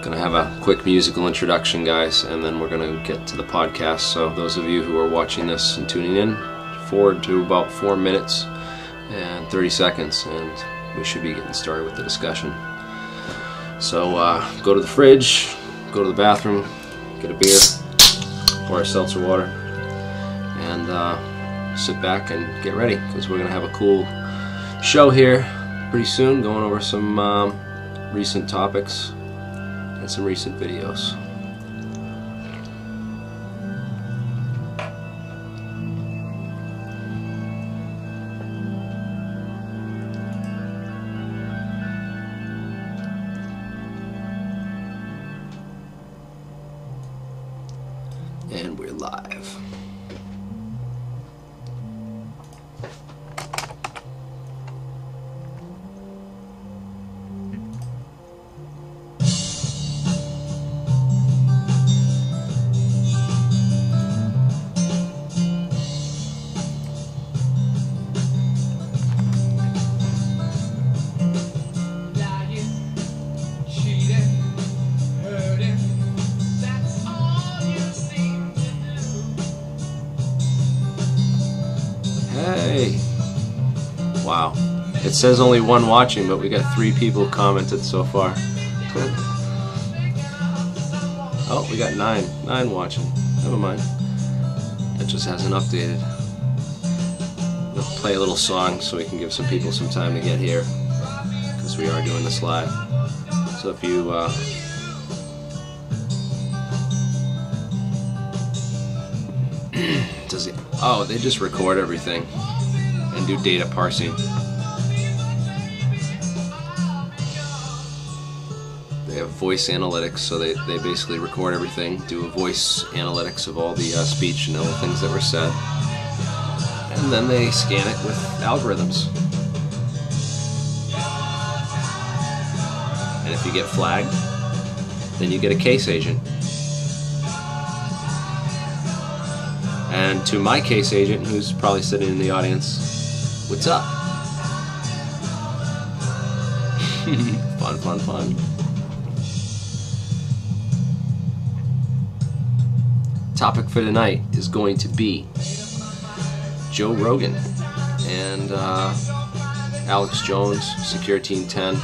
Gonna have a quick musical introduction, guys, and then we're gonna get to the podcast. So those of you who are watching this and tuning in, forward to about 4 minutes and 30 seconds, and we should be getting started with the discussion. So go to the fridge, go to the bathroom, get a beer or a seltzer water, and sit back and get ready, because we're gonna have a cool show here pretty soon, going over some recent topics and some recent videos. And we're live. Hey! Wow. It says only one watching, but we got 3 people commented so far. Oh, we got 9 watching. Never mind. It just hasn't updated. We'll play a little song so we can give some people some time to get here, because we are doing this live. So if you does it? Oh, they just record everything and do data parsing. They have voice analytics, so they basically record everything, do a voice analytics of all the speech and all the things that were said, and then they scan it with algorithms. And if you get flagged, then you get a case agent. And to my case agent, who's probably sitting in the audience, what's up? Fun, fun, fun. Topic for tonight is going to be Joe Rogan and Alex Jones, Secure Team 10.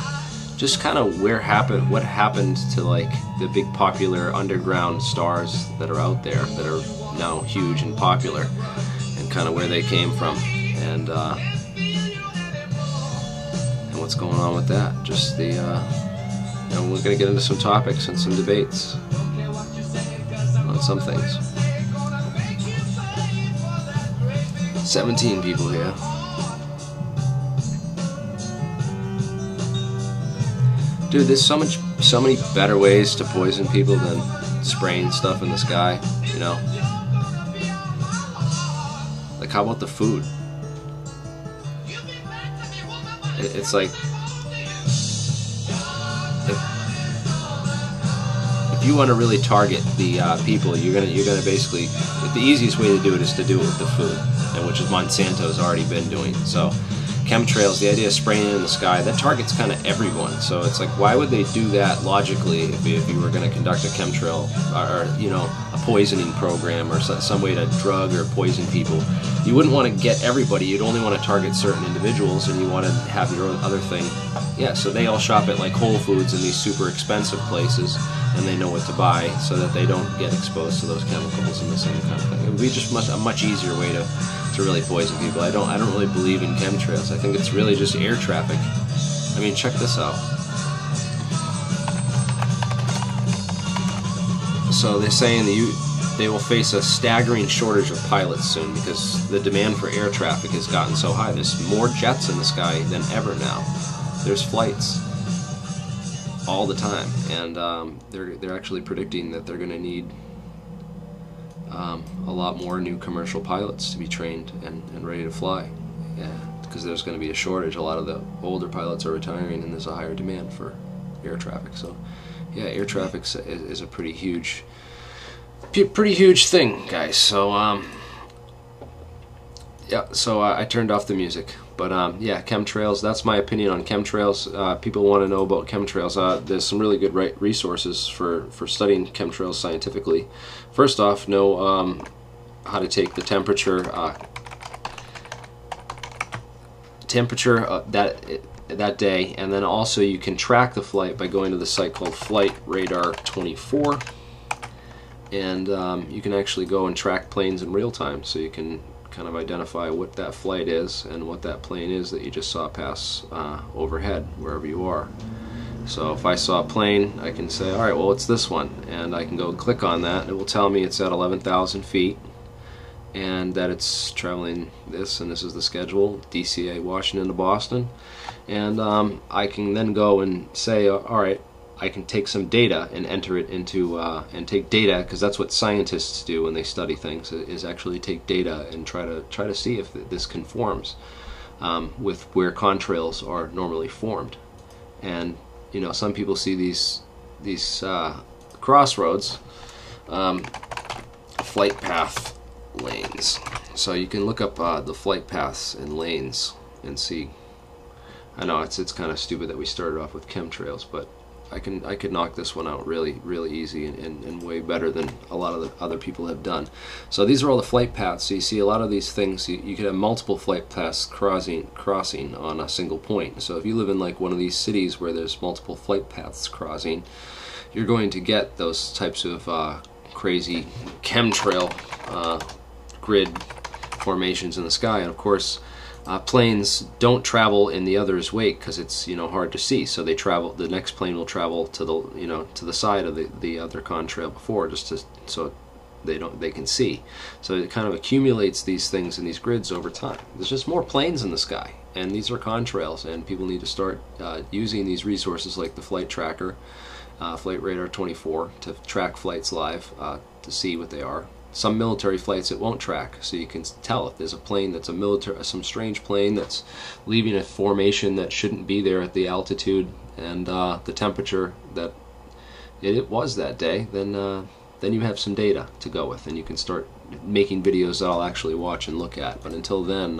Just kind of what happened to like the big popular underground stars that are out there that are now huge and popular, and kind of where they came from, and what's going on with that. Just the we're gonna get into some topics and some debates on some things. 17 people here. Dude, there's so many better ways to poison people than spraying stuff in the sky, you know? Like, how about the food? It's like, if you want to really target the people, you're gonna basically, the easiest way to do it is to do it with the food, and which is Monsanto's already been doing. So chemtrails, the idea of spraying it in the sky, that targets kind of everyone. So it's like, why would they do that logically if you were going to conduct a chemtrail or a poisoning program or some way to drug or poison people? You wouldn't want to get everybody. You'd only want to target certain individuals, and you want to have your own other thing. Yeah, so they all shop at like Whole Foods and these super expensive places, and they know what to buy so that they don't get exposed to those chemicals and the same kind of thing. It would be just a much easier way to really poison people. I don't really believe in chemtrails. I think it's really just air traffic. I mean, check this out. So they're saying they will face a staggering shortage of pilots soon, because the demand for air traffic has gotten so high. There's more jets in the sky than ever now. There's flights all the time, and they're actually predicting that they're going to need a lot more new commercial pilots to be trained and ready to fly. Yeah, because there's going to be a shortage. A lot of the older pilots are retiring, and there's a higher demand for air traffic. So, yeah, air traffic is a pretty huge thing, guys. So, Yeah, so I turned off the music. But yeah, chemtrails, that's my opinion on chemtrails. People want to know about chemtrails. There's some really good resources for studying chemtrails scientifically. First off, know how to take the temperature that day, and then also you can track the flight by going to the site called Flight Radar 24, and you can actually go and track planes in real time, so you can kind of identify what that flight is and what that plane is that you just saw pass overhead wherever you are. So if I saw a plane, I can say, alright, well, it's this one, and I can go click on that, and it will tell me it's at 11,000 feet and that it's traveling this, and this is the schedule, DCA, Washington to Boston. And I can then go and say, alright, I can take some data and enter it into, and take data, because that's what scientists do when they study things, is actually take data and try to see if this conforms with where contrails are normally formed. And you know, some people see these crossroads, flight path lanes. So you can look up the flight paths and lanes and see. I know it's kind of stupid that we started off with chemtrails, but I could knock this one out really easy and way better than a lot of the other people have done. So these are all the flight paths. So you see a lot of these things, you could have multiple flight paths crossing on a single point. So if you live in like one of these cities where there's multiple flight paths crossing, you're going to get those types of crazy chemtrail grid formations in the sky. And of course, planes don't travel in the other's wake because it's, you know, hard to see. So they travel. The next plane will travel to the, you know, to the side of the other contrail before, just to, so they can see. So it kind of accumulates these things in these grids over time. There's just more planes in the sky, and these are contrails, and people need to start using these resources like the flight tracker, Flight Radar 24, to track flights live, to see what they are. Some military flights it won't track, so you can tell if there's a plane that's some strange plane that's leaving a formation that shouldn't be there at the altitude and the temperature that it was that day. Then you have some data to go with, and you can start making videos that I'll actually watch and look at. But until then,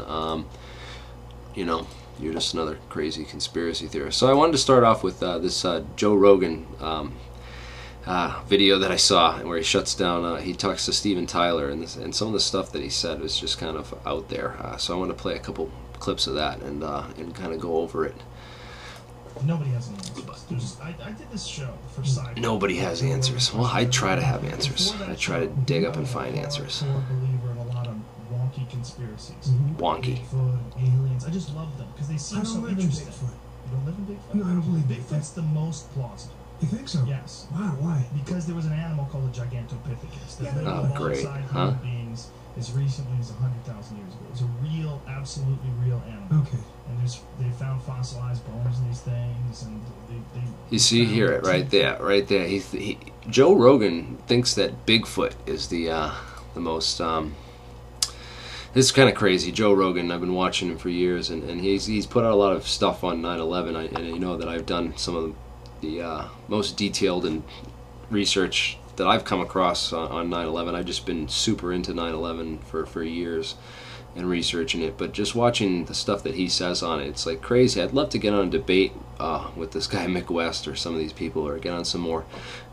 you know, you're just another crazy conspiracy theorist. So I wanted to start off with this Joe Rogan video that I saw, where he shuts down, he talks to Steven Tyler, and some of the stuff that he said was just kind of out there. So I want to play a couple clips of that and kind of go over it. Nobody has answers. I did this show for sci-fi. Nobody has answers. Well, I try to have answers. I try to dig up and find answers. I'm a believer in a lot of wonky conspiracies. Wonky. Bigfoot, aliens. I just love them because they seem so interesting. You don't live in Bigfoot? No, I don't believe Bigfoot's the most plausible. You think so? Yes. Wow, why? Because there was an animal called a Gigantopithecus that lived alongside human beings as recently as 100,000 years ago. It was a real, absolutely real animal. Okay. And they found fossilized bones in these things, and they you see here it right there, right there. Joe Rogan thinks that Bigfoot is the most. This is kind of crazy. Joe Rogan, I've been watching him for years, and he's put out a lot of stuff on 9/11. And you know that I've done some of the most detailed and research that I've come across on 9/11. I've just been super into 9/11 for years and researching it, but just watching the stuff that he says on it, it's like crazy. I'd love to get on a debate with this guy Mick West or some of these people, or get on some more,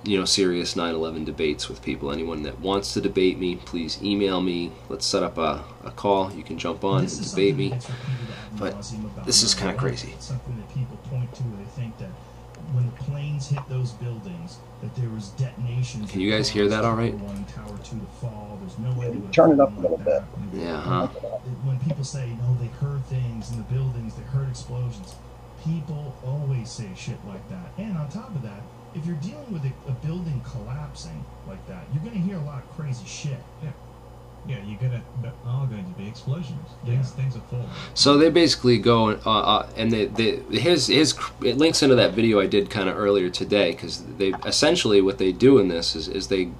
you know, serious 9/11 debates with people. Anyone that wants to debate me, please email me. Let's set up a call. You can jump on and debate me. But this is kind of crazy. It's something that people point to where they think that when the planes hit those buildings, that there was detonations. Can you guys hear that all right? Tower 2 to fall. There's no way to turn it up a little bit. Yeah, huh? When people say, no, they heard things in the buildings, they heard explosions, people always say shit like that. And on top of that, if you're dealing with a building collapsing like that, you're going to hear a lot of crazy shit. Yeah, there are going to be explosions. Things are falling. So they basically go and it links into that video I did kind of earlier today, because they essentially what they do in this is they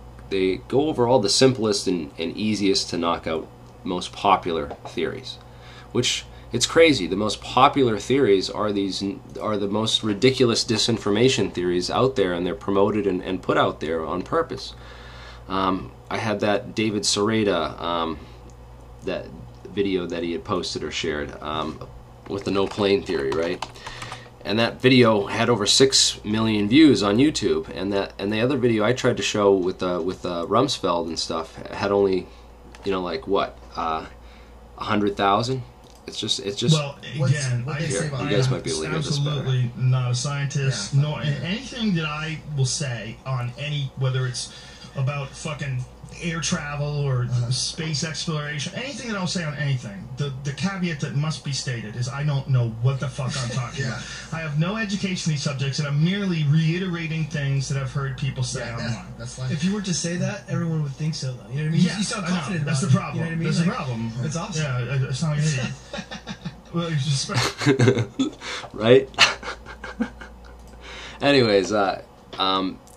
go over all the simplest and easiest to knock out most popular theories, which it's crazy. The most popular theories are the most ridiculous disinformation theories out there, and they're promoted and put out there on purpose. I had that David Sereda that video that he had posted or shared with the no plane theory, right? And that video had over 6 million views on YouTube, and the other video I tried to show with Rumsfeld and stuff had only, you know, like what, 100,000. It's just. Well, again, you guys might be able to hear this better. Absolutely not a scientist. Yeah, nor anything that I will say on any, whether it's about fucking air travel or space exploration, anything that I'll say on anything, the caveat that must be stated is I don't know what the fuck I'm talking about. I have no education in these subjects, and I'm merely reiterating things that I've heard people say online. That's like, if you were to say that, everyone would think so, though. You know what I mean? Yeah, you sound confident about that's the problem. You know what I mean? That's the problem. That's awesome. Yeah, I sound like an idiot. Well, just right? Anyways,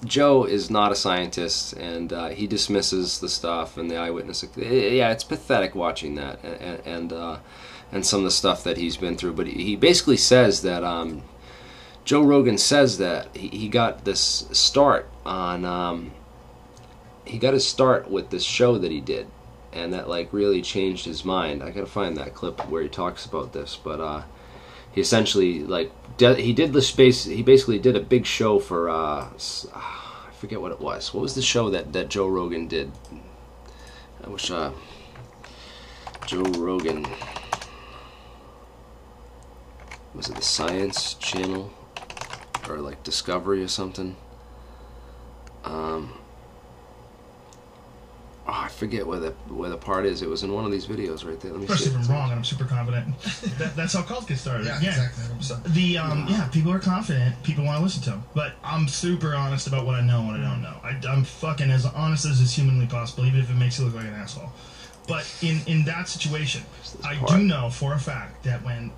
Joe is not a scientist, and he dismisses the stuff and the eyewitness. Yeah, it's pathetic watching that, and some of the stuff that he's been through. But he basically says that Joe Rogan says that he got this start on. He got his start with this show that he did, and that like really changed his mind. I gotta find that clip where he talks about this, but he essentially like he did the space. He basically did a big show for I forget what it was. What was the show that Joe Rogan did? I wish Joe Rogan, was it the Science Channel or like Discovery or something? I forget where the part is. It was in one of these videos right there. Let me see. If I'm wrong, and I'm super confident. That's how cults get started. Yeah, Again, exactly. So people are confident. People want to listen to them. But I'm super honest about what I know and what I don't know. I'm fucking as honest as is humanly possible, even if it makes you look like an asshole. But in that situation, I do know for a fact that when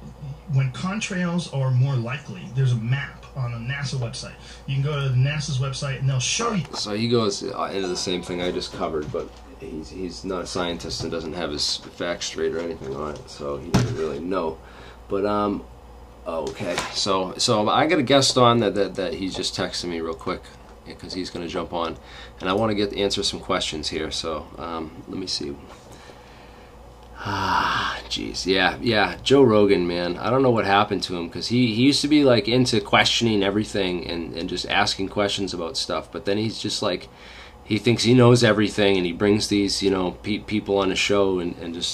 contrails are more likely, there's a map on a NASA website. You can go to NASA's website and they'll show you. So he goes into the same thing I just covered, but he's not a scientist and doesn't have his facts straight or anything on it, so he doesn't really know. But okay, so I got a guest on that he's just texting me real quick because he's going to jump on, and I want to answer some questions here. So let me see. Jeez, yeah, Joe Rogan, man. I don't know what happened to him, because he used to be like into questioning everything and just asking questions about stuff, but then he's just like, he thinks he knows everything, and he brings these, you know, people on a show and he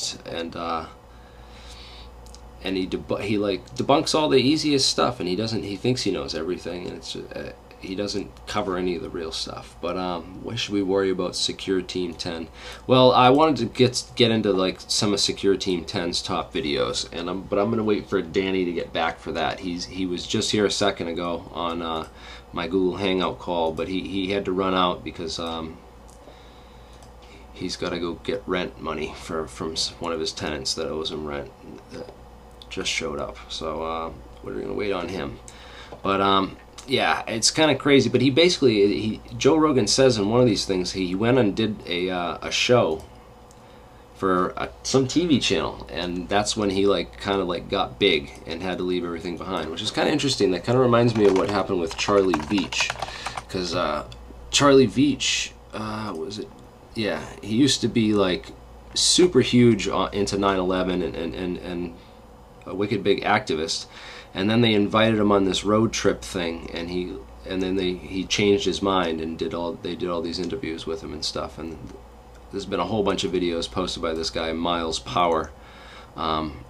like debunks all the easiest stuff, and he thinks he knows everything, and it's he doesn't cover any of the real stuff. But what should we worry about Secure Team 10? Well, I wanted to get into like some of Secure Team 10's top videos, but I'm gonna wait for Danny to get back for that. He was just here a second ago on my Google Hangout call, but he had to run out because he's got to go get rent money from one of his tenants that owes him rent that just showed up. So we're gonna wait on him. But yeah, it's kind of crazy. But Joe Rogan says in one of these things he went and did a show for some TV channel, and that's when he kind of got big and had to leave everything behind, which is kind of interesting. That kind of reminds me of what happened with Charlie Veach, because Charlie Veach was it? Yeah, he used to be like super huge into 9/11 and a wicked big activist. And then they invited him on this road trip thing, and he changed his mind and they did all these interviews with him and stuff. And there's been a whole bunch of videos posted by this guy Miles Power.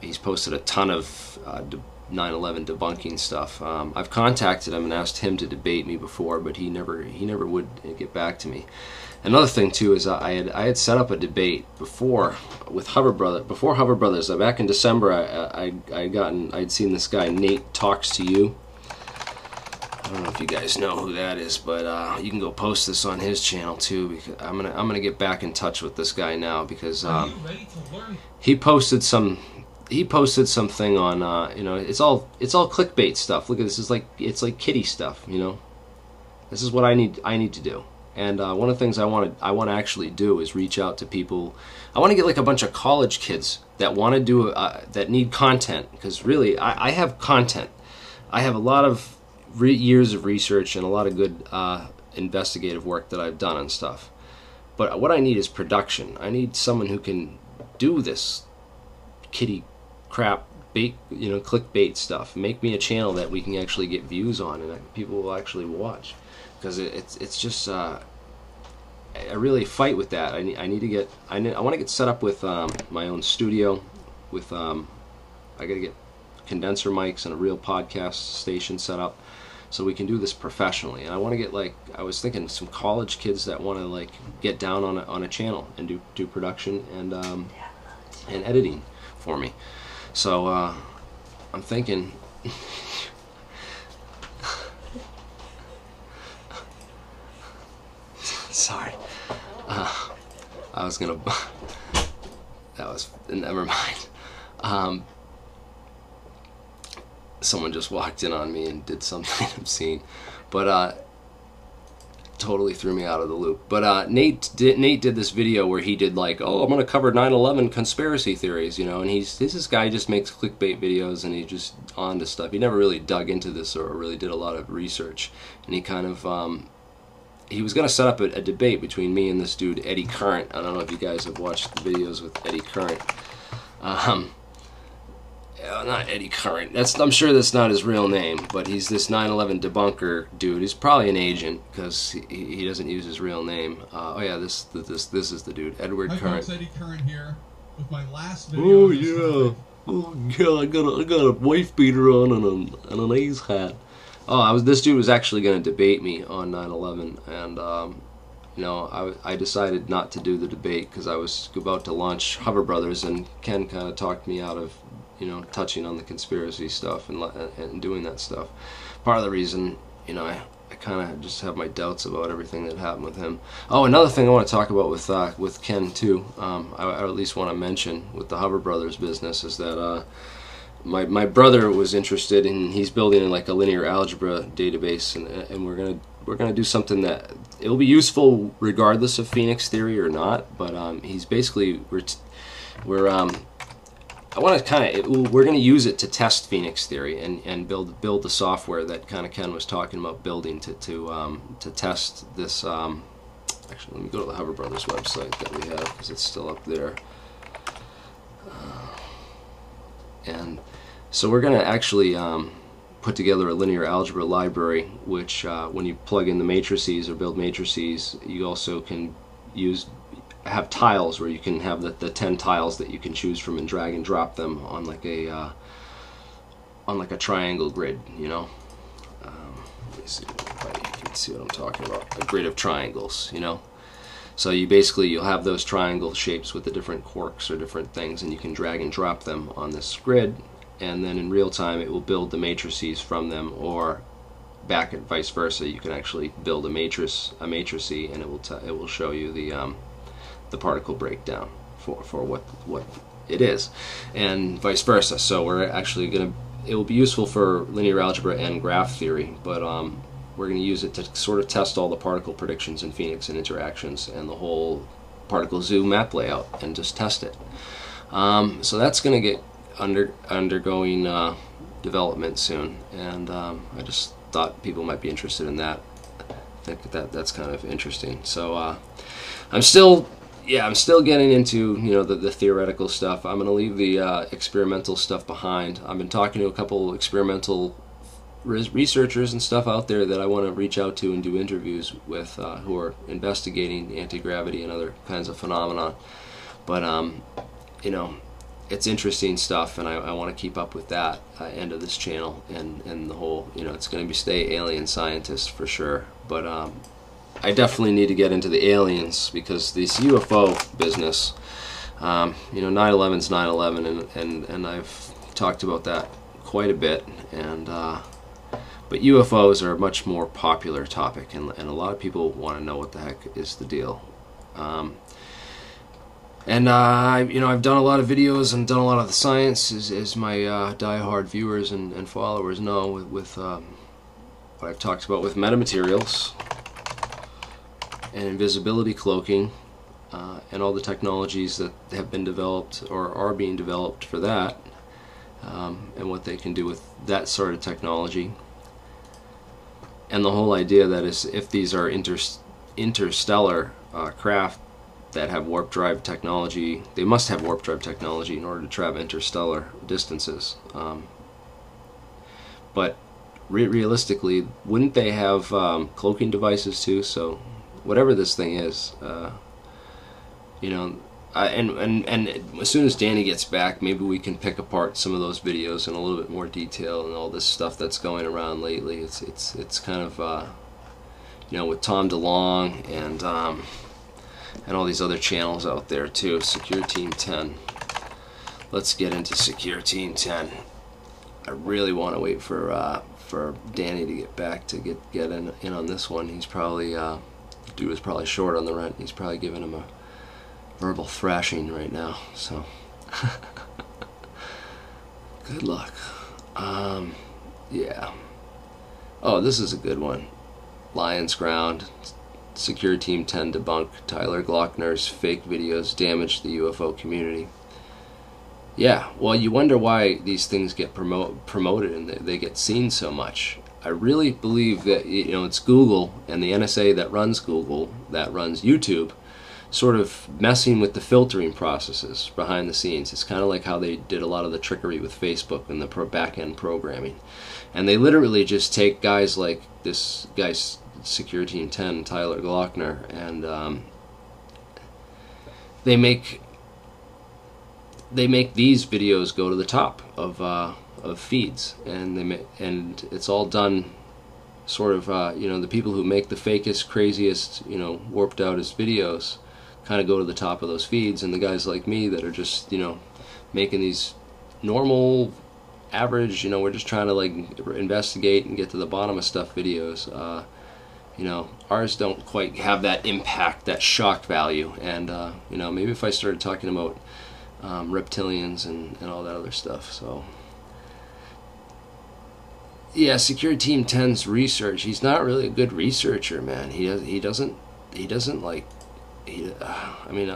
He's posted a ton of 9/11 debunking stuff. I've contacted him and asked him to debate me before, but he never would get back to me. Another thing too is I had set up a debate before with Hover Brothers. Back in December, I'd seen this guy Nate Talks to You. I don't know if you guys know who that is, but you can go post this on his channel too. Because I'm gonna get back in touch with this guy now, because he posted something on you know, it's all clickbait stuff. Look at this, it's like kiddie stuff, you know. This is what I need to do. And one of the things I want to actually do is reach out to people. I want to get like a bunch of college kids that want to do that need content, because really I have content. I have a lot of years of research and a lot of good investigative work that I've done on stuff. But what I need is production. I need someone who can do this kitty crap bait, clickbait stuff. Make me a channel that we can actually get views on and that people will actually watch, because it's just I really fight with that. I want to get set up with my own studio with I got to get condenser mics and a real podcast station set up so we can do this professionally. And I want to get, like, I was thinking some college kids that want to like get down on a channel and do production and editing for me. So I'm thinking sorry, I was gonna that was, never mind. Someone just walked in on me and did something obscene, but totally threw me out of the loop. But Nate did this video where he did like, oh, I'm gonna cover 9/11 conspiracy theories, and this guy just makes clickbait videos and he's just on to stuff. He never really dug into this or really did a lot of research, and he kind of he was gonna set up a debate between me and this dude Eddie Current. I don't know if you guys have watched the videos with Eddie Current. Not Eddie Current. I'm sure that's not his real name, but he's this 9/11 debunker dude. He's probably an agent because he doesn't use his real name. Oh yeah, this is the dude, Edward Current. Hi folks, Eddie Current here with my last video. Oh yeah. Oh yeah, I got a wife beater on and an A's hat. Oh, this dude was actually going to debate me on 9/11, and I decided not to do the debate because I was about to launch Hover Brothers, and Ken kind of talked me out of touching on the conspiracy stuff and doing that stuff. Part of the reason, I kind of just have my doubts about everything that happened with him. Oh, another thing I want to talk about with Ken too, I at least want to mention with the Hover Brothers business, is that my brother was interested in, he's building like a linear algebra database, and we're gonna do something that it'll be useful regardless of Phoenix theory or not. But he's basically we're going to use it to test Phoenix theory and build the software that kind of Ken was talking about building to test this. Actually, let me go to the Hover Brothers website that we have because it's still up there. And so we're going to actually put together a linear algebra library, which when you plug in the matrices or build matrices, you also can have tiles where you can have the 10 tiles that you can choose from and drag and drop them on like a triangle grid. Let me see if you can see what I'm talking about. A grid of triangles. So you'll have those triangle shapes with the different quirks or different things, and you can drag and drop them on this grid, and then in real time it will build the matrices from them, or back and vice versa. You can actually build a matrice, and it will show you the particle breakdown for what it is, and vice versa. So we're actually it will be useful for linear algebra and graph theory, but we're going to use it to sort of test all the particle predictions in Phoenix and interactions and the whole particle zoo map layout, and just test it. So that's going to get undergoing development soon, and I just thought people might be interested in that. I think that's kind of interesting. So I'm still getting into the theoretical stuff. I'm going to leave the experimental stuff behind. I've been talking to a couple experimental researchers and stuff out there that I want to reach out to and do interviews with, who are investigating anti-gravity and other kinds of phenomena. But it's interesting stuff, and I want to keep up with that end of this channel and the whole. It's going to stay AlienScientist for sure. But I definitely need to get into the aliens, because this UFO business, 9/11's 9/11, and I've talked about that quite a bit, and but UFOs are a much more popular topic, and a lot of people want to know what the heck is the deal. I've done a lot of videos and done a lot of the science, as my die-hard viewers and followers know, with what I've talked about with metamaterials and invisibility cloaking, and all the technologies that have been developed or are being developed for that, and what they can do with that sort of technology, and the whole idea that if these are interstellar craft, that have warp drive technology. They must have warp drive technology in order to travel interstellar distances. But realistically, wouldn't they have cloaking devices too? So whatever this thing is, you know, and as soon as Danny gets back, maybe we can pick apart some of those videos in a little bit more detail and all this stuff that's going around lately. It's kind of you know, with Tom DeLonge and all these other channels out there too. Secure Team 10. Let's get into Secure Team 10. I really want to wait for Danny to get back to get in on this one. He's probably dude is probably short on the rent. He's probably giving him a verbal thrashing right now. So good luck. Yeah. Oh, this is a good one. Lion's Ground. Secure Team 10 debunk Tyler Glockner's fake videos damage the UFO community. Yeah, well, you wonder why these things get promoted and they get seen so much. I really believe that, you know, it's Google and the NSA that runs Google, that runs YouTube, sort of messing with the filtering processes behind the scenes. It's kind of like how they did a lot of the trickery with Facebook and the back-end programming. And they literally just take guys like this guy's Secure Team 10, Tyler Glockner, and they make these videos go to the top of feeds, and it's all done sort of you know, the people who make the fakest, craziest, you know, warped outest videos kind of go to the top of those feeds, and the guys like me that are just, you know, making these normal, average, you know, we're just trying to like investigate and get to the bottom of stuff videos. You know, ours don't quite have that impact, that shock value, and you know, maybe if I started talking about reptilians and all that other stuff. So yeah, Secure Team 10's research, he's not really a good researcher, man. He doesn't like, I mean,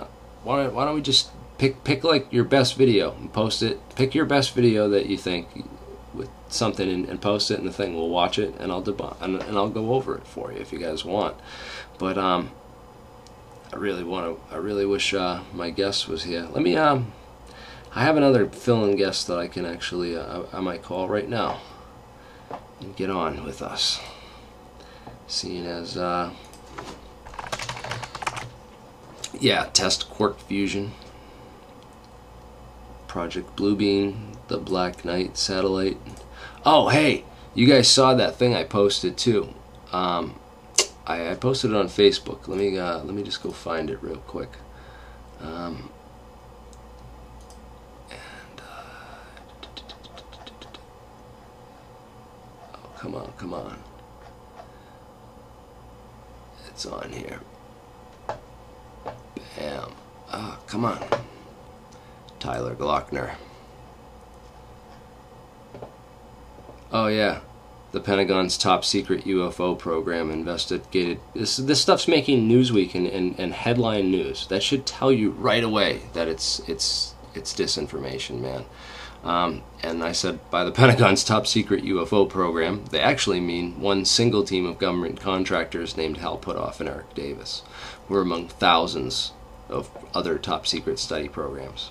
why don't we just pick like your best video and post it. Pick your best video that you think with something and post it, and the thing, we'll watch it, and I'll go over it for you if you guys want. But I really wish my guest was here. Let me I have another fill-in guest that I can actually I might call right now and get on with us, seeing as yeah, test quark fusion, Project Bluebeam, the Black Knight satellite. Oh, hey, you guys saw that thing I posted too. I posted it on Facebook. Let me just go find it real quick. Oh, come on. It's on here. Bam. Oh, come on. Tyler Glockner. Oh yeah, the Pentagon's top secret UFO program investigated. This stuff's making Newsweek and headline news. That should tell you right away that it's disinformation, man. And I said by the Pentagon's top secret UFO program, they actually mean one single team of government contractors named Hal Puthoff and Eric Davis, who are among thousands of other top secret study programs.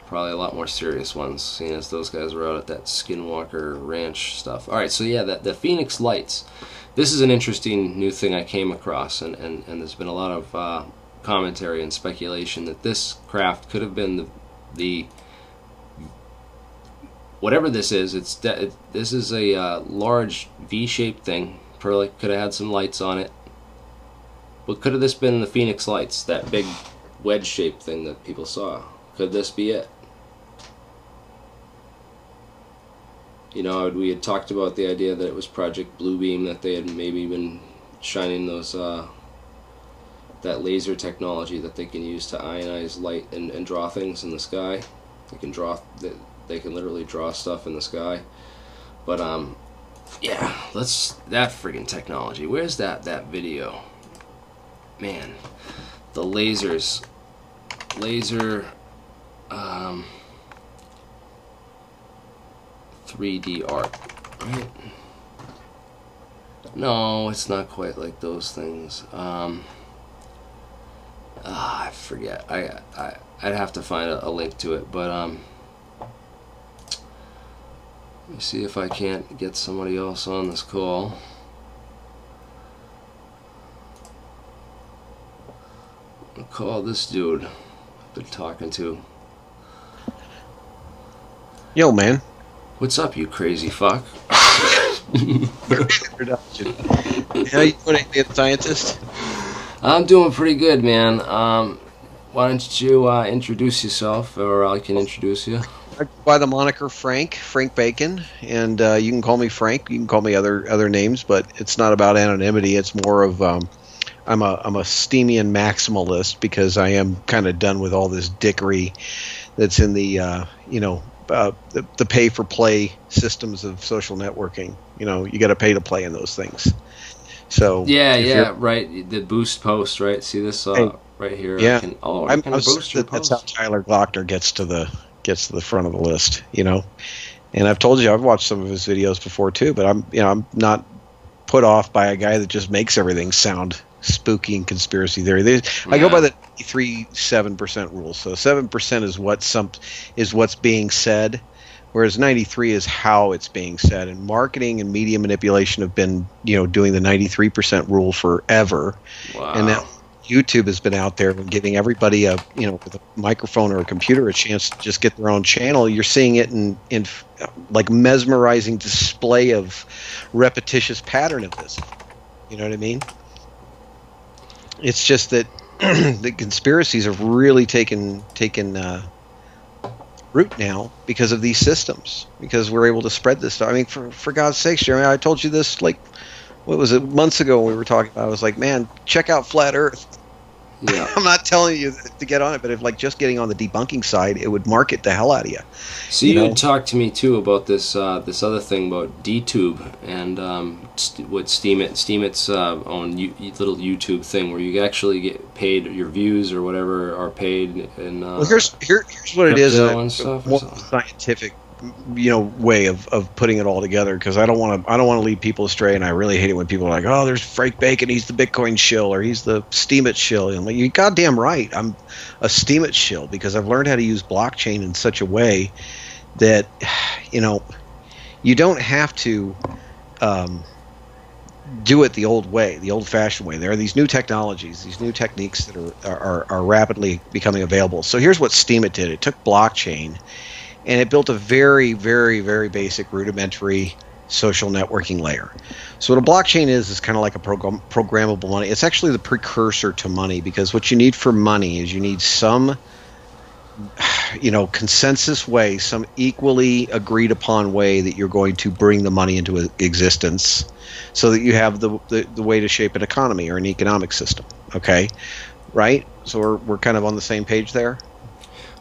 Probably a lot more serious ones, seeing as those guys were out at that Skinwalker Ranch stuff. Alright, so yeah, the Phoenix Lights. This is an interesting new thing I came across, and there's been a lot of commentary and speculation that this craft could have been the whatever this is. This is a large V-shaped thing. Probably could have had some lights on it. But could have this been the Phoenix Lights, that big wedge-shaped thing that people saw? Could this be it? You know, we had talked about the idea that it was Project Bluebeam, that they had maybe been shining those that laser technology that they can use to ionize light and draw things in the sky. They can literally draw stuff in the sky. But yeah, that friggin' technology. Where's that video? Man, the laser 3D art, right? No, it's not quite like those things. I forget. I'd have to find a link to it, but let me see if I can't get somebody else on this call. I'll call this dude I've been talking to. Yo, man. What's up, you crazy fuck? Introduction. How you doing, AlienScientist? I'm doing pretty good, man. Why don't you introduce yourself, or I can introduce you? I go by the moniker Frank Bacon, and you can call me Frank. You can call me other names, but it's not about anonymity. It's more of I'm a Steamian maximalist because I am kind of done with all this dickery that's in the the pay for play systems of social networking. You know, you got to pay to play in those things. So right. The boost post, right? See this right here. Yeah, I can boost your that's post. how Tyler Glockner gets to the front of the list. You know, and I've told you I've watched some of his videos before too, but I'm not put off by a guy that just makes everything sound spooky and conspiracy theory. I go by the 7% rule. So 7% is what's being said, whereas 93 is how it's being said. And marketing and media manipulation have been, doing the 93% rule forever. Wow. And now YouTube has been out there and giving everybody with a microphone or a computer a chance to just get their own channel. You're seeing it in like mesmerizing display of repetitious pattern of this. You know what I mean? It's just that the conspiracies have really taken root now because of these systems, because we're able to spread this stuff. I mean, for God's sakes, Jeremy, I told you this, like, what was it, months ago when we were talking about it. I was like, man, check out Flat Earth. Yeah. I'm not telling you to get on it, but if just getting on the debunking side, it would market the hell out of you. So you had talked to me too about this other thing about DTube and what Steamit's own little YouTube thing where you actually get paid, your views or whatever are paid. And well, here's what it is. More scientific way of putting it all together, because I don't want to lead people astray, and I really hate it when people are like, oh, there's Frank Bacon, he's the Bitcoin shill, or he's the Steemit shill. And I'm like, you're goddamn right, I'm a Steemit shill, because I've learned how to use blockchain in such a way that you don't have to do it the old way, the old-fashioned way. There are these new technologies, these new techniques that are rapidly becoming available. So here's what Steemit did. It took blockchain and it built a very, very, very basic rudimentary social networking layer. So what a blockchain is kind of like a programmable money. It's actually the precursor to money, because what you need for money is you need some consensus way, some equally agreed upon way that you're going to bring the money into existence, so that you have the way to shape an economy or an economic system. Okay, right? So we're kind of on the same page there.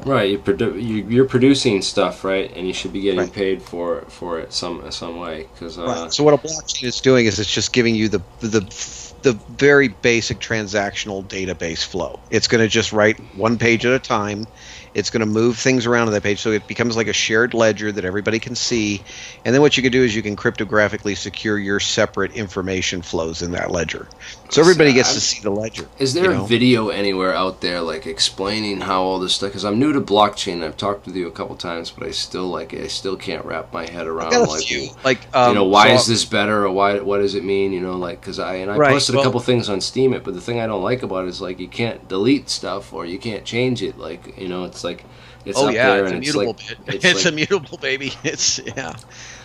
Right, you're producing stuff, right, and you should be getting paid for it some way. Cause, right. So what a blockchain is doing is it's just giving you the very basic transactional database flow. It's going to just write one page at a time. It's going to move things around on that page, so it becomes like a shared ledger that everybody can see. And then what you can do is you can cryptographically secure your separate information flows in that ledger, so everybody gets to see the ledger. Is there a video anywhere out there like explaining how all this stuff? Because I'm new to blockchain. I've talked with you a couple times, but I still can't wrap my head around why is this better, or what does it mean? Because I posted a couple things on Steemit, but the thing I don't like about it is like you can't delete stuff or you can't change it. Like it's like it's up there, and immutable. It's immutable, baby. It's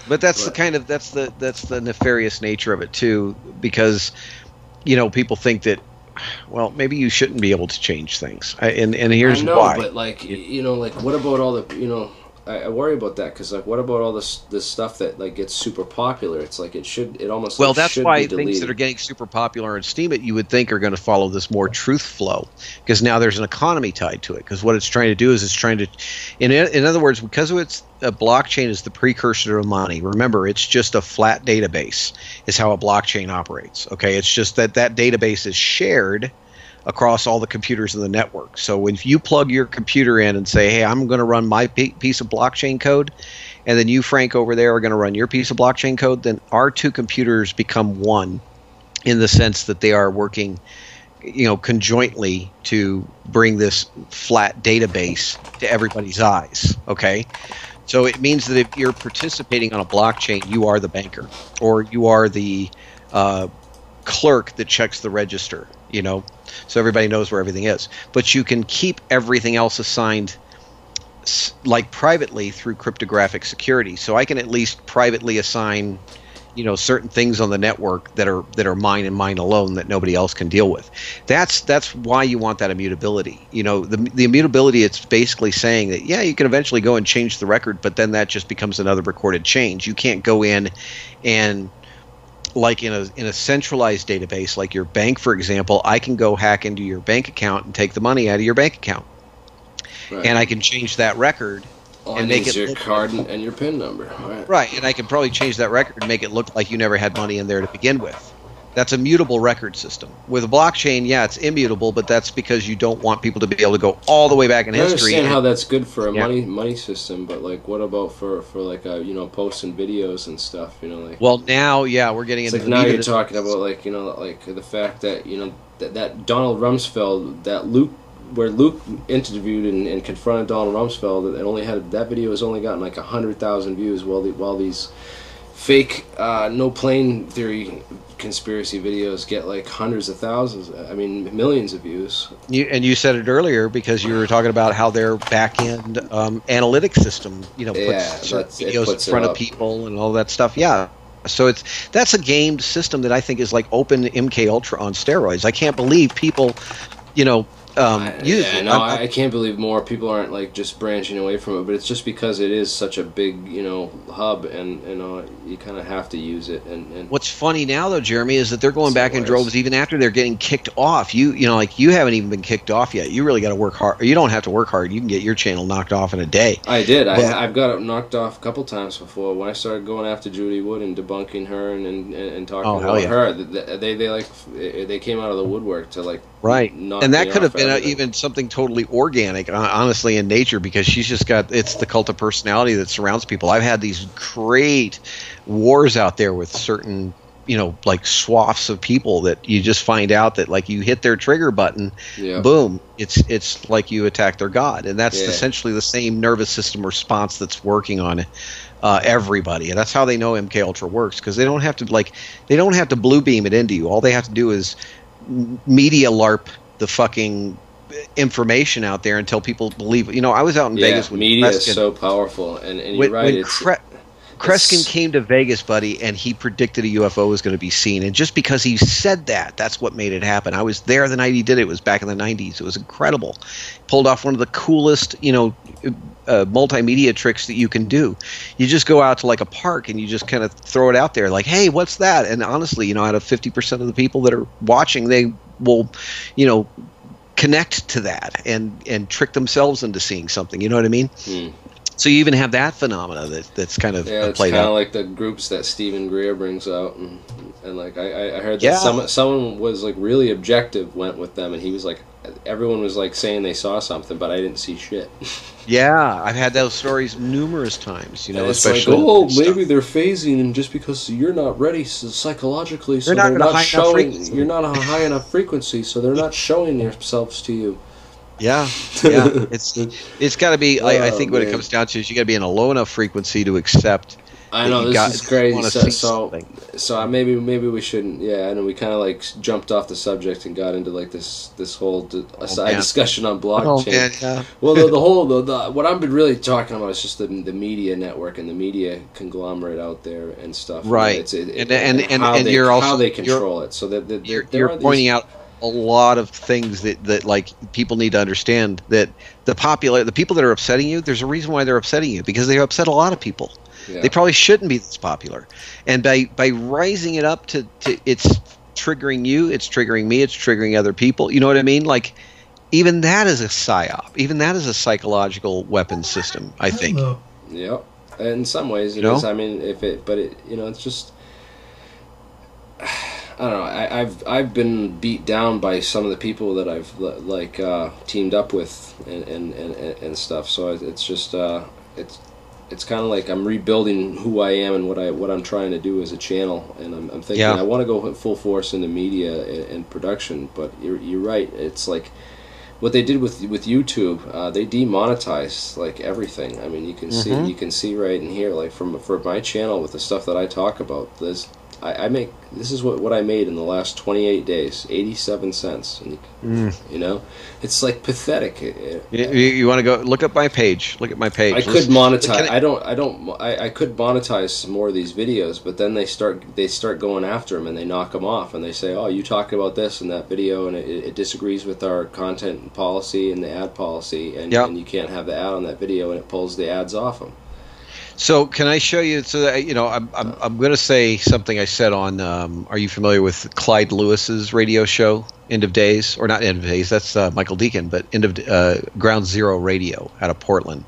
but that's the nefarious nature of it too, because people think that maybe you shouldn't be able to change things, and here's why. But what about all the I worry about that, because what about all this stuff that gets super popular? It's like it almost that's why things that are getting super popular in Steemit you would think are going to follow this more truth flow, because now there's an economy tied to it. Because what it's trying to do is in other words, because it's a blockchain is the precursor to money. Remember, it's just a flat database is how a blockchain operates. Okay, it's just that database is shared across all the computers in the network. So if you plug your computer in and say, hey, I'm going to run my piece of blockchain code, and then you, Frank, over there are going to run your piece of blockchain code, then our two computers become one, in the sense that they are working conjointly to bring this flat database to everybody's eyes. Okay, so it means that if you're participating on a blockchain, you are the banker, or you are the clerk that checks the register. So everybody knows where everything is. But you can keep everything else assigned like privately through cryptographic security. So I can at least privately assign certain things on the network that are mine and mine alone that nobody else can deal with. That's why you want that immutability. The immutability, it's basically saying that you can eventually go and change the record, but then that just becomes another recorded change. You can't go in and, like in a centralized database like your bank, for example, I can go hack into your bank account and take the money out of your bank account. Right. And I can change that record and make it your card and your PIN number. Right, and I can probably change that record and make it look like you never had money in there to begin with. That's a mutable record system. With a blockchain, it's immutable, but that's because you don't want people to be able to go all the way back in history. I understand how that's good for a money system, but like, what about for like posts and videos and stuff? Well, now we're getting into. Like now you're talking about like the fact that that Donald Rumsfeld, where Luke interviewed and confronted Donald Rumsfeld, and only had that video has only gotten like 100,000 views, while these fake no plane theory conspiracy videos get like hundreds of thousands, millions of views. You said it earlier because you were talking about how their back end analytics system puts certain videos in front of people and all that stuff. So that's a gamed system that I think is like open MK Ultra on steroids. I can't believe people use it. I can't believe more people aren't like just branching away from it, but it's just because it is such a big hub, and you kind of have to use it. And what's funny now though, Jeremy, is that they're going back in droves even after they're getting kicked off. You haven't even been kicked off yet. You really got to work hard. You don't have to work hard. You can get your channel knocked off in a day. I did. I've got it knocked off a couple times before. When I started going after Judy Wood and debunking her and talking about her, they came out of the woodwork to like and that could have been even something totally organic, honestly, in nature, because she's just it's the cult of personality that surrounds people. I've had these great wars out there with certain, like swaths of people that you just find out that like you hit their trigger button, boom, it's like you attack their god, and that's essentially the same nervous system response that's working on everybody, and that's how they know MK Ultra works, because they don't have to blue beam it into you. All they have to do is media LARP the fucking information out there until people believe. I was out in Vegas when media is so powerful, and you're right. Kreskin came to Vegas, buddy, and he predicted a UFO was going to be seen, and just because he said that's what made it happen. I was there the night he did it. It was back in the 90s. It was incredible. Pulled off one of the coolest, multimedia tricks that you can do. You just go out to like a park and you just kind of throw it out there like, hey, what's that? And honestly, out of 50% of the people that are watching, they will, connect to that and trick themselves into seeing something. You know what I mean? So you even have that phenomena that's kind of it's played kind out. of like the groups that Stephen Greer brings out, and like I heard that someone was like really objective went with them, and he was like, everyone was like saying they saw something, but I didn't see shit. Yeah, I've had those stories numerous times. It's especially like, maybe they're phasing, and just because you're not ready psychologically, so they're not showing. You're not a high enough frequency, so they're not showing themselves to you. Yeah. It's got to be. I think what it comes down to is you got to be in a low enough frequency to accept. I know this is crazy. So maybe we shouldn't. Yeah, I know we kind of like jumped off the subject and got into like this whole discussion on blockchain. Yeah. Well, the what I've been really talking about is just the media network and the media conglomerate out there and stuff. Right. How they control it. So that you're pointing out a lot of things that like people need to understand, that the people that are upsetting you, there's a reason why they're upsetting you, because they upset a lot of people. Yeah. They probably shouldn't be this popular, and by rising it up to it's triggering you, it's triggering me, it's triggering other people. You know what I mean? Like, even that is a psyop. Even that is a psychological weapon system, I think. Yep. In some ways it is. I mean, it's just, I don't know. I've been beat down by some of the people that I've teamed up with and stuff. So it's just it's kind of like I'm rebuilding who I am and what I'm trying to do as a channel, and I'm thinking I want to go full force into media and production. But you're right. It's like what they did with YouTube. They demonetized like everything. I mean, you can see right in here, like for my channel with the stuff that I talk about. This is what I made in the last 28 days, 87 cents. And, you know, it's like pathetic. You want to go look up my page? Look at my page. I could monetize. I could monetize some more of these videos, but then they start going after them and they knock them off and they say, "Oh, you talk about this in that video and it disagrees with our content policy and the ad policy, and you can't have the ad on that video," and it pulls the ads off them. So can I show you? So that, you know, I'm going to say something I said on. Are you familiar with Clyde Lewis's radio show, End of Days, or not End of Days? That's Michael Deacon, but End of Ground Zero Radio out of Portland.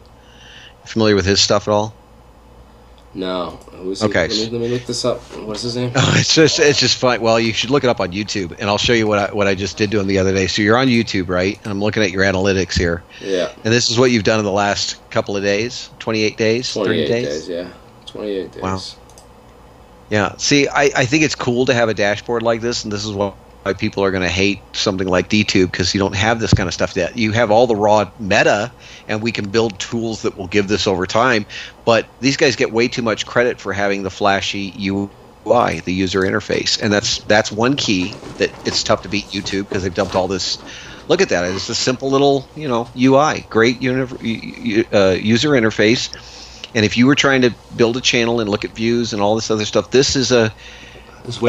Familiar with his stuff at all? No. Okay. Let me look this up. What's his name? Oh, it's just fun. Well, you should look it up on YouTube, and I'll show you what I just did to him the other day. So you're on YouTube, right? And I'm looking at your analytics here. Yeah. And this is what you've done in the last couple of days, 28 days, 30 days? Yeah. 28 days. Wow. Yeah. See, I think it's cool to have a dashboard like this, and this is why people are going to hate something like DTube, because you don't have this kind of stuff yet. You have all the raw meta, and we can build tools that will give this over time. But these guys get way too much credit for having the flashy UI, the user interface, and that's one key that it's tough to beat YouTube, because they've dumped all this. Look at that! It's a simple little UI, great user interface. And if you were trying to build a channel and look at views and all this other stuff, this is a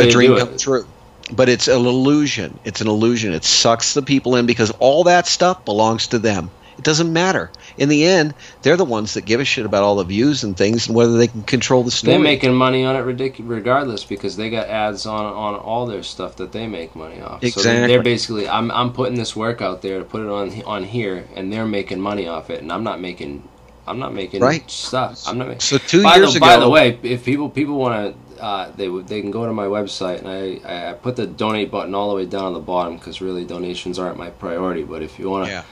dream come true. But it's an illusion. It's an illusion. It sucks the people in because all that stuff belongs to them. It doesn't matter. In the end, they're the ones that give a shit about all the views and things and whether they can control the story. They're making money on it regardless, because they got ads on all their stuff that they make money off. Exactly. So they're basically, I'm putting this work out there to put it on here, and they're making money off it, and I'm not making stuff. I'm not making. So 2 years ago. By the way, if people want to, they can go to my website, and I put the donate button all the way down on the bottom, because really donations aren't my priority. But if you want to,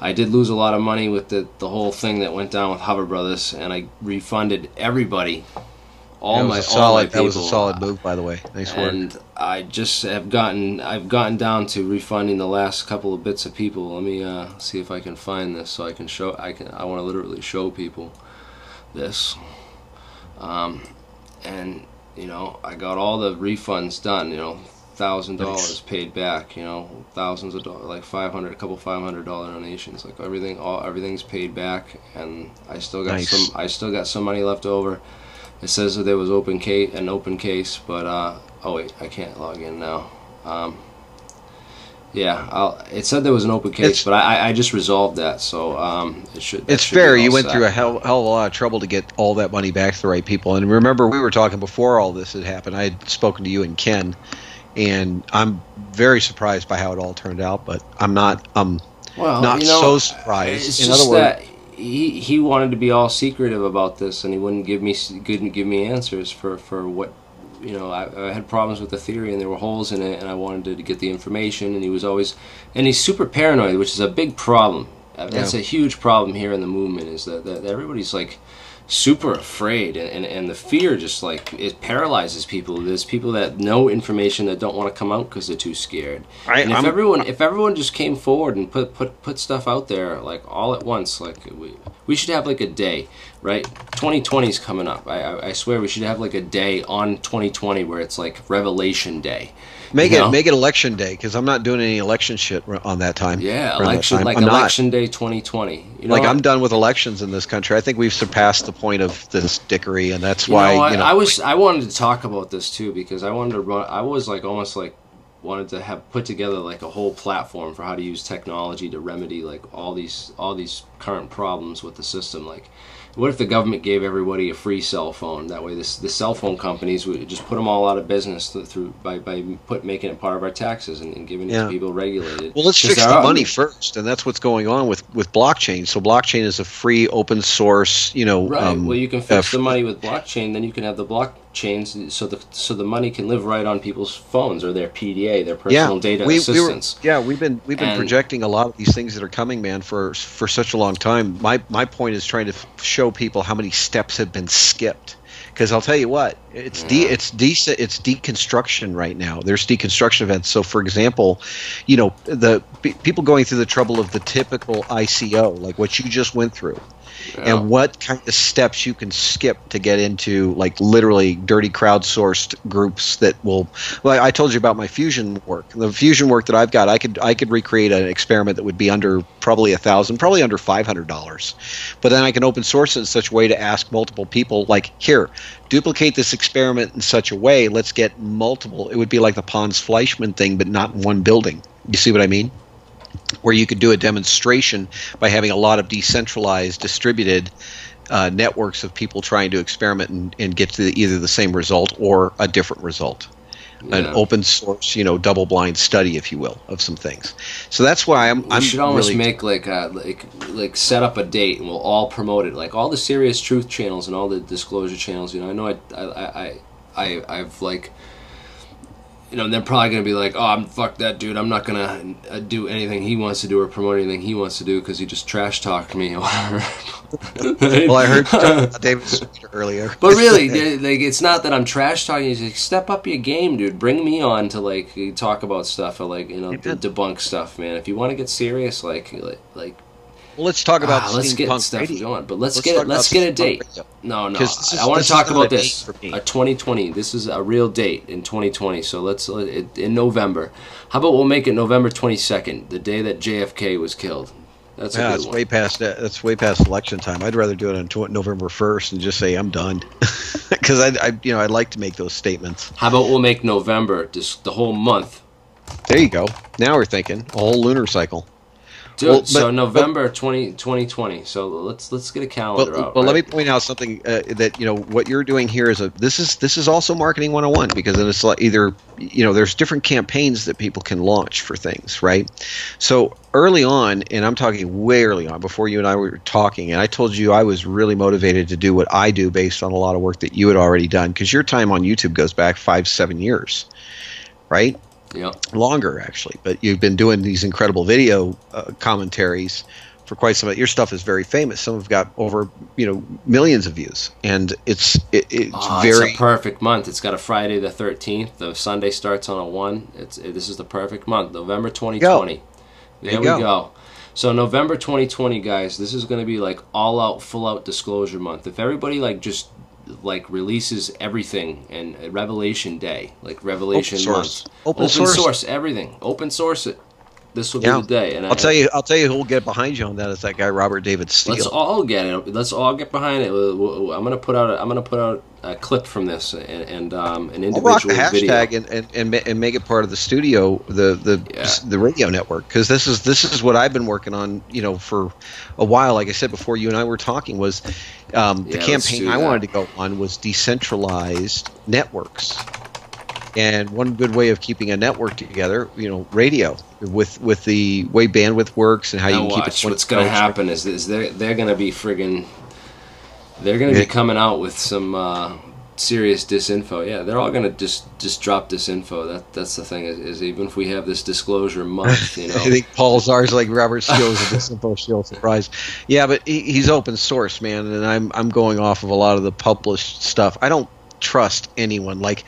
I did lose a lot of money with the whole thing that went down with Hover Brothers, and I refunded everybody. All my people. That was a solid move, by the way. Nice work. And I just I've gotten down to refunding the last couple of bits of people. Let me see if I can find this so I can show. I want to literally show people this. And I got all the refunds done. $1,000 paid back. Thousands of dollars, like $500, a couple $500 donations. Like everything's paid back, and I still got some money left over. It says that there was an open case, but oh wait, I can't log in now. It said there was an open case, but I just resolved that, so it should. It's fair. You went through a hell of a lot of trouble to get all that money back to the right people. And remember, we were talking before all this had happened. I had spoken to you and Ken, and I'm very surprised by how it all turned out. But I'm not. So surprised. It's just that he wanted to be all secretive about this, and he wouldn't give me answers for what. I had problems with the theory, and there were holes in it, and I wanted to get the information, and he's super paranoid, which is a big problem. That's a huge problem here in the movement, is that everybody's like super afraid, and the fear just like it paralyzes people. There's people that know information that don't want to come out because they're too scared. And if everyone just came forward and put stuff out there like all at once, like we should have like a day, right? 2020 is coming up. I swear we should have like a day on 2020 where it's like Revelation Day. Make it election day, because I'm not doing any election shit on that time. Yeah, election day 2020. I'm done with elections in this country. I think we've surpassed the point of this dickery, and that's why. I wanted to talk about this too, because I wanted to run. I was like almost like wanted to have put together like a whole platform for how to use technology to remedy like all these current problems with the system. Like, what if the government gave everybody a free cell phone? That way the cell phone companies would just put them all out of business by making it part of our taxes and giving it to people regulated. Well, let's fix the money first, and that's what's going on with blockchain. So blockchain is a free open source, Right. Well, you can fix the money with blockchain, then you can have the chains, so the money can live right on people's phones or their PDA, their personal data assistance. We've been projecting a lot of these things that are coming, man, for such a long time. My point is trying to show people how many steps have been skipped. Because I'll tell you what, it's deconstruction right now. There's deconstruction events. So, for example, you know, the people going through the trouble of the typical ICO, like what you just went through. Yeah. And what kind of steps you can skip to get into, like, literally dirty crowdsourced groups that will. Well, I told you about my fusion work. The fusion work that I've got, I could recreate an experiment that would be under probably $1,000, probably under $500. But then I can open source it in such a way to ask multiple people, like, here, duplicate this experiment in such a way. Let's get multiple. It would be like the Pons Fleischmann thing, but not in one building. You see what I mean? Where you could do a demonstration by having a lot of decentralized, distributed networks of people trying to experiment and get to either the same result or a different result. Yeah. An open source, you know, double-blind study, if you will, of some things. So that's why we should almost really make like set up a date and we'll all promote it, like all the serious truth channels and all the disclosure channels. You know, I know I've like. You know, they're probably going to be like, oh, fuck that dude. I'm not going to do anything he wants to do or promote anything he wants to do because he just trash-talked me or whatever. Well, I heard David Sweet earlier. But really, like, it's not that I'm trash-talking. It's like, step up your game, dude. Bring me on to, like, talk about stuff or, like, you know, debunk stuff, man. If you want to get serious, like well, let's talk about let's get Steampunk stuff Radio. going, but let's get a date. Radio. No, I want to talk about this. 2020. This is a real date in 2020. So let's in November. How about we'll make it November 22nd, the day that JFK was killed. That's a good one. Way past that. That's way past election time. I'd rather do it on November 1st and just say I'm done, because I'd like to make those statements. How about we'll make November just the whole month? There you go. Now we're thinking a whole lunar cycle. Dude, so November 2020. So let's get a calendar out. But let me point out something that, you know, what you're doing here is this is also marketing 101, because then it's like either, you know, there's different campaigns that people can launch for things, right? So early on, and I'm talking way early on, before you and I were talking, and I told you I was really motivated to do what I do based on a lot of work that you had already done, because your time on YouTube goes back 5-7 years, right? Yeah, longer actually, but you've been doing these incredible video commentaries for quite some. Your stuff is very famous. Some have got over, you know, millions of views, and it's very. It's a perfect month. It's got a Friday the 13th. The Sunday starts on a 1. This is the perfect month, November 2020. There we go. So November 2020, guys. This is going to be like all out, full out disclosure month. If everybody just releases everything, and Revelation Day, like Revelation month, open source everything, open source it. This will be the day. And I'll tell you who will get behind you on that is that guy Robert David Steele. Let's all get it. Let's all get behind it. I'm gonna put out a clip from this and an individual rock the hashtag video. and make it part of the studio, the radio network, because this is what I've been working on, you know, for a while. Like I said before, you and I were talking, was the campaign I wanted to go on was decentralized networks. And one good way of keeping a network together, you know, radio, with the way bandwidth works and how you can keep it. What's going to happen is they're going to be friggin'. They're going to be coming out with some serious disinfo. Yeah, they're all going to just drop disinfo. That's the thing. Is even if we have this disclosure month, you know. I think Paul Czar's like Robert Steele is a disinfo shield. Surprise. Yeah, but he's open source, man, and I'm going off of a lot of the published stuff. I don't trust anyone. Like,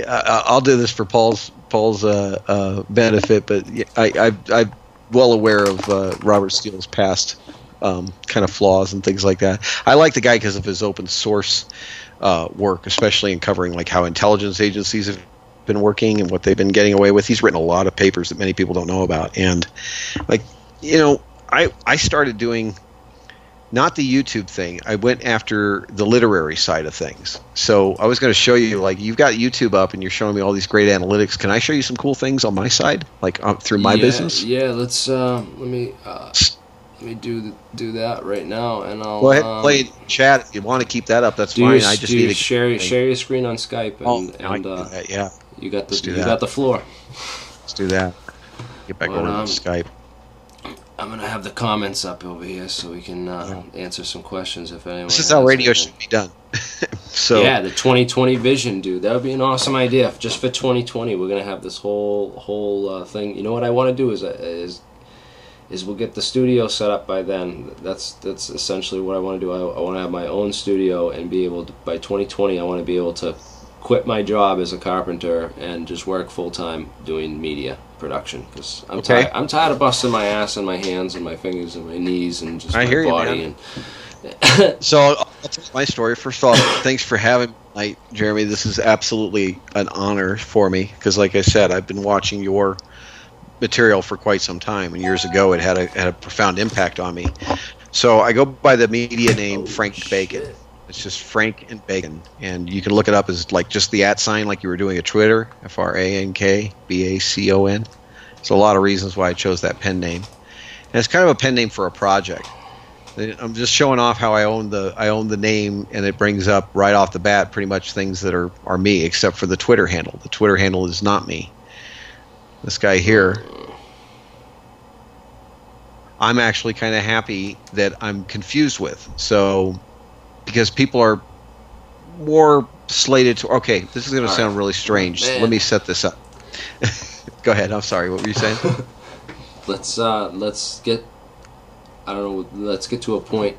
I'll do this for Paul's benefit, but I'm well aware of Robert Steele's past kind of flaws and things like that. I like the guy because of his open source work, especially in covering like how intelligence agencies have been working and what they've been getting away with. He's written a lot of papers that many people don't know about, and like, you know, I started doing. Not the YouTube thing. I went after the literary side of things. So I was going to show you, like, you've got YouTube up and you're showing me all these great analytics. Can I show you some cool things on my side, like through my business? Yeah, let's let me do that right now, and I'll go ahead and play it in chat. If you want to keep that up, that's fine. I just need to share your screen on Skype, and that, yeah. You got the floor. Let's do that. Get back over to Skype. I'm gonna have the comments up over here so we can answer some questions if anyone. This is how radio should be done. So yeah, the 2020 vision, dude. That would be an awesome idea. Just for 2020, we're gonna have this whole thing. You know what I want to do is we'll get the studio set up by then. That's essentially what I want to do. I want to have my own studio and be able to, by 2020, I want to be able to quit my job as a carpenter and just work full time doing media production, because I'm tired of busting my ass and my hands and my fingers and my knees and just my body. So I'll tell you my story. First of all, thanks for having me tonight, Jeremy. This is absolutely an honor for me because, like I said, I've been watching your material for quite some time, and years ago it had a profound impact on me. So I go by the media name Frank Bacon. It's just Frank and Bacon, and you can look it up as like just the @ sign, like you were doing at Twitter, FrankBacon. So a lot of reasons why I chose that pen name, and it's kind of a pen name for a project. I'm just showing off how I own the name, and it brings up right off the bat pretty much things that are me, except for the Twitter handle. The Twitter handle is not me. This guy here, I'm actually kind of happy that I'm confused with. So, because people are more slated to... Okay, this is going to sound really strange. So let me set this up. Go ahead. I'm sorry. What were you saying? Let's get... I don't know. Let's get to a point.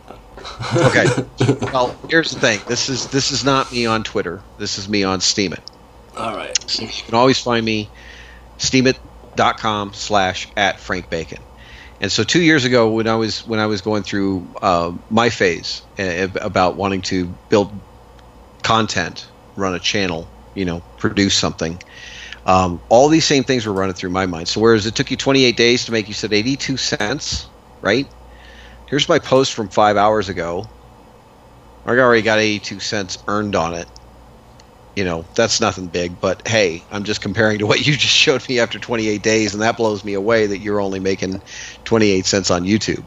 Okay. Well, here's the thing. This is not me on Twitter. This is me on Steemit. All right. So you can always find me steemit.com/@FrankBacon. And so 2 years ago, when I was going through my phase about wanting to build content, run a channel, produce something, all these same things were running through my mind. So whereas it took you 28 days to make, you said 82 cents, right? Here's my post from 5 hours ago. I already got 82 cents earned on it. That's nothing big, but hey, I'm just comparing to what you just showed me after 28 days, and that blows me away that you're only making 28 cents on YouTube.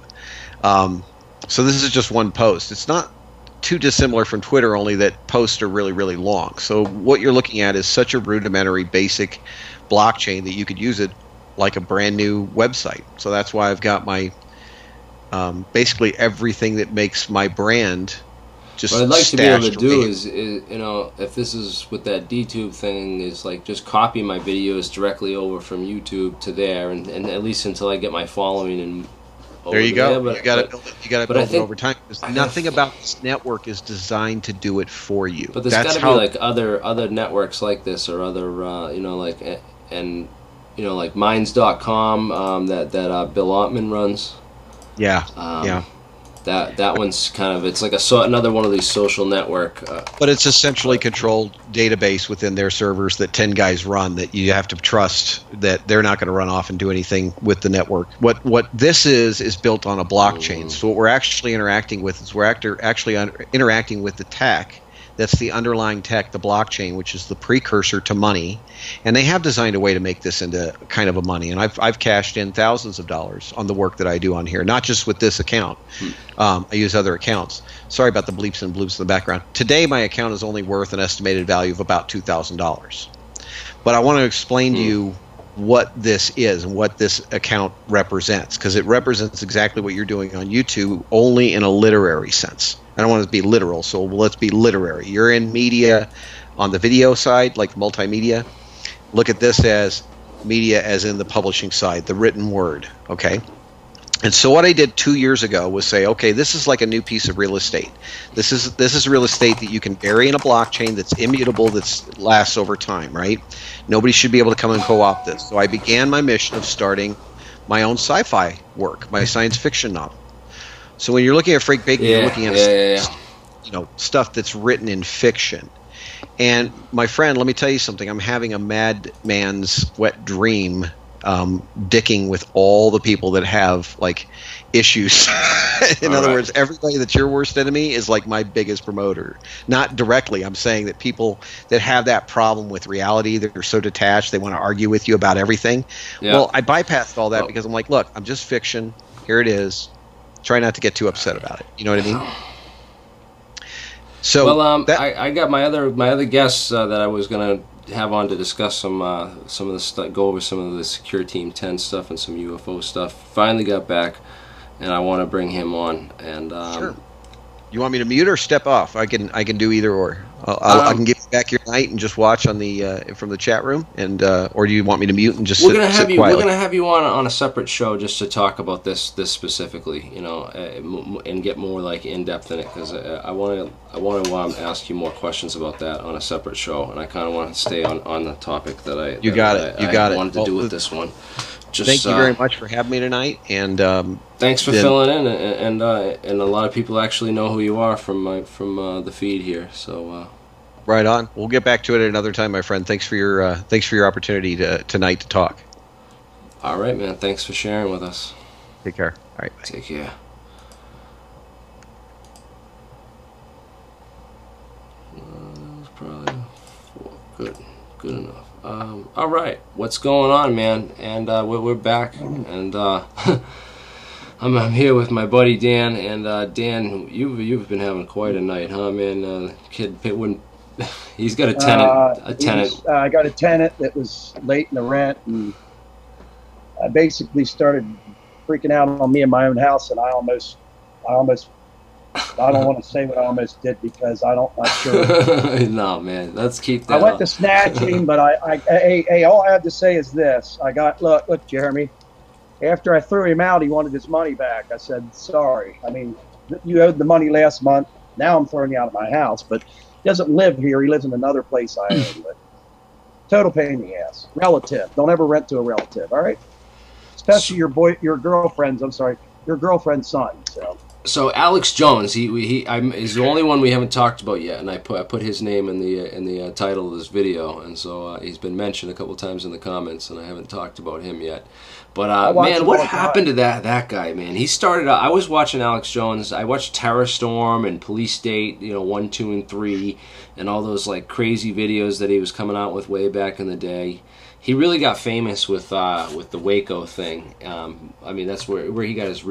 So this is just one post. It's not too dissimilar from Twitter, only that posts are really, really long. So what you're looking at is such a rudimentary, basic blockchain that you could use it like a brand new website. So that's why I've got my basically everything that makes my brand. Just what I'd like to be able to do is, if this is with that DTube thing, is like just copy my videos directly over from YouTube to there, and at least until I get my following. And there you go. You got to build it. You got to build it over time. Because nothing about this network is designed to do it for you. But there's got to be like other networks like this, or other like Minds.com that Bill Ottman runs. Yeah. Yeah. That one's kind of, it's like another one of these social network. But it's a centrally controlled database within their servers that 10 guys run, that you have to trust that they're not going to run off and do anything with the network. What this is built on a blockchain. So what we're actually interacting with is interacting with the tech. That's the underlying tech, the blockchain, which is the precursor to money. And they have designed a way to make this into kind of a money. And I've cashed in thousands of dollars on the work that I do on here, not just with this account. I use other accounts. Sorry about the bleeps and bloops in the background. Today, my account is only worth an estimated value of about $2,000. But I want to explain to you what this is and what this account represents, because it represents exactly what you're doing on YouTube, only in a literary sense. I don't want it to be literal, so let's be literary. You're in media on the video side, like multimedia. Look at this as media as in the publishing side, the written word, okay? And so what I did 2 years ago was say, okay, this is like a new piece of real estate. This is real estate that you can bury in a blockchain that's immutable, that lasts over time, right? Nobody should be able to come and co-opt this. So I began my mission of starting my own sci-fi work, my science fiction novel. So when you're looking at Frank Bacon, you're looking at stuff that's written in fiction. And my friend, let me tell you something. I'm having a madman's wet dream, dicking with all the people that have like issues. In other words, everybody that's your worst enemy is like my biggest promoter. Not directly. I'm saying that people that have that problem with reality, that are so detached, they want to argue with you about everything. Yeah. Well, I bypassed all that because I'm like, look, I'm just fiction. Here it is. Try not to get too upset about it. You know what I mean? So I got my other guests that I was gonna have on to discuss some of the stuff, go over some of the Secure Team 10 stuff and some UFO stuff. Finally got back, and I want to bring him on. And sure. You want me to mute or step off? I can do either or. I can give you back your night and just watch on the from the chat room, and or do you want me to mute and just we're sit quietly? We're gonna have you on a separate show just to talk about this specifically, you know, and get more like in depth in it, because I want to ask you more questions about that on a separate show, and I kind of want to stay on the topic that I wanted to do with this one. Just, thank you very much for having me tonight, and thanks for filling in, and a lot of people actually know who you are from the feed here. So right on. We'll get back to it at another time, my friend. Thanks for your opportunity tonight to talk. All right, man. Thanks for sharing with us. Take care. All right. Bye. Take care. That was probably 4. Good enough. All right, what's going on, man? And we're back, and I'm here with my buddy Dan. And Dan, you've been having quite a night, huh, man? Kid wouldn't. He's got a tenant. I got a tenant that was late in the rent, and I basically started freaking out on me in my own house, and I almost. I don't want to say what I almost did because I'm not sure. No, man, let's keep that. I went to snatch him, but hey, all I have to say is this: look, Jeremy. After I threw him out, he wanted his money back. I said, sorry. I mean, you owed the money last month. Now I'm throwing you out of my house, but he doesn't live here. He lives in another place I own. But total pain in the ass. Relative. Don't ever rent to a relative. All right. Especially your girlfriend's son. So Alex Jones, he's the only one we haven't talked about yet, and I put his name in the title of this video, and so he's been mentioned a couple times in the comments, and I haven't talked about him yet. But man, what happened to that guy, man? He started out. I was watching Alex Jones. I watched Terror Storm and Police State, 1, 2, and 3, and all those like crazy videos that he was coming out with way back in the day. He really got famous with the Waco thing. I mean, that's where he got his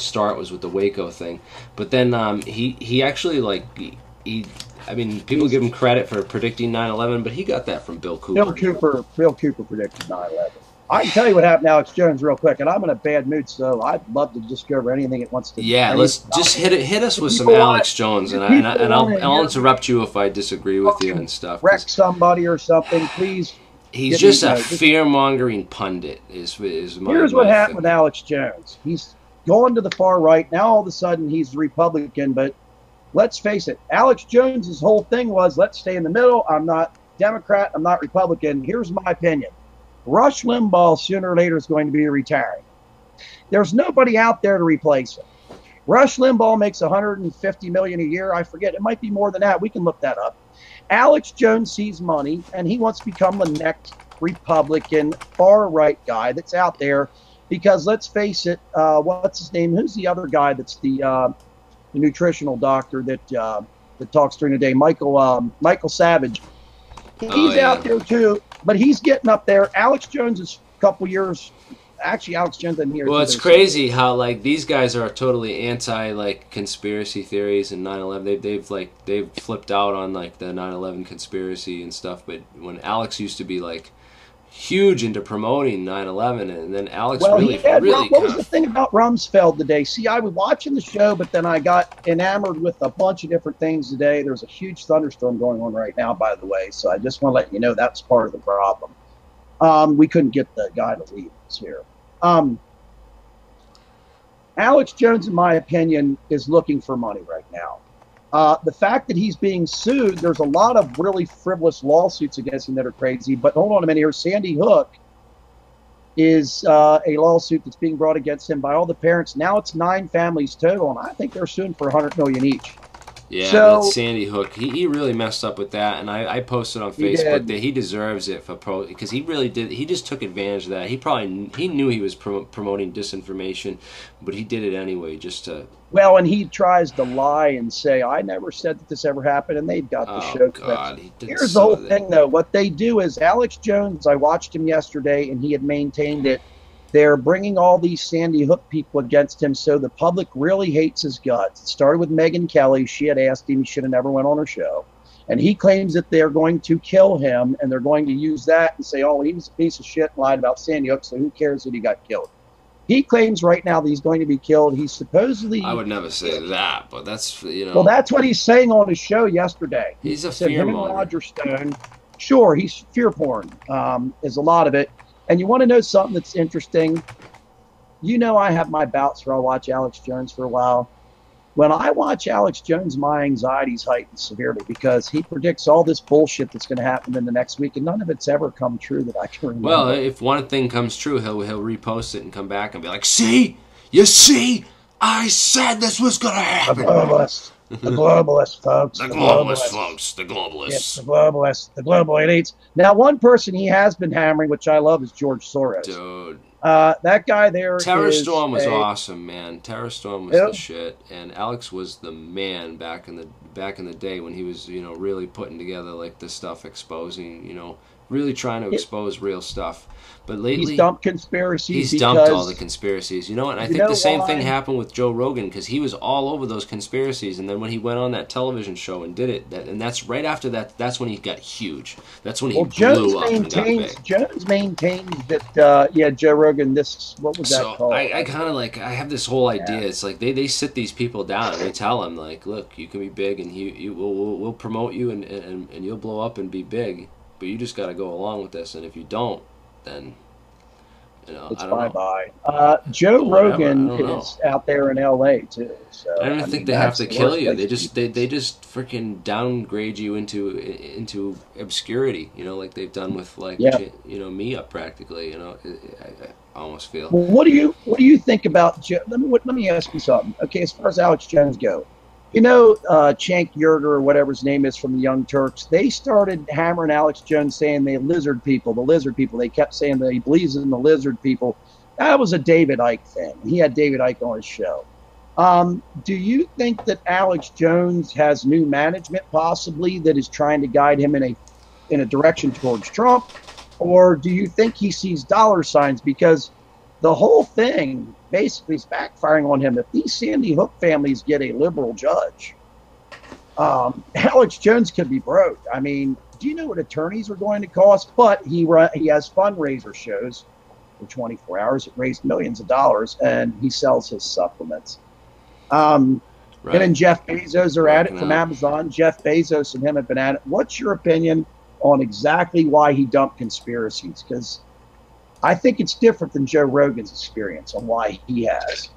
start, was with the Waco thing. But then he actually I mean, people give him credit for predicting 9/11, but he got that from Bill Cooper. Bill Cooper predicted 9/11. I can tell you what happened to Alex Jones real quick, and I'm in a bad mood, so I'd love to discover anything it wants to. Yeah, let's just hit us with some Alex Jones, and I'll interrupt you if I disagree with you and stuff. Wreck somebody or something, please. He's just a fear-mongering pundit. Here's what happened with Alex Jones. He's going to the far right. Now all of a sudden he's Republican, but let's face it, Alex Jones's whole thing was, let's stay in the middle. I'm not Democrat. I'm not Republican. Here's my opinion. Rush Limbaugh sooner or later is going to be retiring. There's nobody out there to replace him. Rush Limbaugh makes $150 million a year. I forget. It might be more than that. We can look that up. Alex Jones sees money, and he wants to become the next Republican far-right guy that's out there. Because let's face it, what's his name? Who's the other guy that's the nutritional doctor that talks during the day? Michael Savage. He's out there too, but he's getting up there. Alex Jones is a couple years. Actually, Alex Jones in here. Well, it's crazy how these guys are totally anti conspiracy theories and 9/11. They've flipped out on the 9/11 conspiracy and stuff. But when Alex used to be huge into promoting 9/11, and then Alex what was the thing about Rumsfeld today? See, I was watching the show, but then I got enamored with a bunch of different things today. There's a huge thunderstorm going on right now, by the way. So I just want to let you know that's part of the problem. We couldn't get the guy to leave us here. Alex Jones, in my opinion, is looking for money right now. The fact that he's being sued, there's a lot of really frivolous lawsuits against him that are crazy. But hold on a minute here. Sandy Hook is a lawsuit that's being brought against him by all the parents. Now it's 9 families total, and I think they're suing for $100 million each. Yeah, that's Sandy Hook. He really messed up with that, and I posted on Facebook that he deserves it because he really did. He just took advantage of that. He knew he was promoting disinformation, but he did it anyway just to. Well, and he tries to lie and say, I never said that this ever happened, and they've got the show clips. Here's the whole thing, though. What they do is Alex Jones, I watched him yesterday, and he had maintained it. They're bringing all these Sandy Hook people against him, so the public really hates his guts. It started with Megyn Kelly. She had asked him. He should have never went on her show. And he claims that they're going to kill him, and they're going to use that and say, oh, he was a piece of shit and lied about Sandy Hook, so who cares that he got killed? He claims right now that he's going to be killed. He's supposedly... I would never say that, but that's, you know... Well, that's what he's saying on his show yesterday. He's a said him and fearmonger. Roger Stone. Sure, he's fear porn, is a lot of it. And you want to know something that's interesting? You know I have my bouts where I'll watch Alex Jones for a while. When I watch Alex Jones, my anxiety's heightened severely because he predicts all this bullshit that's going to happen in the next week, and none of it's ever come true that I can remember. Well, if one thing comes true, he'll repost it and come back and be like, "See, you see, I said this was going to The happen." globalists, the globalists, folks. The globalists, folks. The globalists. Yes, the globalists, the global elites. Now, one person he has been hammering, which I love, is George Soros. Dude. That guy there. Terror is Storm was a- awesome, man. Terror Storm was Yep. the shit, and Alex was the man back in the day when he was, you know, really putting together like this stuff, exposing, you know, really trying to expose real stuff. But lately, He's dumped conspiracies. he's dumped all because- the conspiracies. You know what? And I You think know the same thing why? happened with Joe Rogan because he was all over those conspiracies. And then when he went on that television show and did it, and that's right after that, that's when he got huge. That's when he Well, Jones blew up and got maintains. big. Jones maintains that. Yeah, Joe Rogan. What was that So called? I kind of like, I have this whole idea. It's like they sit these people down and they tell them like, look, you can be big and we'll promote you and you'll blow up and be big, but you just got to go along with this. And if you don't, then you know, It's I don't know. bye-bye. Joe Whatever, Rogan I don't know. is out there in L.A. too. So I don't mean, think they have that's to the kill worst you. place They just freaking downgrade you into obscurity. You know, like they've done with like Yeah. you know, me up practically. You know, I almost feel. Well, what do you think about Joe? Let me ask you something. Okay, as far as Alex Jones go, you know, Cenk Uygur or whatever his name is from the Young Turks, they started hammering Alex Jones saying the lizard people. They kept saying that he believes in the lizard people. That was a David Icke thing. He had David Icke on his show. Do you think that Alex Jones has new management possibly that is trying to guide him in a direction towards Trump? Or do you think he sees dollar signs? Because the whole thing basically is backfiring on him. If these Sandy Hook families get a liberal judge, Alex Jones could be broke. I mean, do you know what attorneys are going to cost? But he has fundraiser shows for 24 hours. It raised millions of dollars, and he sells his supplements. Him and Jeff Bezos are at it Working from out. Amazon. Jeff Bezos and him have been at it. What's your opinion on exactly why he dumped conspiracies? Because I think it's different than Joe Rogan's experience on why he has.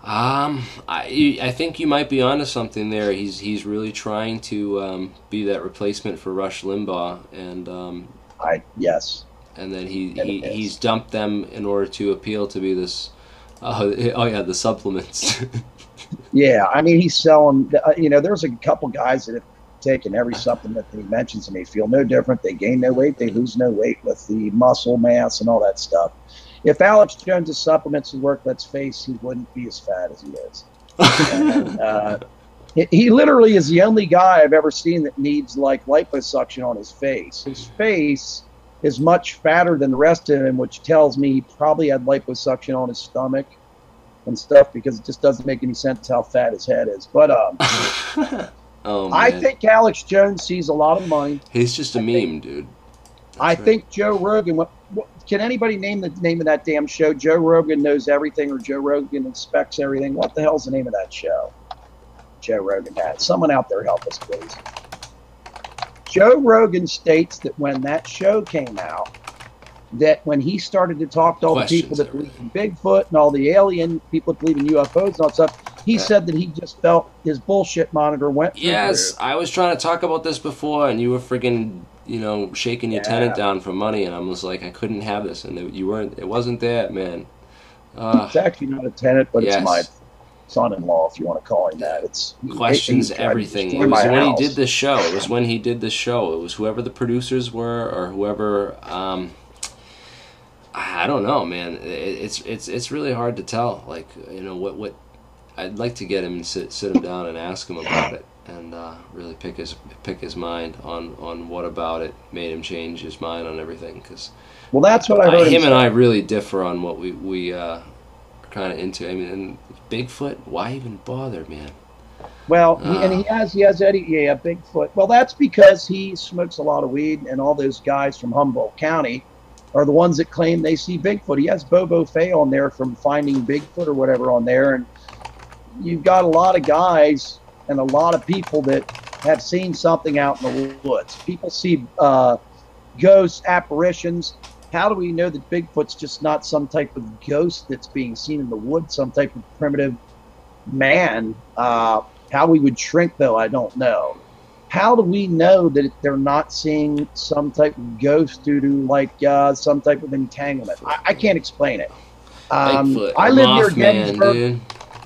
I think you might be onto something there. He's really trying to be that replacement for Rush Limbaugh, and Yes. and then And it is. he's dumped them in order to appeal to be this. The supplements. Yeah, I mean, he's selling, there's a couple guys that have taken every supplement that he mentions, and they feel no different. They gain no weight. They lose no weight with the muscle mass and all that stuff. If Alex Jones' supplements would work, let's face, he wouldn't be as fat as he is. And, he literally is the only guy I've ever seen that needs, like, liposuction on his face. His face is much fatter than the rest of him, which tells me he probably had liposuction on his stomach and stuff, because it just doesn't make any sense how fat his head is. But Oh, I man. think Alex Jones sees a lot of money. He's just a meme, dude. I That's right. think Joe Rogan. Can anybody name the name of that damn show? Joe Rogan knows everything, or Joe Rogan inspects everything. What the hell's the name of that show? Joe Rogan had. Someone out there help us, please. Joe Rogan states that when that show came out, that when he started to talk to all the people Questions that believe in Bigfoot and all the alien people that believe in UFOs and all that stuff, he said that he just felt his bullshit monitor went through the Yes, roof. I was trying to talk about this before, and you were friggin', shaking your tenant down for money, and I was like, I couldn't have this, and it wasn't there, man. It's actually not a tenant, but Yes. it's my son-in-law, if you want to call him that. It's Questions he tried to everything. destroy It was my when house. he did this show. It was when he did this show. It was whoever the producers were, or whoever. I don't know, man. It's really hard to tell. Like, what. I'd like to get him and sit him down and ask him about it, and really pick his mind on what about it made him change his mind on everything. Because Well, that's what I heard him and say. I really differ on what we are kind of into. I mean, and Bigfoot, why even bother, man? Well, he has Eddie, yeah, Bigfoot. Well, that's because he smokes a lot of weed, and all those guys from Humboldt County are the ones that claim they see Bigfoot. He has Bobo Fay on there from Finding Bigfoot or whatever on there, and you've got a lot of guys and a lot of people that have seen something out in the woods. People see ghosts, apparitions. How do we know that Bigfoot's just not some type of ghost that's being seen in the woods, some type of primitive man? How we would shrink, though, I don't know. How do we know that they're not seeing some type of ghost due to, like, some type of entanglement? I can't explain it. Bigfoot, I live near Mothman, Gettysburg. dude.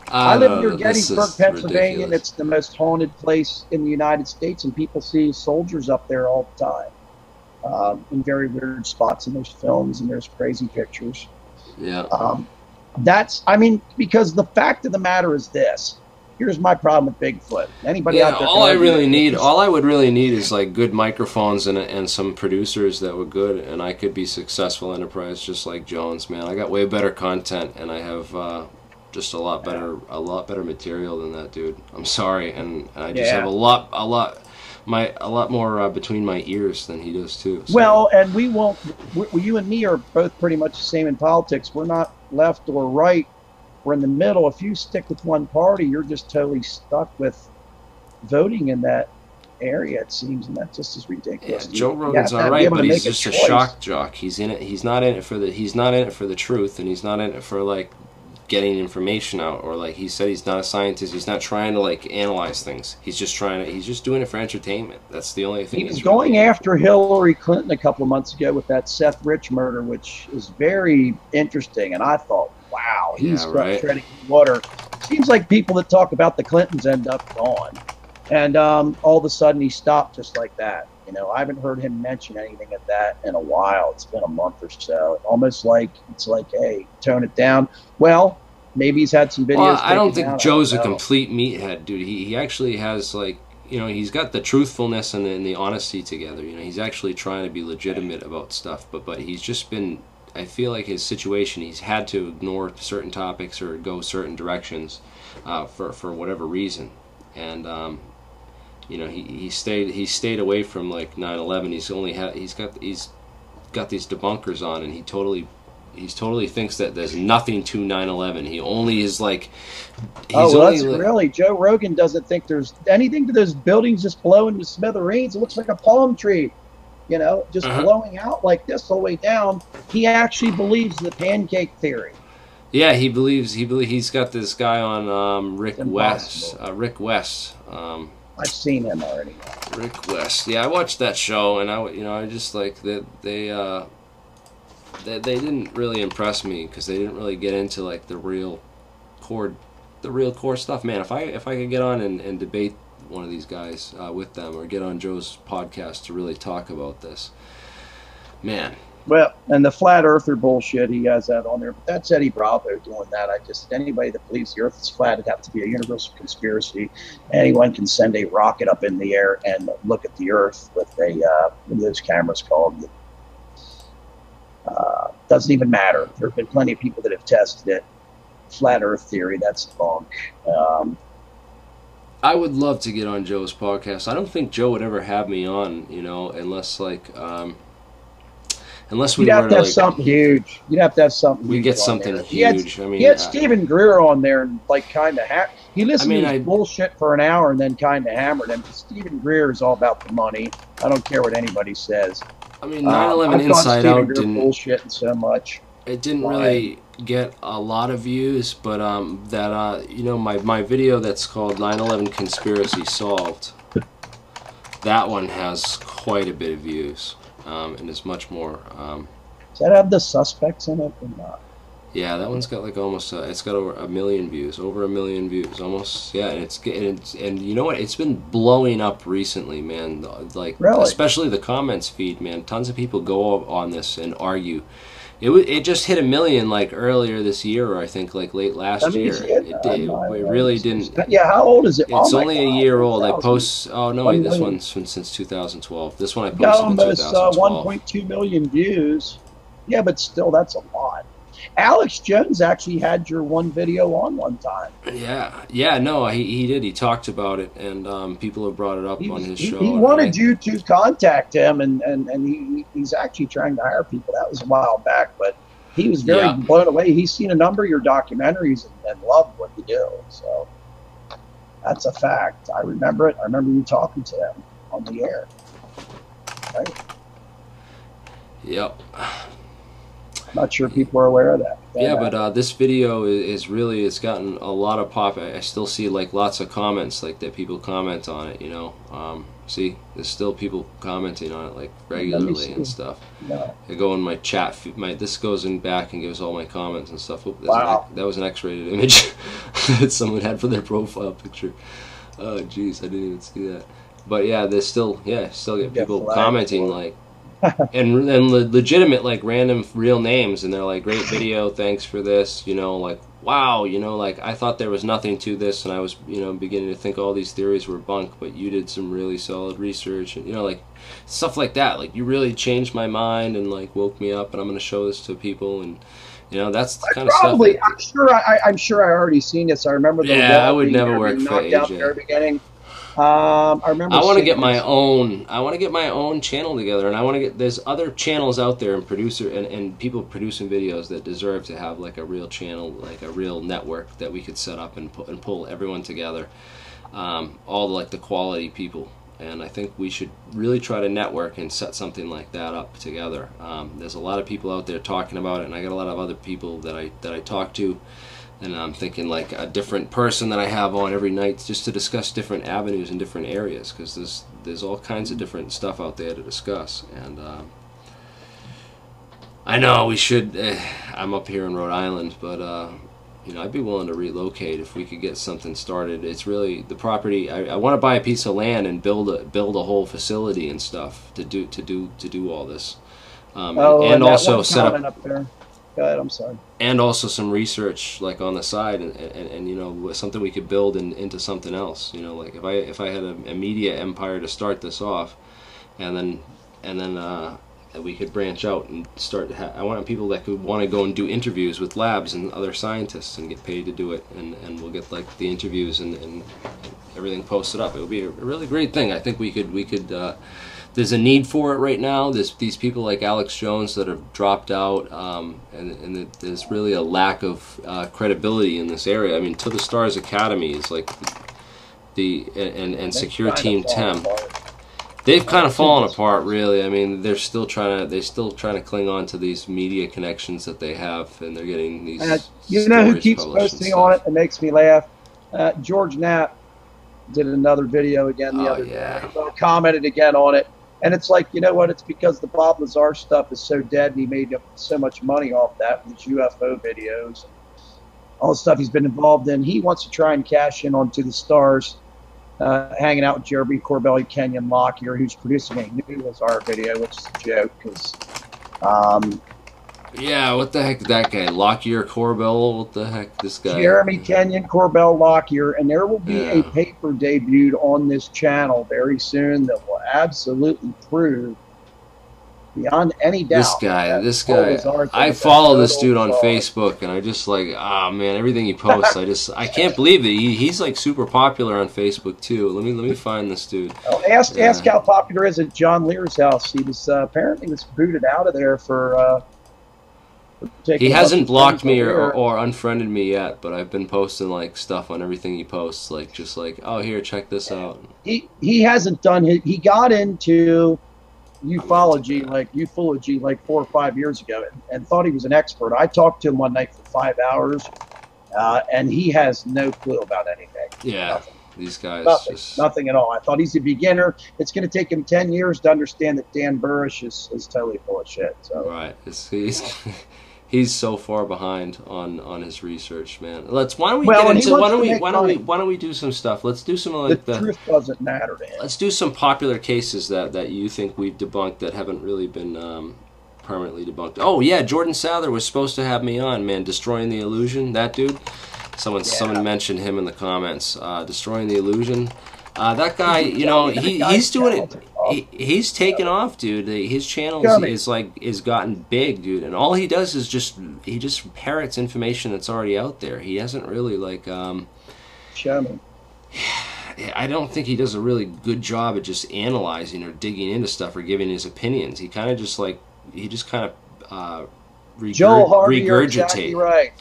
I live near This Gettysburg, is Pennsylvania, and ridiculous. it's the most haunted place in the United States, and people see soldiers up there all the time in very weird spots, and there's films and there's crazy pictures. Yeah. I mean, because the fact of the matter is this. Here's my problem with Bigfoot. Anybody out there? All I would really need is like good microphones and some producers that were good, and I could be successful enterprise just like Jones, man. I got way better content, and I have just a lot better material than that dude. I'm sorry, and I just have a lot more between my ears than he does too. So. Well, and you and me are both pretty much the same in politics. We're not left or right. We're in the middle. If you stick with one party, you're just totally stuck with voting in that area, it seems, and that just is ridiculous. Yeah, Joe Rogan's all right, but he's just a shock jock. He's in it. He's not in it for the truth, and he's not in it for like getting information out, or like he said, he's not a scientist. He's not trying to like analyze things. He's just doing it for entertainment. That's the only thing. He was going after Hillary Clinton a couple of months ago with that Seth Rich murder, which is very interesting. And I thought, wow, he's treading water. Seems like people that talk about the Clintons end up gone, and all of a sudden he stopped just like that. You know, I haven't heard him mention anything of that in a while. It's been a month or so. Almost like it's like, hey, tone it down. Well, maybe he's had some videos. Well, I don't think Joe's a complete meathead, dude. He actually has, like, you know, he's got the truthfulness and the honesty together. You know, he's actually trying to be legitimate about stuff, but he's just been, I feel like his situation, he's had to ignore certain topics or go certain directions for whatever reason. And you know, he stayed away from like 9/11. He's got these debunkers on, and he totally thinks that there's nothing to 9/11. He only is like. Really, Joe Rogan doesn't think there's anything to those buildings just blowing to smithereens. It looks like a palm tree, you know, just blowing out like this all the way down. He actually believes the pancake theory. Yeah, he believes he's got this guy on Rick West. I've seen him already. Rick West. Yeah, I watched that show, and I just like that they didn't really impress me because they didn't really get into like the real core stuff. Man, if I could get on and debate one of these guys with them, or get on Joe's podcast to really talk about this, man. Well, and the flat earther bullshit, he has that on there. But that's Eddie Bravo doing that. Anybody that believes the earth is flat, it'd have to be a universal conspiracy. Anyone can send a rocket up in the air and look at the earth with what are those cameras called? Doesn't even matter. There have been plenty of people that have tested it. Flat earth theory, that's bunk. I would love to get on Joe's podcast. I don't think Joe would ever have me on, you know, unless like unless we You'd have to have like, something huge. You'd have to have something. We get something huge. He had Stephen Greer on there and like kind of he listened to his bullshit for an hour and then kind of hammered him. Stephen Greer is all about the money. I don't care what anybody says. I mean, 9/11 Inside Out didn't bullshit so much. It didn't really get a lot of views, but you know, my video that's called 9/11 Conspiracy Solved. That one has quite a bit of views. And is much more. Does that have the suspects in it or not? Yeah, that one's got like almost. It's got over 1 million views, over 1 million views, almost. Yeah, and you know what? It's been blowing up recently, man. Like really? Especially the comments feed, man. Tons of people go on this and argue. It just hit 1 million like earlier this year, or I think like late last year. It really didn't. Yeah, how old is it? It's only a year old. I post. Oh no, this one's since 2012. This one I posted in 2012. Almost 1.2 million views. Yeah, but still, that's a lot. Alex Jones actually had your one video on one time. Yeah, no, he did. He talked about it, and people have brought it up on his show. He wanted you to contact him, and he's actually trying to hire people. That was a while back, but he was very blown away. He's seen a number of your documentaries and loved what you do. So that's a fact. I remember it. I remember you talking to him on the air. Right? Yep. Not sure people are aware of that. Yeah, but this video is really, it's gotten a lot of pop. I still see like lots of comments like that. People comment on it, you know. See, there's still people commenting on it like regularly and stuff. Yeah. I go in my chat. This goes in back and gives all my comments and stuff. Oh, Wow. That was an X-rated image that someone had for their profile picture. Oh, jeez, I didn't even see that. But yeah, there's still get people commenting like. and legitimate like random real names, and they're like, great video, thanks for this, you know, like, wow, you know, like I thought there was nothing to this, and I was, you know, beginning to think all these theories were bunk, but you did some really solid research, and you know, like stuff like that, like you really changed my mind and like woke me up, and I'm going to show this to people, and you know, that's the kind of stuff that, I'm sure I already seen this. I remember the I would never work for AJ. Out at the very beginning. I remember. I want to get my own. I want to get my own channel together, and I want to get. There's other channels out there, and and people producing videos that deserve to have like a real channel, like a real network that we could set up and pull everyone together. All like the quality people, and I think we should really try to network and set something like that up together. There's a lot of people out there talking about it, and I got a lot of other people that I talk to. And I'm thinking like a different person that I have on every night just to discuss different avenues in different areas, because there's all kinds of different stuff out there to discuss. And I know we should. I'm up here in Rhode Island, but you know, I'd be willing to relocate if we could get something started. It's really the property. I want to buy a piece of land and build a whole facility and stuff to do all this. And also set up there. Go ahead, I'm sorry. And also some research like on the side, and you know, something we could build into something else. You know, like if I had a media empire to start this off, and then we could branch out and start. I want people that could want to go and do interviews with labs and other scientists and get paid to do it, and we'll get like the interviews and everything posted up. It would be a really great thing. I think we could. There's a need for it right now. There's these people like Alex Jones that have dropped out, and there's really a lack of credibility in this area. I mean, To the Stars Academy is like and Secure Team 10. They've kind of fallen apart, really. I mean, they're still trying to cling on to these media connections that they have, and they're getting these. You know who keeps posting on it? It makes me laugh. George Knapp did another video again the other day. Commented again on it. And it's like, you know what? It's because the Bob Lazar stuff is so dead, and he made so much money off that with his UFO videos and all the stuff he's been involved in. He wants to try and cash in on To the Stars, hanging out with Jeremy Corbell, Kenyon Lockyer, who's producing a new Lazar video, which is a joke because. Yeah, what the heck is that guy? Lockyer, Corbell? What the heck, this guy? Jeremy Kenyon, Corbell, Lockyer, and there will be a paper debuted on this channel very soon that will absolutely prove, beyond any doubt, this guy. I follow this dude on Facebook, and I just like, man, everything he posts, I can't believe that he's like super popular on Facebook too. Let me find this dude. Oh, ask how popular is at John Lear's house. He was apparently was booted out of there for. He hasn't blocked me or unfriended me yet, but I've been posting like stuff on everything he posts, like just like, oh, here, check this out. He hasn't done he got into ufology like 4 or 5 years ago and thought he was an expert. I talked to him one night for 5 hours, and he has no clue about anything. Yeah. Nothing. These guys nothing at all. I thought he's a beginner. It's going to take him 10 years to understand that Dan Burrish is totally full of shit. So. Right. He's so far behind on his research, man. Why don't we do some stuff? Let's do some like the truth doesn't matter, man. Let's do some popular cases that you think we've debunked that haven't really been permanently debunked. Oh yeah, Jordan Souther was supposed to have me on, man. Destroying the Illusion, that dude. Someone mentioned him in the comments. Destroying the Illusion. That guy, you know, he's doing it. he's taken off, dude. His channel is gotten big, dude. And all he does is just parrots information that's already out there. He hasn't really like Show me. I don't think he does a really good job at just analyzing or digging into stuff or giving his opinions. He kind of just Joel Harvey, you're regurgitate. exactly right.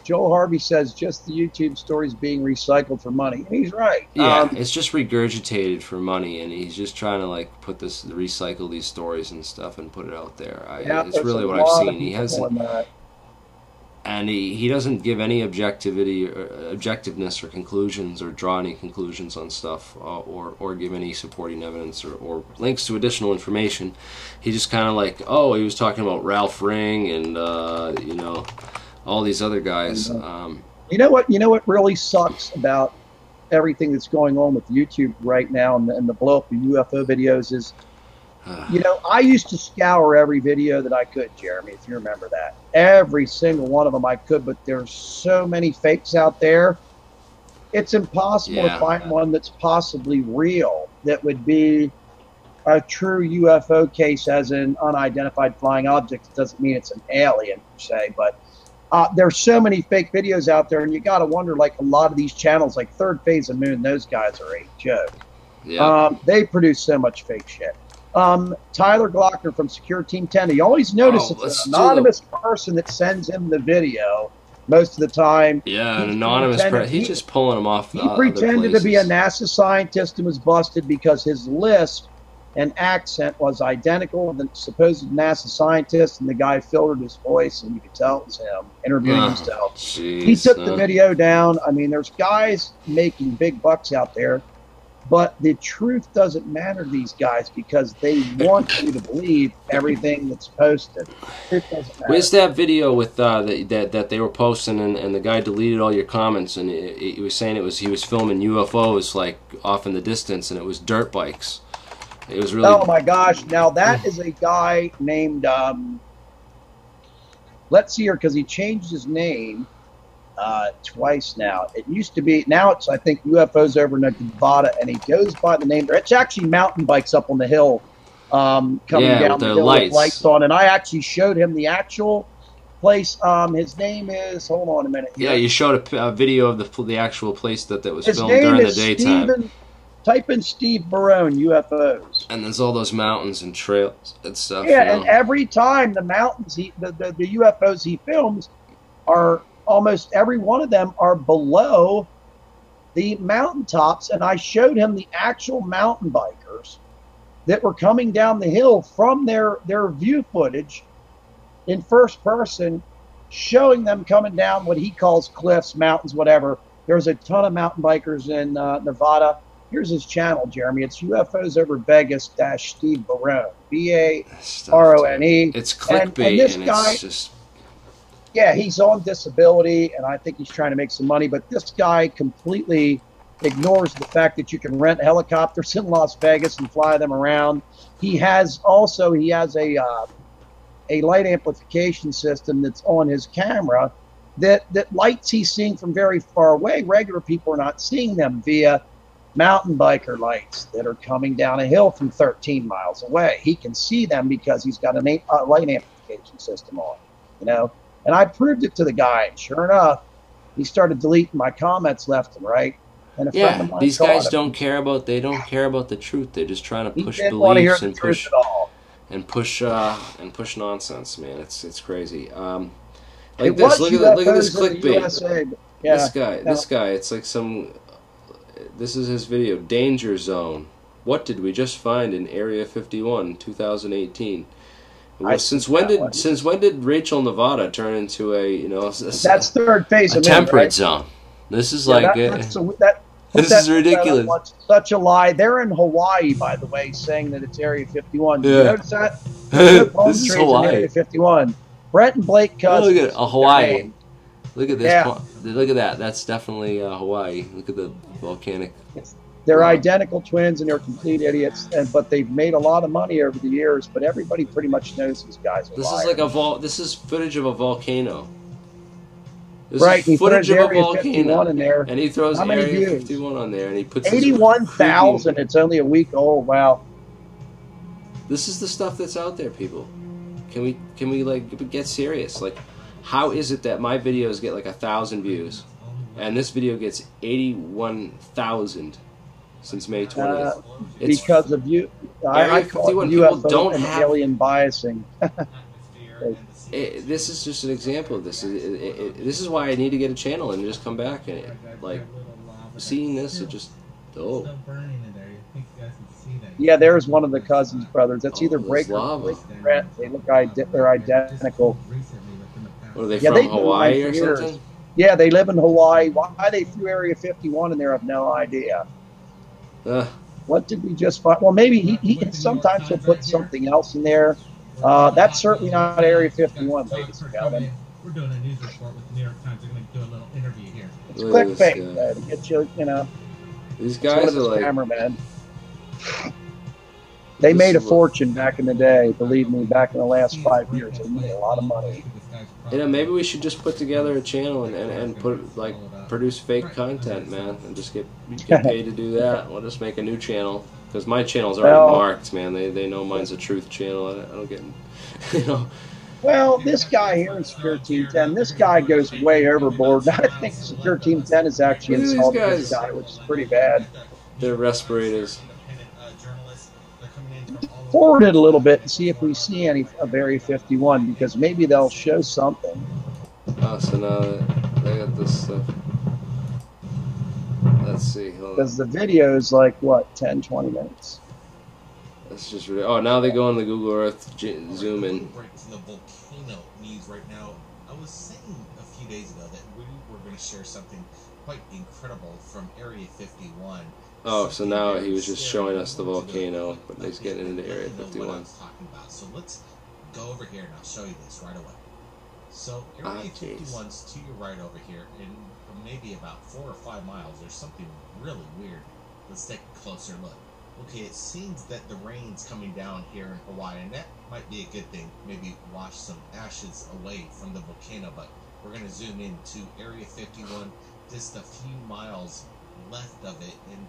Joel Harvey says just the YouTube stories being recycled for money, and he's right. Yeah, it's just regurgitated for money, and he's just trying to like recycle these stories and stuff and put it out there. It's really what I've seen. He hasn't, and he doesn't give any objectiveness or conclusions or draw any conclusions on stuff or give any supporting evidence or links to additional information. He just kind of like, oh, he was talking about Ralph Ring and all these other guys. You know what really sucks about everything that's going on with YouTube right now and the blow up of UFO videos is, I used to scour every video that I could, Jeremy, if you remember that. Every single one of them I could, but there's so many fakes out there. It's impossible to find one that's possibly real that would be a true UFO case as an unidentified flying object. It doesn't mean it's an alien, per se, but there's so many fake videos out there, and you got to wonder, like a lot of these channels, like Third Phase of Moon, those guys are a joke. Yeah. They produce so much fake shit. Tyler Glockner from Secure Team 10, you always notice it's an anonymous person that sends him the video most of the time. Yeah, an anonymous person. He's just pulling them off. He pretended to be a NASA scientist and was busted because his lisp and accent was identical to the supposed NASA scientist, and the guy filtered his voice, and you could tell it was him interviewing himself. Geez, he took the video down. I mean, there's guys making big bucks out there, but the truth doesn't matter to these guys because they want you to believe everything that's posted. It doesn't matter. Where's that video with that they were posting, and the guy deleted all your comments, and he was saying he was filming UFOs like off in the distance, and it was dirt bikes. It was really. Oh my gosh! Now that is a guy named. Let's see here, because he changed his name twice now. It used to be. Now it's, I think, UFOs over in Nevada, and he goes by the name. It's actually mountain bikes up on the hill, coming down the hill with lights on. And I actually showed him the actual place. His name is. Hold on a minute. Yeah, you showed a video of the actual place that was filmed during the daytime. Type in Steve Barone UFOs, and there's all those mountains and trails and stuff. Yeah, and every time the mountains, the UFOs he films are almost every one of them are below the mountaintops. And I showed him the actual mountain bikers that were coming down the hill from their view footage in first person, showing them coming down what he calls cliffs, mountains, whatever. There's a ton of mountain bikers in Nevada. Here's his channel, Jeremy. It's UFOs over Vegas -- Steve Barone. BARONE. It's clickbait, and this guy, it's just. Yeah, he's on disability, and I think he's trying to make some money. But this guy completely ignores the fact that you can rent helicopters in Las Vegas and fly them around. He has a light amplification system that's on his camera that lights he's seeing from very far away. Regular people are not seeing them via mountain biker lights that are coming down a hill from 13 miles away. He can see them because he's got a light amplification system on, And I proved it to the guy, and sure enough, he started deleting my comments left and right. And a friend of mine these guys don't care about the truth. They're just trying to push beliefs and push nonsense, man. It's crazy. Like this. Look at this clickbait. This guy. It's like some. This is his video. Danger Zone. What did we just find in Area 51, 2018? Well, since when did Rachel, Nevada turn into that's Third Phase of temperate zone? This is this is ridiculous. Such a lie. They're in Hawaii, by the way, saying that it's Area 51. Did you notice that? This is Hawaii. Area 51. Brett and Blake Cousins. Look at Hawaii. Look at this. Yeah. Look at that. That's definitely Hawaii. Look at the volcanic. They're identical twins, and they're complete idiots. But they've made a lot of money over the years. But everybody pretty much knows these guys are liars. This is footage of a volcano. This is footage of a volcano in there, and he throws Area 51 on there, and he puts 81,000. It's only a week old. Wow. This is the stuff that's out there, people. Can we like get serious? Like, how is it that my videos get like 1,000 views, and this video gets 81,000 since May 20th? Because of you. I call it people UFO don't and have alien biasing. this is just an example of this. This is why I need to get a channel and just come back and like seeing this. It just Yeah, there's one of the Cousins brothers. That's either there's Breaker or lava. Brett. They look they're identical. What are they Yeah, from they've been Hawaii or around for years. something? Yeah, they live in Hawaii. Why they flew Area 51 in there, I have no idea. What did we just find? Well, maybe he sometimes he'll put something else in there. That's certainly not Area 51, ladies and gentlemen. We're doing a news report with the New York Times. They're going to do a little interview here. It's clickbait to get you, These guys are like cameramen. They made a fortune back in the day. Believe me, back in the last 5 years, they made a lot of money. maybe we should just put together a channel and put like produce fake content, man, and just get paid to do that. We'll just make a new channel because my channel's already marked, man. They know mine's a truth channel. I don't get, Well, this guy here in Secure Team 10, this guy goes way overboard. I think Secure Team 10 is actually insulting this guy, which is pretty bad. They're respirators. Forward it a little bit and see if we see any of Area 51, because maybe they'll show something. Oh, so now they got this stuff. Let's see. Hold on. Because the video is like, what, 10, 20 minutes? That's just really. Oh, now they go on the Google Earth zoom in. Right to the volcano news right now. I was saying a few days ago that we were going to share something quite incredible from Area 51. Oh, so now he was just showing us the volcano, but he's getting into Area What I 51. was talking about. So let's go over here and I'll show you this right away. So Area 51's to your right over here, and maybe about 4 or 5 miles, there's something really weird. Let's take a closer look. Okay, it seems that the rain's coming down here in Hawaii, and that might be a good thing. Maybe wash some ashes away from the volcano, but we're going to zoom into Area 51, just a few miles left of it, and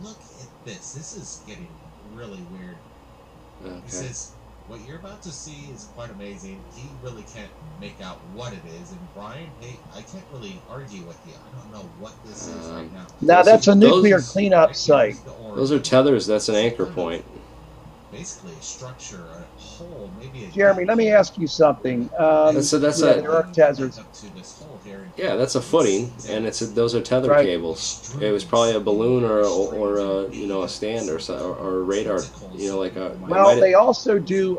look at this. This is getting really weird. Okay. He says, what you're about to see is quite amazing. He really can't make out what it is. And Brian, hey, I can't really argue with you. I don't know what this is right now. Now, that's a nuclear cleanup site. Those are tethers. That's an anchor point. Basically, a structure, a hole, maybe a... Jeremy, let me ask you something. There are tethers. Yeah, that's a footing, and those are tether cables. It was probably a balloon or a stand or a radar, like a. Well, they also do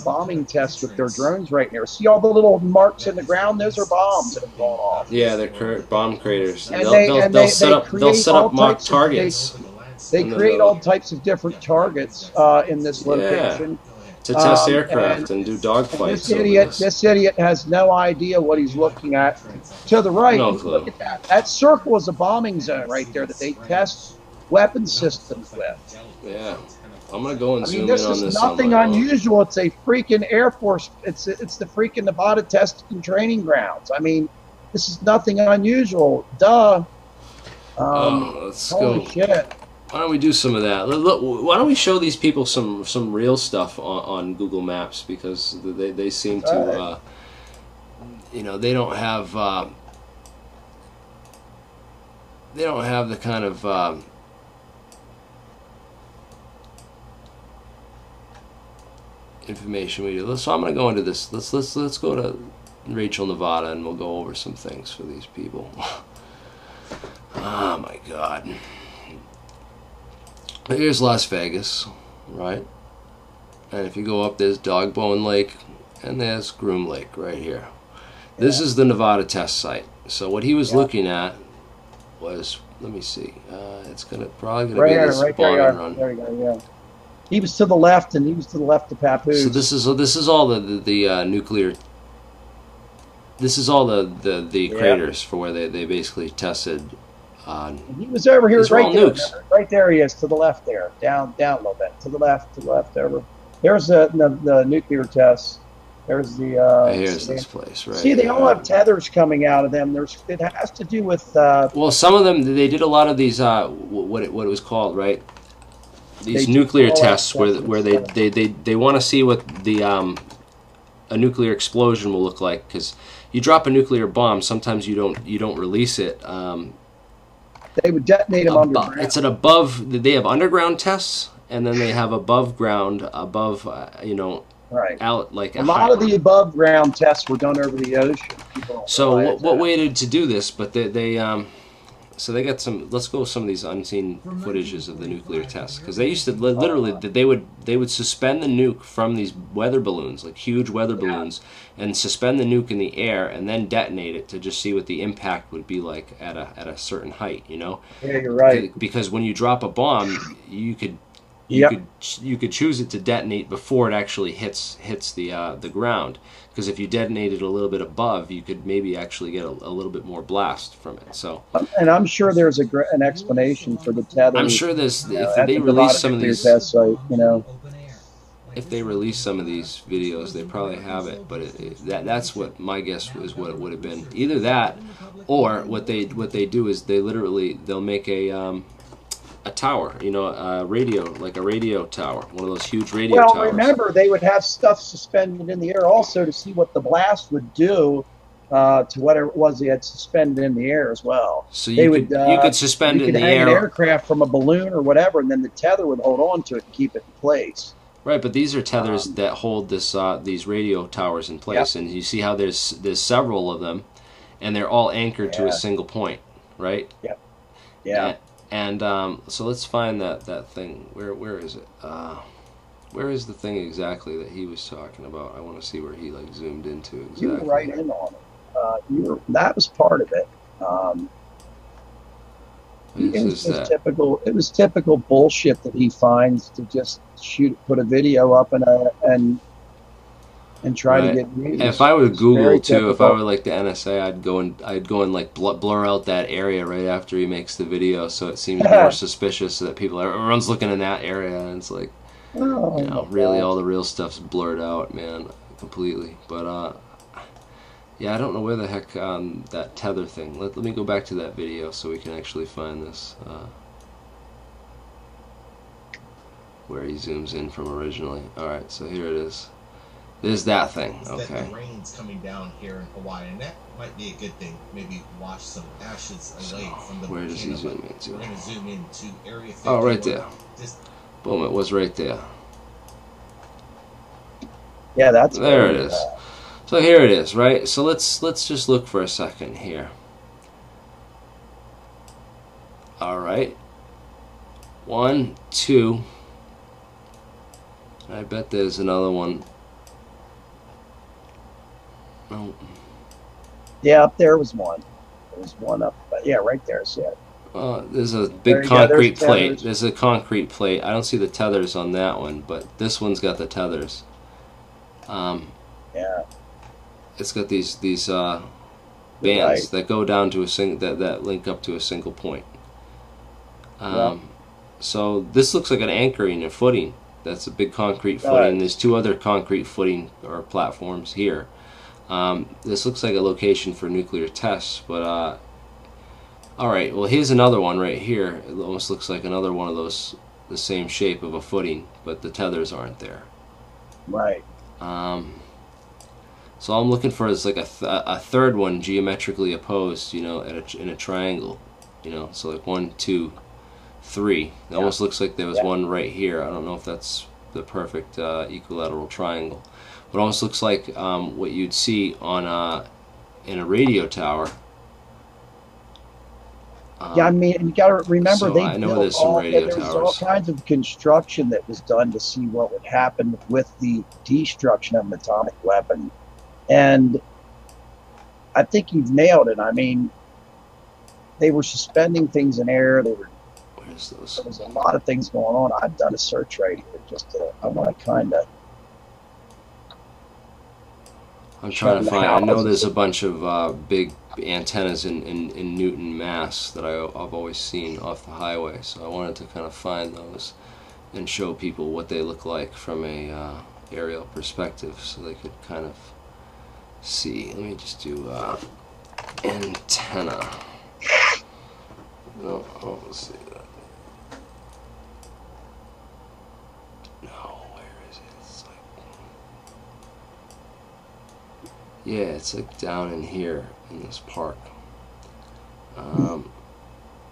bombing tests with their drones right now. See all the little marks in the ground? Those are bombs that have gone off. Yeah, they're bomb craters. And They'll set up mock targets. They create all types of different targets in this location. To test aircraft and do dogfights. This idiot has no idea what he's looking at. To the right, look at that. That circle is a bombing zone right there that they test weapon systems with. Yeah, I'm gonna go and zoom in this on this. This is nothing unusual. It's a freaking Air Force. It's the freaking Nevada Testing and Training Grounds. I mean, this is nothing unusual. Duh. Let's holy go. Shit. Why don't we do some of that? Look, why don't we show these people some real stuff on Google Maps, because they seem to, they don't have the kind of information we do. So I'm going to go into this. Let's go to Rachel, Nevada, and we'll go over some things for these people. Oh my God. Here's Las Vegas, right? And if you go up, there's Dogbone Lake, and there's Groom Lake right here. This is the Nevada test site. So what he was looking at was, let me see, it's probably gonna be this spawn and run. There you go. Yeah. He was to the left, and he was to the left of Papoose. So this is all the nuclear. This is all the craters for where they basically tested. He was over here, right there. Nukes. Right there he is, to the left there. Down a little bit. To the left, over. There's the nuclear tests. There's the... here's this place, right? See, they all have tethers coming out of them. It has to do with... well, some of them, they did a lot of these, what it was called, right? these They nuclear do all tests that where stuff where and they want to see what the a nuclear explosion will look like, because you drop a nuclear bomb, sometimes you don't release it. They would detonate them underground. It's an above. They have underground tests, and then they have above ground, above Right. out like A lot of the above ground tests were done over the ocean. People don't So realize what that. way to do this? But they got some. Let's go with some of these unseen footages of the nuclear tests, because they used to literally they would suspend the nuke from these weather balloons, like huge weather balloons, and suspend the nuke in the air and then detonate it to just see what the impact would be like at a certain height. Yeah, you're right. Because when you drop a bomb, you could choose it to detonate before it actually hits the ground. Because if you detonate it a little bit above, you could maybe actually get a little bit more blast from it. So, and I'm sure there's an explanation for the tether. I'm sure this if at they the release Nevada some of nuclear these test site, if they release some of these videos, they probably have it. But that's what my guess is what it would have been. Either that, or what they do is they'll make a tower, a radio, like a radio tower, one of those huge radio towers. Well, remember, they would have stuff suspended in the air also to see what the blast would do to whatever it was they had suspended in the air as well. So you could suspend it in the air. An aircraft from a balloon or whatever, and then the tether would hold on to it and keep it in place. Right, but these are tethers that hold these radio towers in place, and you see how there's several of them, and they're all anchored to a single point, right? Yep. Yeah. And so let's find that thing. Where is it? Where is the thing exactly that he was talking about? I want to see where he zoomed into exactly. You were right in on it. That was part of it. It was just typical. It was typical bullshit that he finds to just put a video up and try to get views. If I were Google too, if I were like the NSA, I'd go and like blur out that area right after he makes the video, so it seems more suspicious, so that everyone's looking in that area, and it's like, really all the real stuff's blurred out, man, completely. But yeah, I don't know where the heck that tether thing. Let me go back to that video so we can actually find this. Where he zooms in from originally. All right, so here it is. There's that thing. Okay. The rain's coming down here in Hawaii, and that might be a good thing. Maybe wash some ashes away from the where does he zoom into? We're going to zoom into Area 50. Oh, right there. Boom! It was right there. Yeah, that's there. It is. So here it is, right? So let's just look for a second here. All right. 1, 2. I bet there's another one. Oh. Yeah, up there was one. There was one up. Yeah, right there. See it. There's a big concrete plate. There's a concrete plate. I don't see the tethers on that one, but this one's got the tethers. Yeah. It's got these bands that go down to that link up to a single point. So this looks like an anchoring, a footing. That's a big concrete footing. There's 2 other concrete footing or platforms here. This looks like a location for nuclear tests, but alright, well here's another one right here. It almost looks like another one of those, the same shape of a footing, but the tethers aren't there. Right. So all I'm looking for is like a third one geometrically opposed, in a triangle, so like 1, 2, 3. It almost looks like there was one right here. I don't know if that's the perfect equilateral triangle. But it almost looks like what you'd see on in a radio tower. Yeah, I mean, you got to remember so I know there's some radio towers. There's all kinds of construction that was done to see what would happen with the destruction of an atomic weapon, and I think you've nailed it. I mean, they were suspending things in air. They were. There was a lot of things going on. I've done a search right here. I want to kind of. I'm trying to find. I know there's a bunch of big antennas in Newton, Mass. that I've always seen off the highway. So I wanted to kind of find those and show people what they look like from a aerial perspective, so they could kind of see. Let me just do antenna. No, let's see that. Yeah, it's like down in here in this park.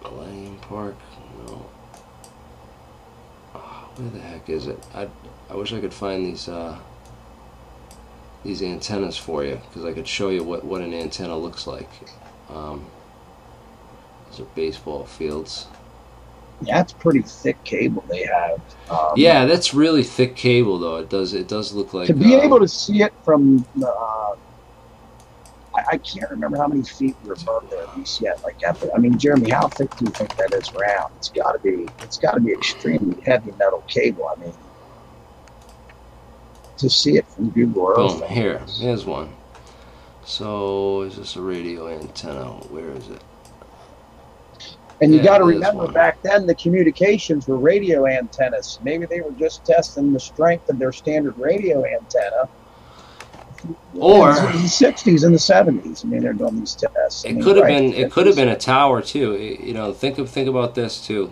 Millennium Park? No. Oh, where the heck is it? I wish I could find these antennas for you, because I could show you what an antenna looks like. These are baseball fields. Yeah, it's pretty thick cable they have. Yeah, that's really thick cable, though. It does look like to be able to see it from I can't remember how many feet you're above there. You see it like that. But, I mean, Jeremy, how thick do you think that is round? It's got to be extremely heavy metal cable. I mean, to see it from Google Earth. Boom, here's one. So, is this a radio antenna? Where is it? And you Yeah, got to it is remember, one. back then the communications were radio antennas. Maybe they were just testing the strength of their standard radio antenna. Or in the 60s and the 70s. I mean, they're doing these tests. it could have been a tower too. You know, think about this too.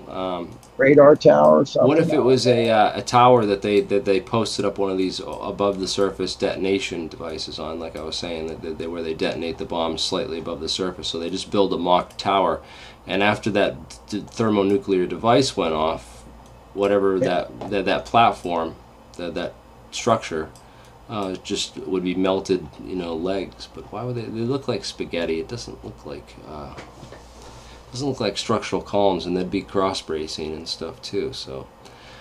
Radar tower or something. What if it was a tower that they posted up one of these above the surface detonation devices on, like I was saying, where they detonate the bombs slightly above the surface. So they just build a mock tower, and after that thermonuclear device went off, whatever that platform, that structure, just would be melted, legs. But why would they look like spaghetti? It doesn't look like structural columns, and they'd be cross bracing and stuff too. So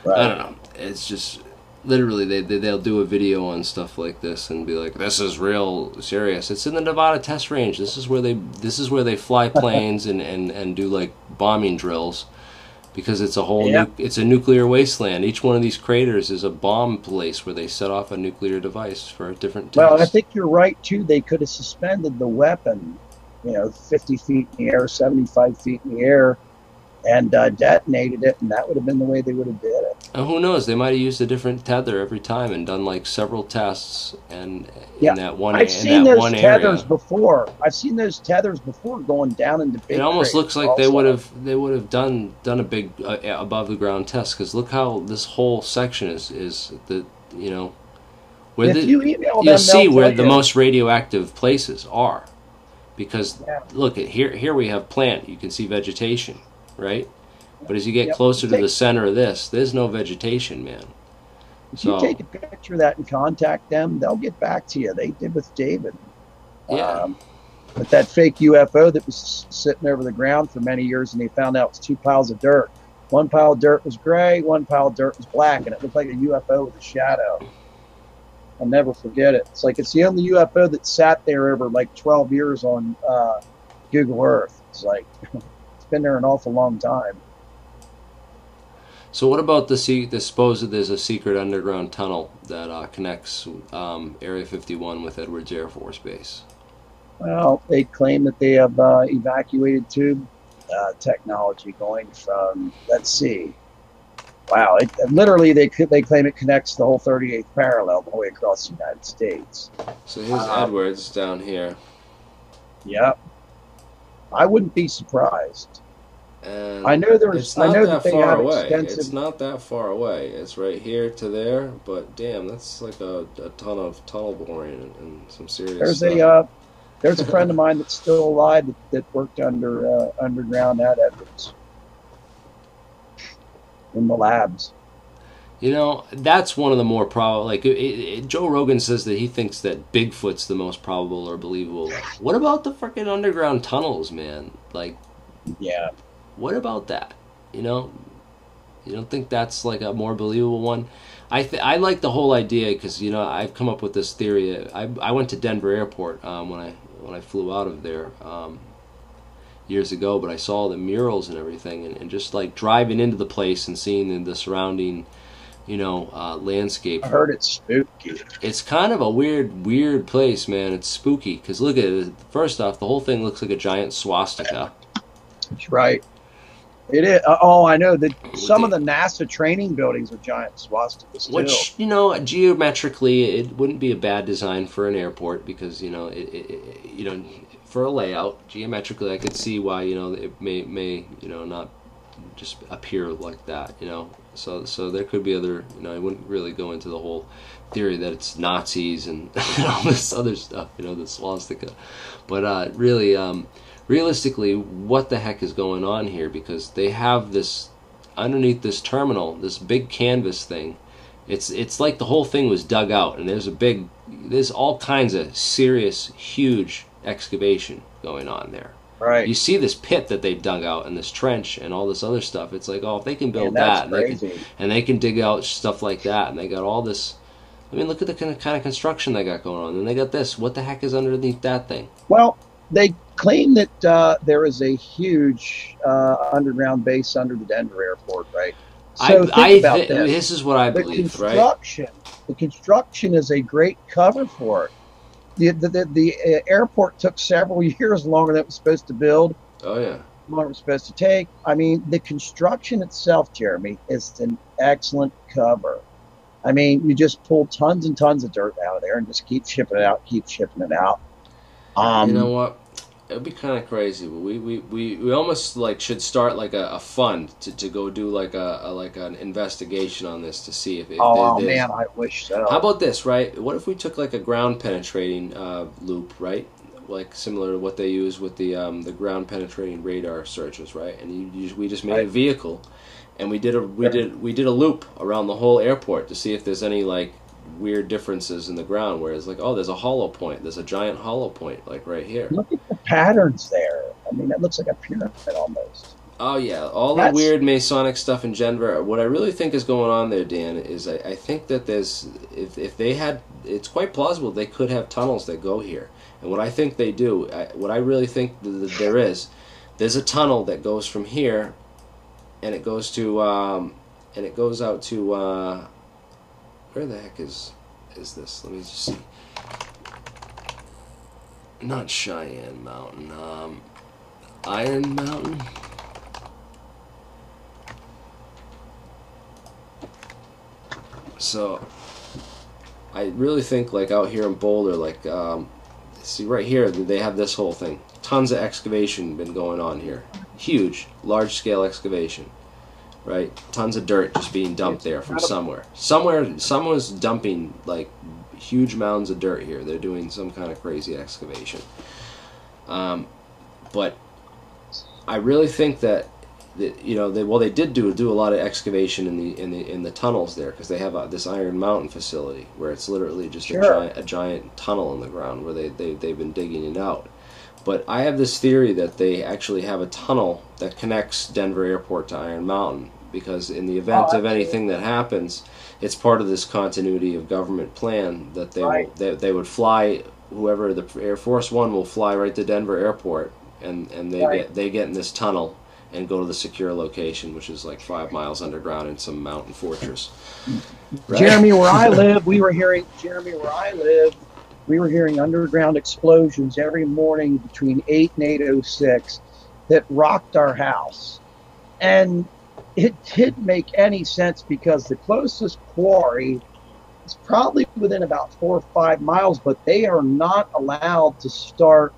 Right. I don't know. It's just literally they'll do a video on stuff like this and be like, "This is real serious." It's in the Nevada test range. This is where they fly planes and do like bombing drills, because it's a whole it's a nuclear wasteland. Each one of these craters is a bomb place where they set off a nuclear device for a different test. Well, I think you're right too. They could have suspended the weapon, 50 feet in the air, 75 feet in the air, and detonated it, and that would have been the way they would have did it. And who knows? They might have used a different tether every time and done like several tests in that one I've seen those tethers area. before. I've seen those tethers before going down into big. It almost craters looks like also. they would have done a big above the ground test, because look how this whole section is where If you email them, you'll see they'll where tell the you. most radioactive places are, because look at here we have plant. You can see vegetation, right? But as you get closer to the center of this, there's no vegetation, man. If you take a picture of that and contact them, they'll get back to you. They did with David. Yeah. But that fake UFO that was sitting over the ground for many years, and they found out it was two piles of dirt. One pile of dirt was gray, one pile of dirt was black, and it looked like a UFO with a shadow. I'll never forget it. It's the only UFO that sat there over like 12 years on Google Earth. It's like, it's been there an awful long time. So what about supposed there's a secret underground tunnel that connects Area 51 with Edwards Air Force Base? Well, they claim that they have evacuated tube technology going from, let's see, wow, literally they claim it connects the whole 38th parallel all the way across the United States. So here's Edwards down here. Yep. I wouldn't be surprised. And I know there's. it's not I know that that they far have away. extensive. It's not that far away. It's right here to there, but damn, that's like a ton of tunnel boring and some serious stuff. There's a friend of mine that's still alive that worked underground at Edwards in the labs. That's one of the more probable. Like Joe Rogan says that he thinks that Bigfoot's the most probable or believable. What about the freaking underground tunnels, man? Like, yeah. What about that? You don't think that's like a more believable one? I like the whole idea, because I've come up with this theory. I went to Denver Airport when I flew out of there years ago, but I saw the murals and everything, and just like driving into the place and seeing the surrounding landscape. I heard it's spooky. It's kind of a weird place, man. It's spooky because look at it. First off, the whole thing looks like a giant swastika. That's right. It is. I know that some of the NASA training buildings are giant swastikas too. Which, geometrically, it wouldn't be a bad design for an airport, because for a layout, geometrically, I could see why it may not just appear like that, you know. So there could be other, you know, I wouldn't really go into the whole theory that it's Nazis and all this other stuff, you know, the swastika. But really, realistically, what the heck is going on here? Because they have this, underneath this terminal, this big canvas thing. It's like the whole thing was dug out, and there's all kinds of serious, huge excavation going on there. Right. You see this pit that they dug out and this trench and all this other stuff. It's like, oh, if they can build that's that, and they can dig out stuff like that, and they got all this. I mean, look at the kind of construction they got going on, and they got this. What the heck is underneath that thing? Well, they claim that there is a huge underground base under the Denver airport, right? So think about this. This is what I believe, right? The construction is a great cover for it. The airport took several years longer than it was supposed to build. Oh, yeah. Longer it was supposed to take. I mean, the construction itself, Jeremy, is an excellent cover. I mean, you just pull tons and tons of dirt out of there and just keep shipping it out, You know what? It'd be kind of crazy, but we almost like should start like a fund to go do like an investigation on this to see if man, I wish so. How about this, right? What if we took like a ground penetrating loop, right? Like similar to what they use with the ground penetrating radar searches, right? And we just made a vehicle, and we did a loop around the whole airport to see if there's any like weird differences in the ground where it's like, oh, there's a hollow point, there's a giant hollow point like right here. Look at the patterns there. I mean, that looks like a pyramid almost. Oh yeah, all the weird Masonic stuff in Denver. What I really think is going on there, Dan, is I think that there's, if they had, it's quite plausible they could have tunnels that go here. And what I think they do, what I really think there's a tunnel that goes from here, and it goes to, and it goes out to, where the heck is this? Let me just see. Not Cheyenne Mountain. Iron Mountain. So, I really think like out here in Boulder, like, see right here, they have this whole thing. Tons of excavation been going on here. Huge, large-scale excavation. Right, tons of dirt just being dumped there from somewhere. Someone's dumping like huge mounds of dirt here. They're doing some kind of crazy excavation. But I really think that you know they did do a lot of excavation in the tunnels there, because they have this Iron Mountain facility where it's literally just a giant tunnel in the ground where they've been digging it out. But I have this theory that they actually have a tunnel that connects Denver Airport to Iron Mountain, because in the event of anything that happens, it's part of this continuity of government plan that they would fly, whoever the Air Force One will fly right to Denver Airport, and they get in this tunnel and go to the secure location, which is like 5 miles underground in some mountain fortress. Right? Jeremy, where I live, we were hearing underground explosions every morning between 8 and 8:06 that rocked our house. And it didn't make any sense, because the closest quarry is probably within about 4 or 5 miles, but they are not allowed to start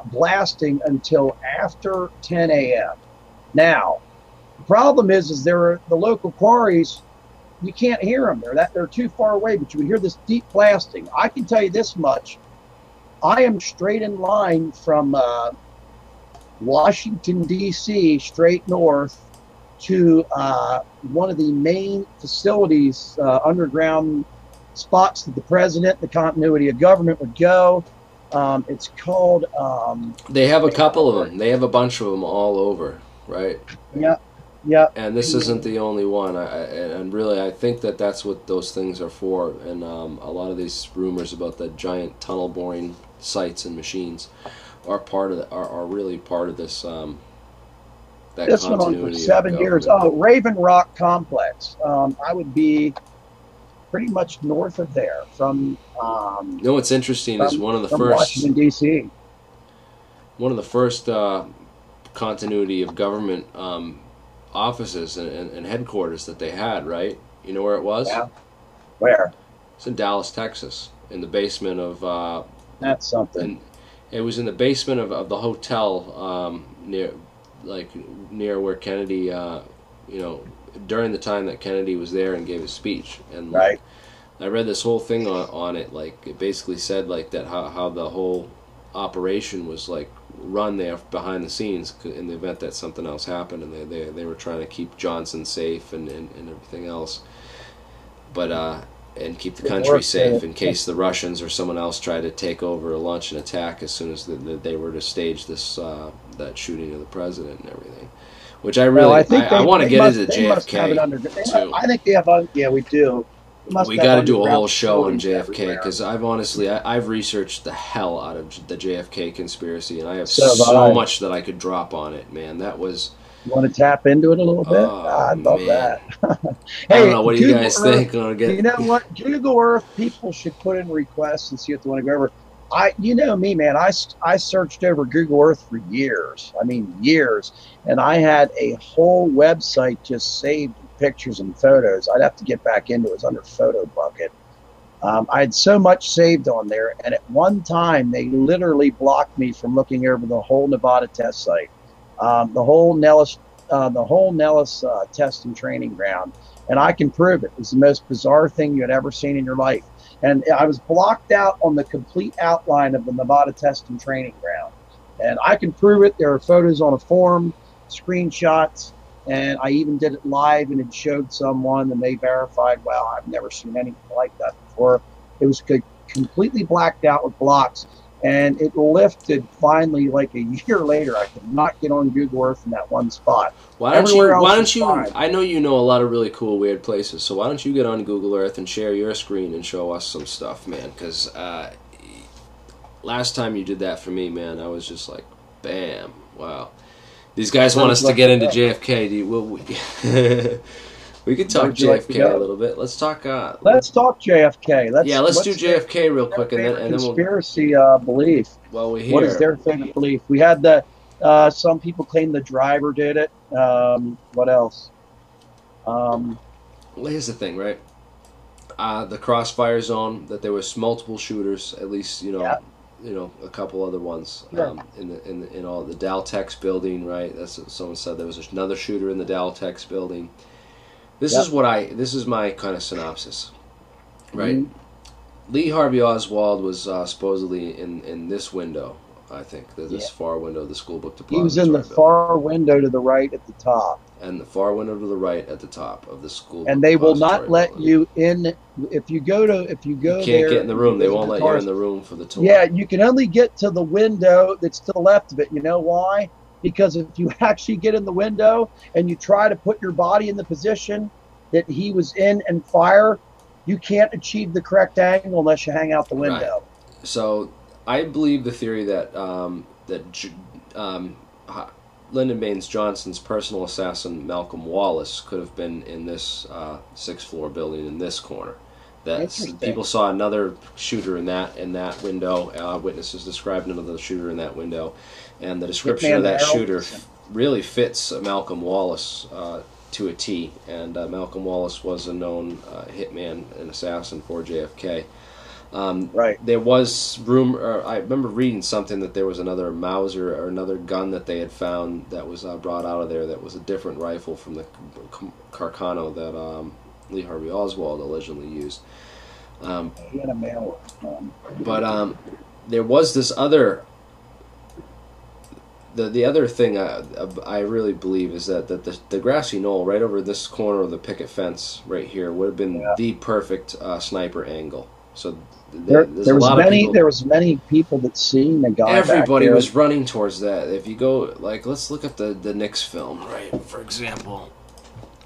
blasting until after 10 a.m. Now, the problem is the local quarries, you can't hear them. They're too far away, but you can hear this deep blasting. I can tell you this much. I am straight in line from Washington, D.C., straight north to one of the main facilities, underground spots that the president, the continuity of government would go. It's called... they have a couple of them. They have a bunch of them all over, right? Yeah. Yeah, and this isn't the only one. And really, I think that's what those things are for. And a lot of these rumors about the giant tunnel boring sites and machines are really part of this. That this went on for 7 years. Oh, Raven Rock Complex. I would be pretty much north of there from. You know what's interesting is one of the first Washington D.C. One of the first continuity of government. Offices and headquarters that they had, right? You know where it was? Yeah. Where? It's in Dallas, Texas, in the basement of... That's something. It was in the basement of the hotel near like near where Kennedy, you know, during the time that Kennedy was there and gave his speech. And like, Right. I read this whole thing on it. Like it basically said like that how the whole operation was like run there behind the scenes in the event that something else happened, and they were trying to keep Johnson safe and everything else, but and keep the country safe in case the Russians or someone else tried to take over or launch an attack as soon as they were to stage this that shooting of the president and everything. Which I really I want to get into JFK too. I think they have. Yeah, we do. We got to do a whole show on JFK because I've researched the hell out of the JFK conspiracy, and I have so much that I could drop on it, man. That was. You want to tap into it a little bit? I'd love that. Hey, I don't know. What do you guys think? You know what? Google Earth, people should put in requests and see if they want to go over. You know me, man. I searched over Google Earth for years. I mean, years. And I had a whole website just saved with pictures and photos. I'd have to get back into it. It was under Photo Bucket. I had so much saved on there. And at one time, they literally blocked me from looking over the whole Nevada test site. The whole Nellis test and training ground, and I can prove it. It was the most bizarre thing you had ever seen in your life. And I was blocked out on the complete outline of the Nevada test and training ground, and I can prove it. There are photos on a forum, screenshots, and I even did it live, and it showed someone, and they verified, wow, I've never seen anything like that before. It was completely blacked out with blocks. And it lifted finally like a year later. I could not get on Google Earth in that one spot. Why don't you? I know you know a lot of really cool, weird places. So why don't you get on Google Earth and share your screen and show us some stuff, man? Because last time you did that for me, man, I was just like, bam, wow. These guys want us to get into JFK. We could talk JFK a little bit. Let's talk. Let's talk JFK. Let's do JFK real quick, and then conspiracy belief. Well, we hear. What is their favorite belief? We had some people claim the driver did it. What else? Well, here's the thing, right? The Crossfire Zone. That there was multiple shooters, at least a couple other ones in all the Daltex building, right? That's what someone said. There was another shooter in the Daltex building. This is my kind of synopsis, right? Mm-hmm. Lee Harvey Oswald was supposedly in this window, I think, this far window of the school book department. He was in the far window to the right at the top. And the far window to the right at the top of the school. And they will not let you in if you go there. You can't get in the room. They won't let you in the room for the tour. Yeah, you can only get to the window that's to the left of it. You know why? Because if you actually get in the window and you try to put your body in the position that he was in and fire, you can't achieve the correct angle unless you hang out the window. Right. So I believe the theory that Lyndon Baines Johnson's personal assassin Malcolm Wallace could have been in this sixth floor building in this corner. That people saw another shooter in that window. Witnesses described another shooter in that window, and the description of that shooter really fits Malcolm Wallace to a T. And Malcolm Wallace was a known hitman and assassin for JFK. Right. There was I remember reading something that there was another Mauser or another gun that they had found that was brought out of there that was a different rifle from the Carcano that Lee Harvey Oswald allegedly used. He had a mail. But there was this other. The other thing I really believe is that the grassy knoll right over this corner of the picket fence right here would have been the perfect sniper angle. So there was many people that seen the guy. Everybody was running towards that. If you go let's look at the Nix film, right? For example.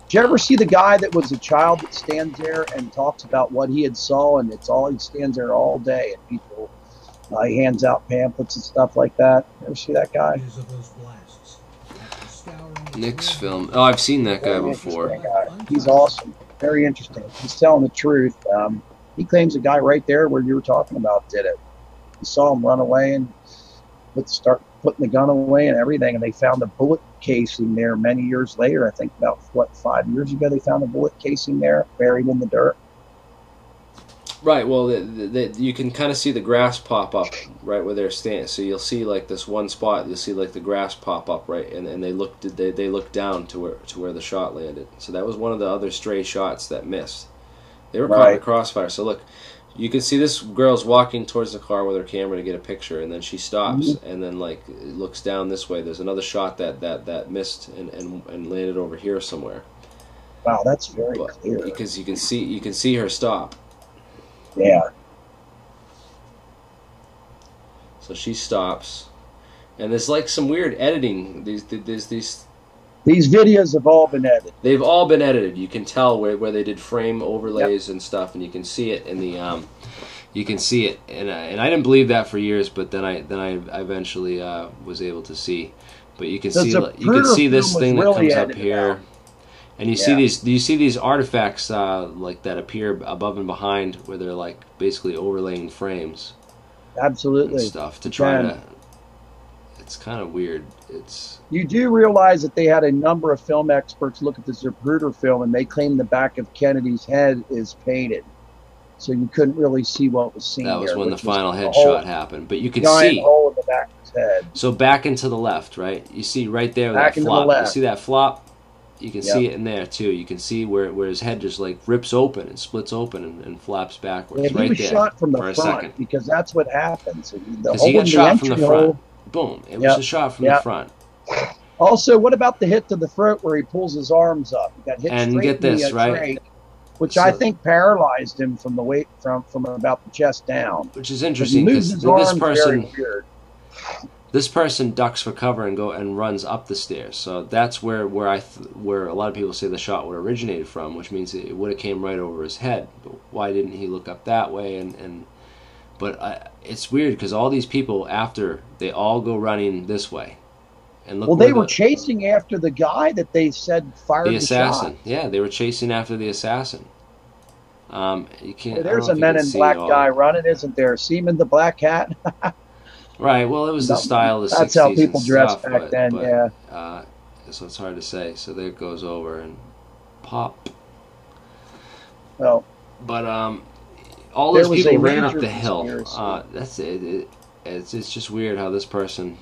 Did you ever see the guy that was a child that stands there and talks about what he had saw, and he stands there all day, and people he hands out pamphlets and stuff like that. You ever see that guy? Nix film. Oh, I've seen that guy before. He's awesome. Very interesting. He's telling the truth. He claims the guy right there where you were talking about did it. He saw him run away and start putting the gun away and everything, and they found a bullet casing there many years later. I think about 5 years ago they found a bullet casing there buried in the dirt. Right. Well, you can kind of see the grass pop up right where they're standing. So you'll see like this one spot. You'll see like the grass pop up right, and they looked down to where the shot landed. So that was one of the other stray shots that missed. They were caught in the crossfire. So look, you can see this girl's walking towards the car with her camera to get a picture, and then she stops and then like looks down this way. There's another shot that missed and landed over here somewhere. Wow, that's very clear. Because you can see her stop. Yeah. So she stops, and there's like some weird editing. These videos have all been edited. They've all been edited. You can tell where they did frame overlays and stuff, and you can see it in the you can see it. And I didn't believe that for years, but then I eventually was able to see. But you can see this thing that comes up here. And you see these artifacts like that appear above and behind, where they're like basically overlaying frames. Absolutely. And stuff to try to. It's kind of weird. You do realize that they had a number of film experts look at the Zapruder film, and they claim the back of Kennedy's head is painted, so you couldn't really see what was seen. That was there, when the final headshot happened, but you could see hole in the back of his head. So back and to the left, right? You see right there Back that and to flop. the left. You see that flop? You can see it in there too. You can see where his head just like rips open and splits open and flaps backwards. Yeah, he was shot from the front because that's what happens. Because he got shot from the front. Boom! It was a shot from the front. Also, what about the hit to the throat where he pulls his arms up? He got hit and straight get this in the right, trach, which I think paralyzed him from the weight from about the chest down. Which is interesting because this person ducks for cover and runs up the stairs. So that's where a lot of people say the shot would have originated from, which means it would have came right over his head. But why didn't he look up that way? But it's weird because all these people after they all go running this way. And look, they were chasing after the guy that they said fired the assassin. The shot. Yeah, they were chasing after the assassin. You can't. Well, there's a Men in Black guy running, isn't there? Seaman the Black Hat. Right. Well, it was the style of the 60s. That's how people dressed back then. Yeah. So it's hard to say. So there it goes over and pop. Well. But all those people ran up the hill. That's it. It's just weird how this person.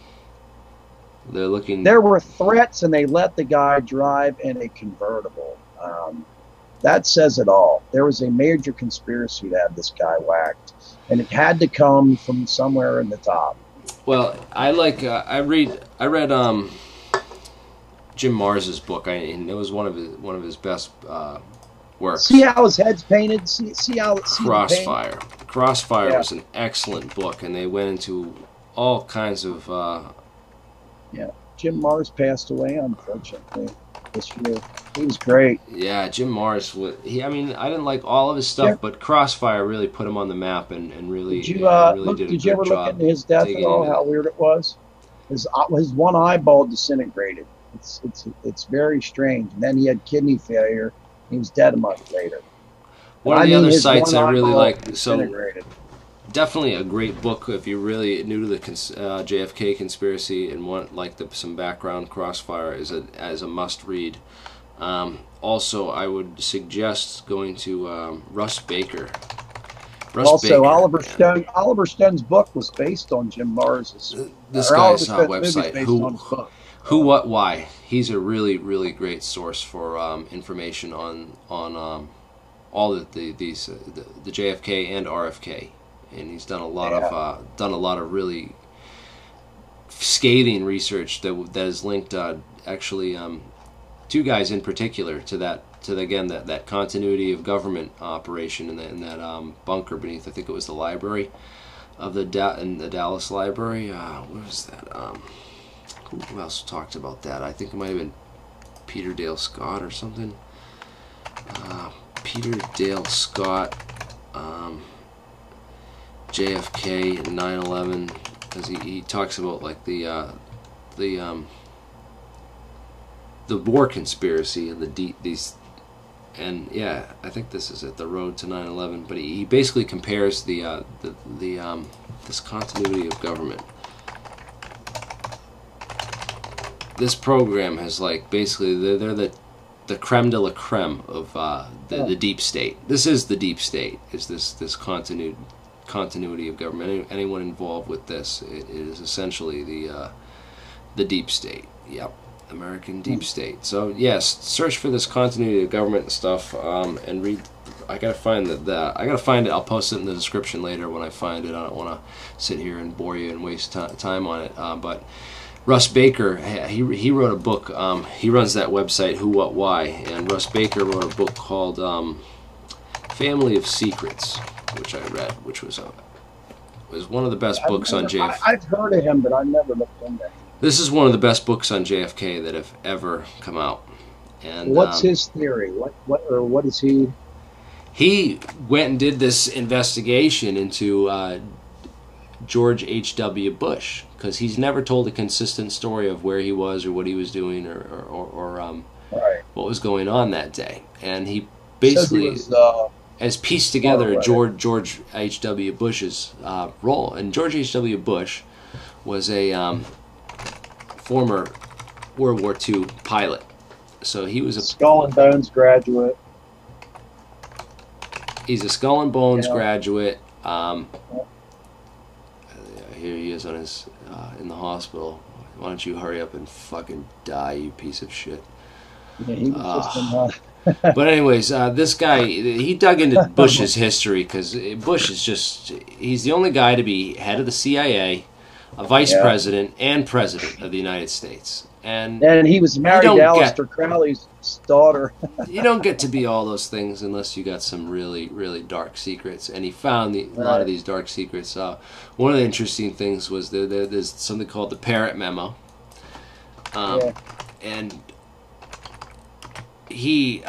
They're looking. There were threats, and they let the guy drive in a convertible. That says it all. There was a major conspiracy to have this guy whacked, and it had to come from somewhere in the top. Well, I read Jim Mars's book, and it was one of his best works. See how his head's painted. See how it's Crossfire. Crossfire was an excellent book, and they went into all kinds of. Jim Mars passed away, unfortunately, this year. He was great. Yeah, Jim Mars. I didn't like all of his stuff, but Crossfire really put him on the map and really did a good job. Did you ever look into his death at all? How weird it was. His one eyeball disintegrated. It's very strange. And then he had kidney failure. He was dead a month later. One of the other sites I really like. So definitely a great book if you're really new to the JFK conspiracy and want some background. Crossfire is a must read. Also, I would suggest going to Russ Baker. Oliver Stone. Oliver Stone's book was based on Jim Mars's. This guy's website. Who, What, Why. He's a really, really great source for information on all the JFK and RFK, and he's done a lot of really scathing research that is linked actually. Two guys in particular to that continuity of government operation in that bunker beneath, I think it was the library of the Dallas library. What was that? Who else talked about that? I think it might have been Peter Dale Scott or something. Peter Dale Scott, JFK and 9/11, because he talks about like the war conspiracy and I think this is it, the road to 9/11. But he basically compares this continuity of government. This program has basically they're the the creme de la creme of the deep state. This is the deep state. Is this continuity of government? Anyone involved with this, it is essentially the deep state. Yep, American deep state. So yes, search for this continuity of government and stuff, and read. I gotta find I gotta find it. I'll post it in the description later when I find it. I don't want to sit here and bore you and waste time on it. But Russ Baker, he wrote a book. He runs that website, Who, What, Why, and Russ Baker wrote a book called Family of Secrets, which I read, which was one of the best books on JFK. I've heard of him, but I never looked into it. This is one of the best books on JFK that have ever come out. And what's his theory? What is he? He went and did this investigation into George H.W. Bush, because he's never told a consistent story of where he was or what he was doing or Right. what was going on that day. And he basically has pieced together George H.W. Bush's role. And George H.W. Bush was a former World War II pilot. So he was a Skull and Bones graduate. He's a Skull and Bones graduate. Here he is on his in the hospital. Why don't you hurry up and fucking die, you piece of shit? Yeah, he was just But anyways, this guy, he dug into Bush's history, because Bush is he's the only guy to be head of the CIA, a vice president, and president of the United States. And he was married to Aleister Crowley's daughter. You don't get to be all those things unless you got some really, really dark secrets. And he found a lot of these dark secrets. One of the interesting things was there's something called the Parrott Memo. And he,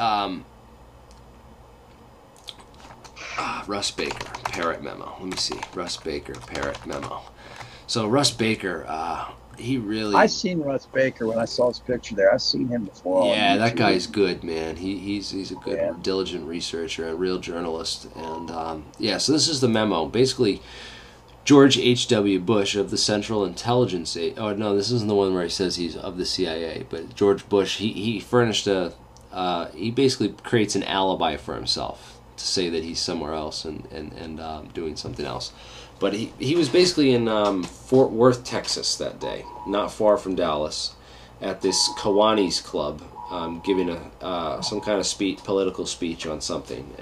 Russ Baker, Parrott Memo. Let me see. Russ Baker, Parrott Memo. So Russ Baker, he really... I seen Russ Baker when I saw his picture there. I've seen him before. Yeah, that guy's good, man. He's a good, diligent researcher, a real journalist. And, so this is the memo. Basically, George H.W. Bush of the Central Intelligence... Oh, no, this isn't the one where he says he's of the CIA. But George Bush, he furnished he basically creates an alibi for himself to say that he's somewhere else and doing something else. But he was basically in Fort Worth, Texas that day, not far from Dallas, at this Kiwanis Club, giving some kind of political speech on something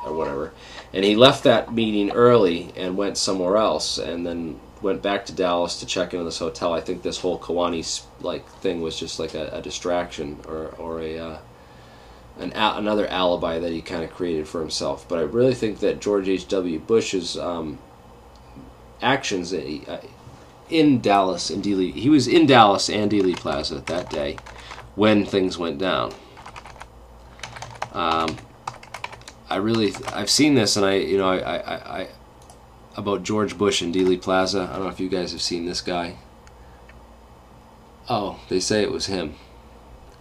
or whatever. And he left that meeting early and went somewhere else, and then went back to Dallas to check into this hotel. I think this whole Kiwanis thing was just like a distraction or another alibi that he kind of created for himself. But I really think that George H.W. Bush's actions in Dallas and Dealey, he was in Dallas and Dealey Plaza that day when things went down. I've seen this, and I about George Bush and Dealey Plaza. I don't know if you guys have seen this guy. Oh, they say it was him.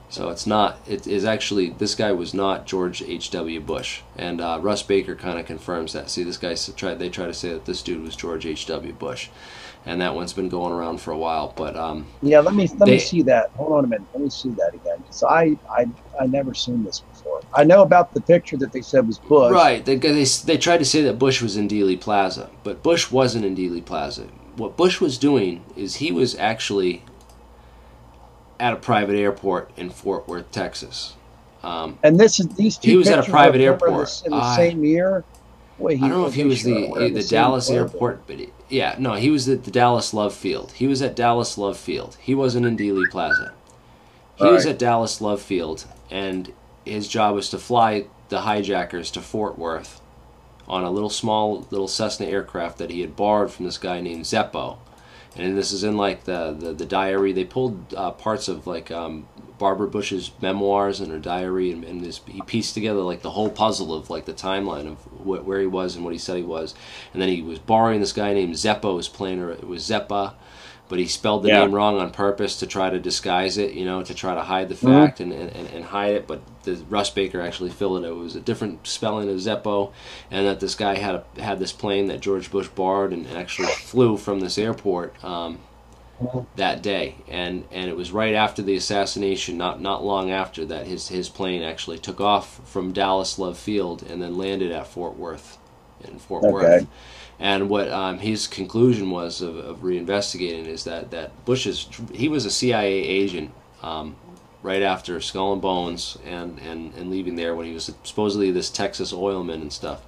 So it's not. It is actually, this guy was not George H.W. Bush, and Russ Baker kind of confirms that. See, this guy they try to say that this dude was George H.W. Bush, and that one's been going around for a while. But yeah, let me see that. Hold on a minute. Let me see that again, because I never seen this before. I know about the picture that they said was Bush. Right. They tried to say that Bush was in Dealey Plaza, but Bush wasn't in Dealey Plaza. What Bush was doing is he was actually at a private airport in Fort Worth, Texas. And these two he was at a private airport in the same year. I don't know if he was the Dallas airport, but he was at the Dallas Love Field. He was at Dallas Love Field. He wasn't in Dealey Plaza. He was at Dallas Love Field, and his job was to fly the hijackers to Fort Worth on a small little Cessna aircraft that he had borrowed from this guy named Zeppo. And this is in the diary. They pulled parts of Barbara Bush's memoirs and her diary, and he pieced together the whole puzzle of the timeline of where he was and what he said he was. And then he was borrowing this guy named Zeppo's plane, or it was Zeppa, but he spelled the name wrong on purpose to try to disguise it, to try to hide the fact and hide it. But Russ Baker actually filled it. It was a different spelling of Zeppo, and that this guy had this plane that George Bush borrowed and actually flew from this airport. that day, and it was right after the assassination, not long after that, his plane actually took off from Dallas Love Field and then landed at Fort Worth, in Fort Worth. And what his conclusion was of reinvestigating is that he was a CIA agent right after Skull and Bones and leaving there when he was supposedly this Texas oilman and stuff.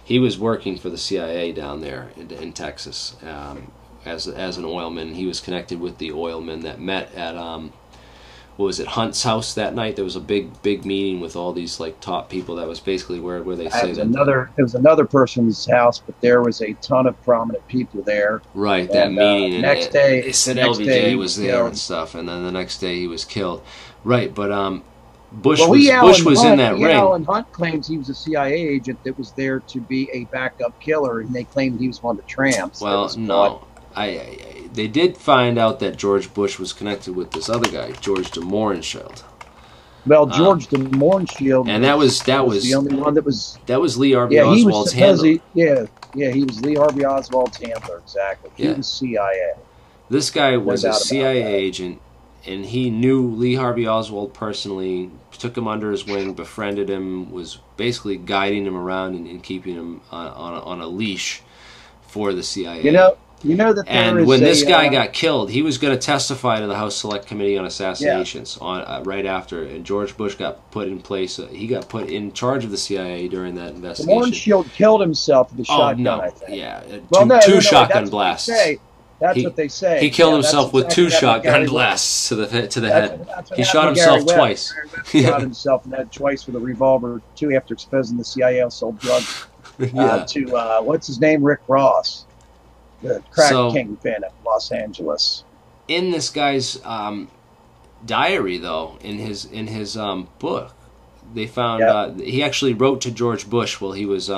He was working for the CIA down there in Texas as an oilman. He was connected with the oilmen that met at what was it, Hunt's house that night. There was a big meeting with all these like top people. That was basically where they say that it was another person's house, but there was a ton of prominent people there. Right, that meeting. Next day, they said LBJ was there and stuff, and then the next day he was killed. Right, but Bush was in that ring. Alan Hunt claims he was a CIA agent that was there to be a backup killer, and they claimed he was one of the tramps. Well, no. They did find out that George Bush was connected with this other guy, George de Mohrenschildt. Well, George de Mohrenschildt, and that was the only one that was Lee Harvey Oswald's handler. He was Lee Harvey Oswald's handler, exactly. He was CIA. This guy was a CIA agent, and he knew Lee Harvey Oswald personally, took him under his wing, befriended him, was basically guiding him around and keeping him on a leash for the CIA. You know that and when this guy got killed, he was going to testify to the House Select Committee on Assassinations right after, and George Bush got put in place. He got put in charge of the CIA during that investigation. Mohrenschildt killed himself with a shotgun, I think. Yeah, two shotgun blasts. That's what they say. He killed himself with two shotgun blasts to the head. He shot himself twice. He shot himself in the head twice with a revolver, too, after exposing the CIA sold drugs to, what's his name, Rick Ross, the crack kingpin of Los Angeles. In this guy's diary, though, in his book, they found he actually wrote to George Bush while he was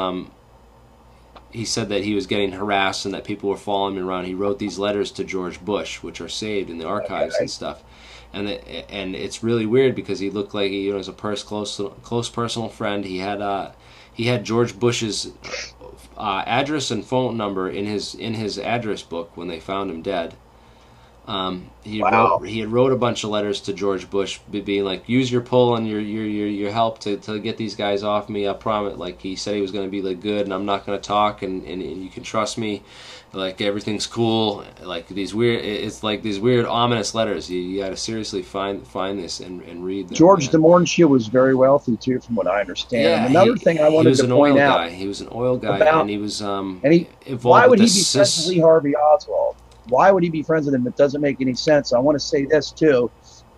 he said that he was getting harassed and that people were following him around. He wrote these letters to George Bush, which are saved in the archives and stuff. And it's really weird because he looked like he was a close personal friend. He had George Bush's address and phone number in his address book when they found him dead. He had wrote a bunch of letters to George Bush, being like, use your pull and your help to get these guys off me. I promise. Like, he said he was going to be like good, and I'm not going to talk, and you can trust me. Like, everything's cool. Like these weird ominous letters. You got to seriously find this and read them. George de Mohrenschildt was very wealthy too, from what I understand. Yeah, another thing I wanted to point out. He was an oil guy, and he was involved. Why would he be friends with Lee Harvey Oswald? Why would he be friends with him? It doesn't make any sense. I want to say this, too.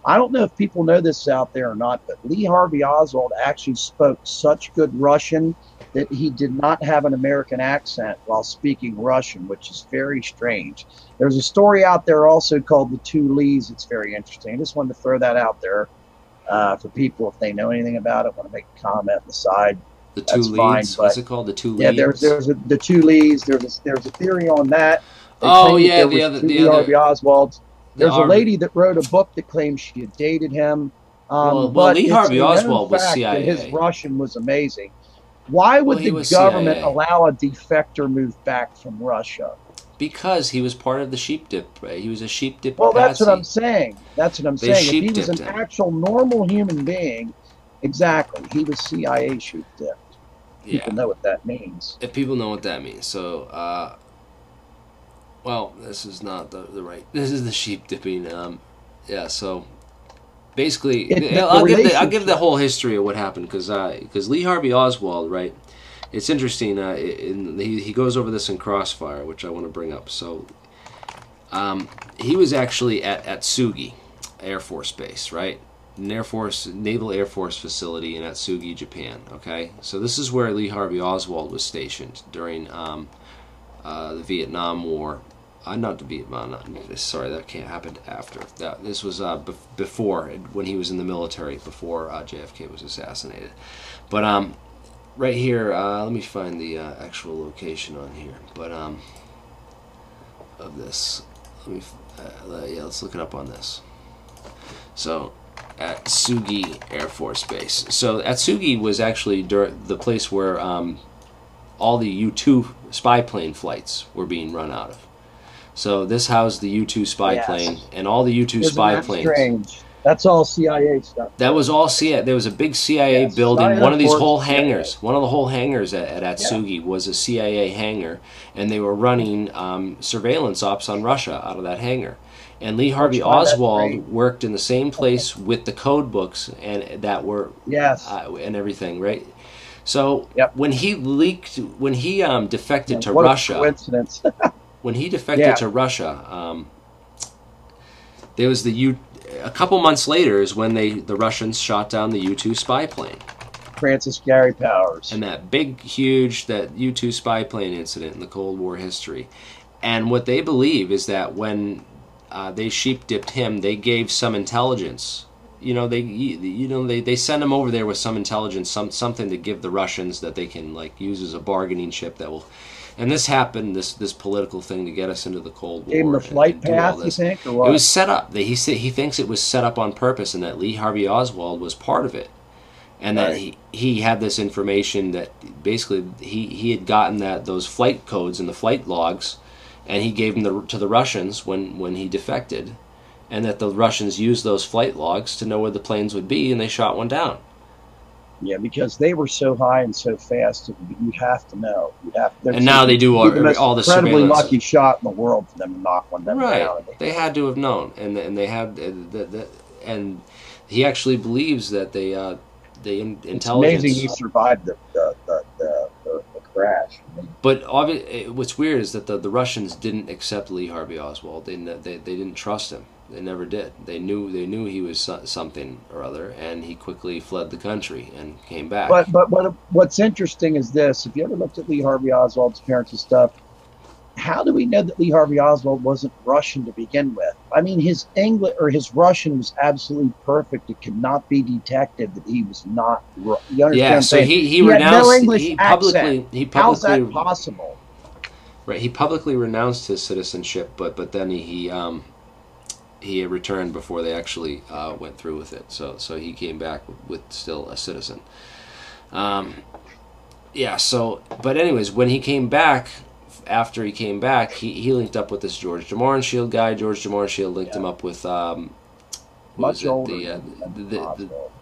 I don't know if people know this out there or not, but Lee Harvey Oswald actually spoke such good Russian that he did not have an American accent while speaking Russian, which is very strange. There's a story out there also called The Two Lees. It's very interesting. I just wanted to throw that out there for people if they know anything about it, want to make a comment on the side. The Two Lees? What's it called? The Two Lees? Yeah, there's the Two Lees. There's a theory on that. The other Harvey Oswald. There's a lady that wrote a book that claims she had dated him. But Lee Harvey Oswald was CIA. His Russian was amazing. Why would the government allow a defector move back from Russia? Because he was part of the sheep dip. He was a sheep dip. Well, that's what I'm saying. If he was an actual normal human being, exactly, he was CIA sheep dipped. People know what that means. If people know what that means, so. Well, this is not the right. This is the sheep dipping. So basically, I'll give the whole history of what happened because Lee Harvey Oswald, right? It's interesting. He goes over this in Crossfire, which I want to bring up. So he was actually at Atsugi Air Force Base, right? Naval Air Force facility in Atsugi, Japan. Okay, so this is where Lee Harvey Oswald was stationed during the Vietnam War. Not the Vietnam. Sorry, that can't happen after. This was before, when he was in the military, before JFK was assassinated. But right here, let me find the actual location on here. But of this, let's look it up on this. So, Atsugi Air Force Base. So Atsugi was actually the place where all the U-2 spy plane flights were being run out of. So this housed the U-2 spy Yes. plane, and all the U-2 Isn't spy that planes. strange? That's all CIA stuff. That was all CIA. There was a big CIA Yes, building. CIA One of these reports, whole CIA. hangars, one of the whole hangars at Atsugi was a CIA hangar, and they were running surveillance ops on Russia out of that hangar. And Lee Harvey find that Oswald great. worked in the same place with the code books and that were Yes. and everything, right? So Yep. when he defected to What a Russia, coincidence. when he defected Yeah. to Russia, there was a couple months later is when the Russians shot down the U-2 spy plane. Francis Gary Powers. And that big, huge, that U-2 spy plane incident in the Cold War history. And what they believe is that when they sheep-dipped him, they gave some intelligence. They send him over there with some intelligence, something to give the Russians that they can like use as a bargaining chip that will. And this happened, this political thing to get us into the Cold War. Gave him the flight and do all path, you this. think, or what? It was set up. He thinks it was set up on purpose, and that Lee Harvey Oswald was part of it, and that he had this information that basically he had gotten those flight codes and the flight logs, and he gave them to the Russians when he defected, and that the Russians used those flight logs to know where the planes would be, and they shot one down. Yeah, because they were so high and so fast, you have to know. And now they do all the incredibly surveillance. lucky shot in the world for them to knock one down. Right, they had to have known, and they had and he actually believes that the It's intelligence. amazing he survived the crash. But what's weird is that the Russians didn't accept Lee Harvey Oswald. They didn't trust him. They never did. They knew he was something or other, and he quickly fled the country and came back. But what's interesting is this: if you ever looked at Lee Harvey Oswald's parents and stuff, how do we know that Lee Harvey Oswald wasn't Russian to begin with? I mean, his English or his Russian was absolutely perfect. It could not be detected that he was not. You understand? Yeah, so he had renounced. no English He accent. publicly. How's that possible? Right, he publicly renounced his citizenship, but then he returned before they actually went through with it. So he came back with still a citizen. Yeah. So, but anyways, when he came back. After he came back, he linked up with this George de Mohrenschildt guy. George de Mohrenschildt linked him up with Much older.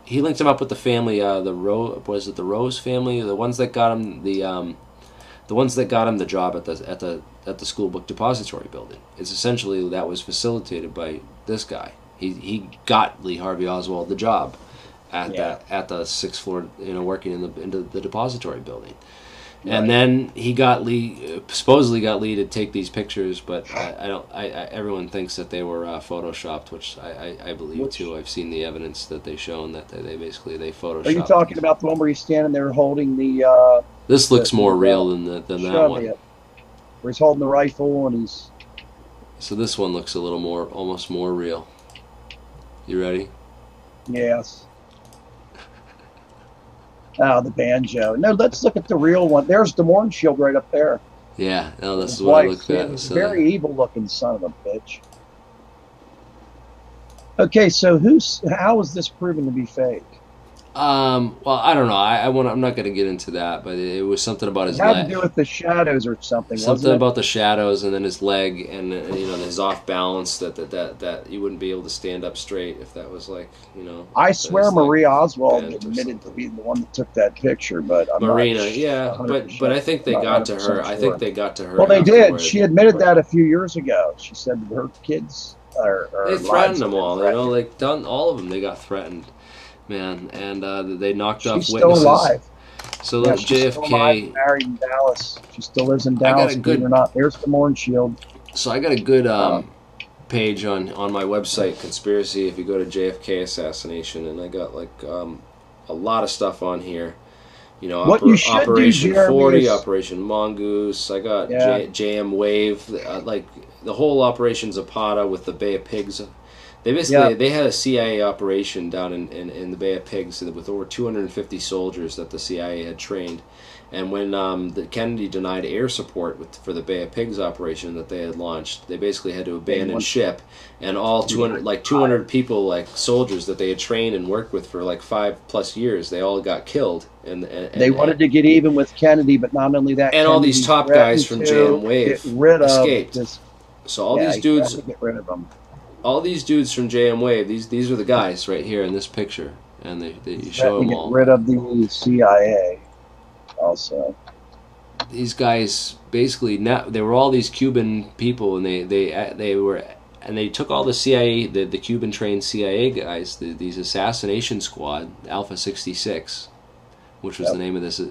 he linked him up with the family. The Rose family? The ones that got him the job at the school book depository building. It's essentially that was facilitated by this guy. He got Lee Harvey Oswald the job at the 6th floor, working in the depository building. And then he supposedly got Lee to take these pictures, but everyone thinks that they were photoshopped, which I believe too. I've seen the evidence that they've shown that they photoshopped. Are you talking about the one where he's standing there holding the? This looks more real than that one. Where he's holding the rifle and he's. So this one looks almost more real. You ready? Yes. Oh, the banjo. No, let's look at the real one. There's the Mohrenschildt right up there. Yeah, no, this is what I looked at. He's a very evil-looking son of a bitch. Okay, so how is this proven to be fake? Well, I don't know. I'm not going to get into that, but it was something about his It had leg. to do with the shadows or something. Something about the shadows, and then his leg, and his off balance. That you wouldn't be able to stand up straight if that was I swear, Marie Oswald admitted to being the one that took that picture, but I'm Marina, not yeah, but I think they got to her. Sure. I think they got to her. Well, they did. afterward. She admitted that a few years ago. She said that her kids are They threatened them all. Done all of them. They got threatened. Man, and they knocked off She's witnesses. still alive. So Yeah, she's still alive, JFK. married in Dallas. She still lives in Dallas. Believe it or not, there's the Mohrenschildt. So I got a good page on my website, Conspiracy. If you go to JFK assassination, and I got a lot of stuff on here. What you should Operation do, Jeremy, 40, is- Operation Mongoose. I got Yeah. JM Wave, the whole Operation Zapata with the Bay of Pigs. They basically they had a CIA operation down in the Bay of Pigs with over 250 soldiers that the CIA had trained. And when the Kennedy denied air support for the Bay of Pigs operation that they had launched, they basically had to abandon ship, and all 200 people, soldiers that they had trained and worked with for 5+ years, they all got killed. And they wanted to get even with Kennedy, but not only that, and all these top guys from JM Wave get rid of escaped. this So all Yeah, these dudes, to get rid of them. all these dudes from JM Wave, these are the guys right here in this picture, and they show them Get all. rid of the CIA also. These guys basically they were all these Cuban people, and they took all the CIA, the Cuban trained CIA guys, these assassination squad, Alpha 66, which was the name of this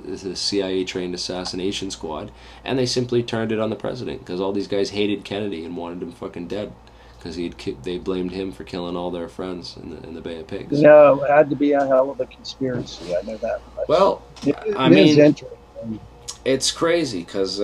CIA trained assassination squad, and they simply turned it on the president because all these guys hated Kennedy and wanted him fucking dead because they blamed him for killing all their friends in the Bay of Pigs. No, it had to be a hell of a conspiracy. I know that much. Well, I mean, interesting. It's crazy because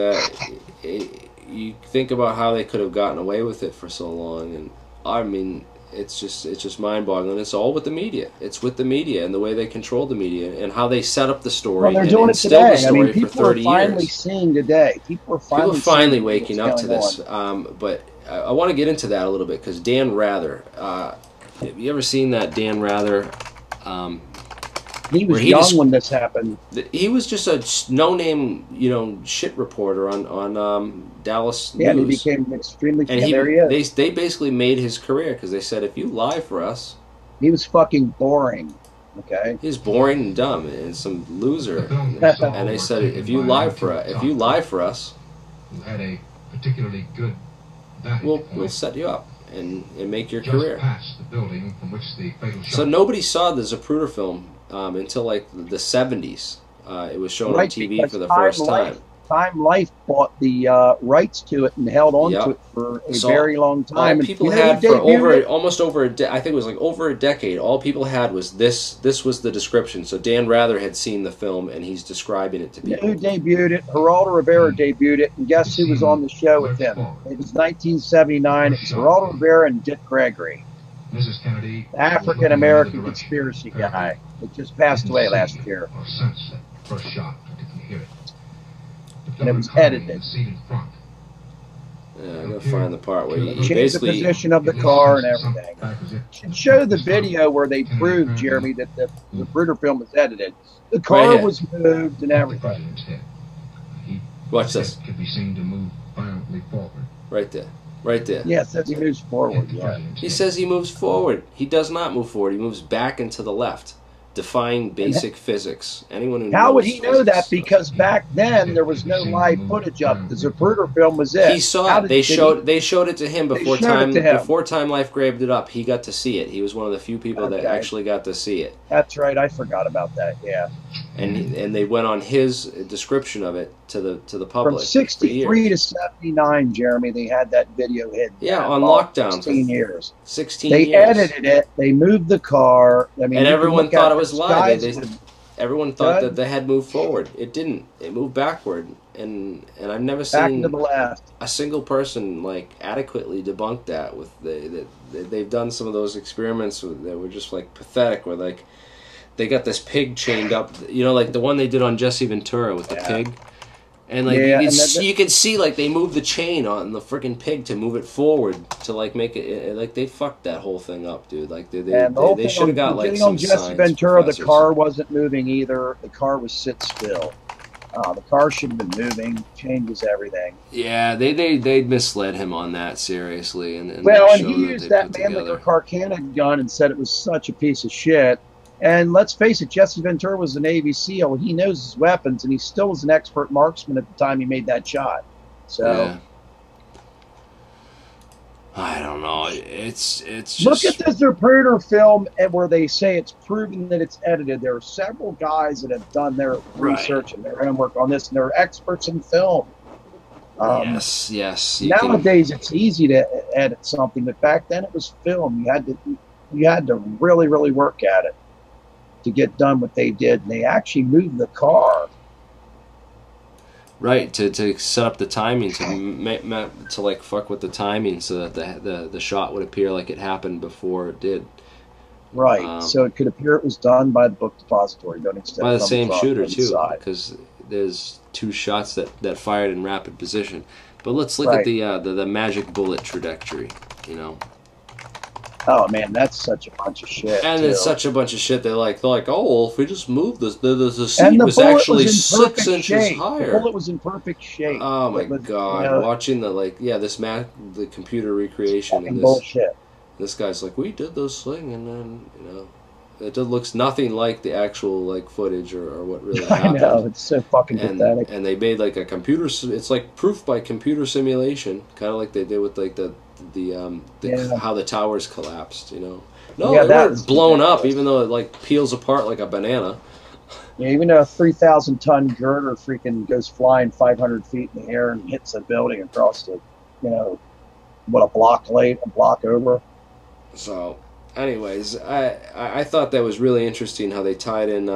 you think about how they could have gotten away with it for so long, and I mean, it's just mind-boggling. It's all with the media. It's with the media and the way they control the media and how they set up the story. Well, they're and doing it instill today. the story I mean, people for 30 are finally years. seeing today. People are Finally seeing waking what's up to going this. on. But I want to get into that a little bit because Dan Rather. Have you ever seen that Dan Rather? He was young when this happened. He was just a no-name, shit reporter on Dallas News. Yeah, and he became extremely. And there he is. They basically made his career because they said, if you lie for us, he was fucking boring. Okay, he's boring and dumb and some loser. And they said, if you lie for us, who had a particularly good we'll set you up and make your career. Past the building from which the fatal shot. So nobody saw the Zapruder film until like the 70s. It was shown on TV for the first time. Time Life bought the rights to it and held on to it for a very long time. All people had for almost over a I think it was like over a decade. All people had was this. This was the description. So Dan Rather had seen the film and he's describing it to people. Who debuted it? Geraldo Rivera debuted it, and guess who was on the show with him? It was 1979. It was Geraldo Rivera and Dick Gregory, Mrs. Kennedy, African American conspiracy guy that just passed away last year. Or sense that first shot, particularly hear it. And it was edited. Yeah, I'm gonna find the part where he changed basically the position of the car and everything. Should show the video where they proved, Jeremy, that the Bruder film was edited. The car was moved and everything. Watch this. Could be seen to move violently forward. Right there. Right there. Yeah, it says he moves forward. Yeah. He says he moves forward. He does not move forward. He moves back and to the left, defying basic physics. Anyone who How knows would he know that? Because back then there was no live footage of the Zapruder film. Was it? He saw it. They showed it to him before Time Life grabbed it up. He got to see it. He was one of the few people that actually got to see it. That's right. I forgot about that. Yeah. And they went on his description of it to the public. From 63 to 79, Jeremy, they had that video hidden. Yeah, on lockdown. 16 years. 16 they years. They edited it. They moved the car. I mean, and everyone thought it was live. Everyone thought that they had moved forward. It didn't. It moved backward. And I've never seen to the left. A single person like adequately debunk that. They've done some of those experiments that were just like pathetic, where like they got this pig chained up, like the one they did on Jesse Ventura with the pig. And like you can see like they moved the chain on the freaking pig to move it forward to like make it like they fucked that whole thing up, dude. Like they should have got like some on Jesse Ventura. The car wasn't moving either. The car was sit still. The car should have been moving. Changes everything. Yeah, they misled him on that seriously. And he used that Mannlicher Carcana gun and said it was such a piece of shit. And let's face it, Jesse Ventura was a Navy SEAL. He knows his weapons, and he still was an expert marksman at the time he made that shot. So, yeah. I don't know. It's just... Look at the Zapruder film, and where they say it's proven that it's edited. There are several guys that have done their research and their homework on this, and they're experts in film. Yes. Nowadays, it's easy to edit something, but back then it was film. You had to really, really work at it to get done what they did, and they actually moved the car. Right, to set up the timing, to like fuck with the timing so that the shot would appear like it happened before it did. Right, so it could appear it was done by the book depository, by the same shooter too, because there's two shots that fired in rapid position. But let's look at the magic bullet trajectory. Oh man, that's such a bunch of shit. And too. it's such a bunch of shit. They're like, oh, well, if we just move this, the seat And the was bullet actually was in 6 perfect inches shape. higher. The bullet was in perfect shape. Oh my It was, god! you know, Watching the computer recreation fucking and bullshit. this guy's like, we did this thing, and then it looks nothing like the actual like footage or what really I happened. know, it's so fucking pathetic. And they made like a computer. It's like proof by computer simulation, kind of like they did with like the how the towers collapsed. No, Yeah, they that weren't was blown up, ridiculous. even though it like peels apart like a banana. Yeah, even though a 3,000-ton girder freaking goes flying 500 feet in the air and hits a building across the, a block over. So, anyways, I thought that was really interesting how they tied in,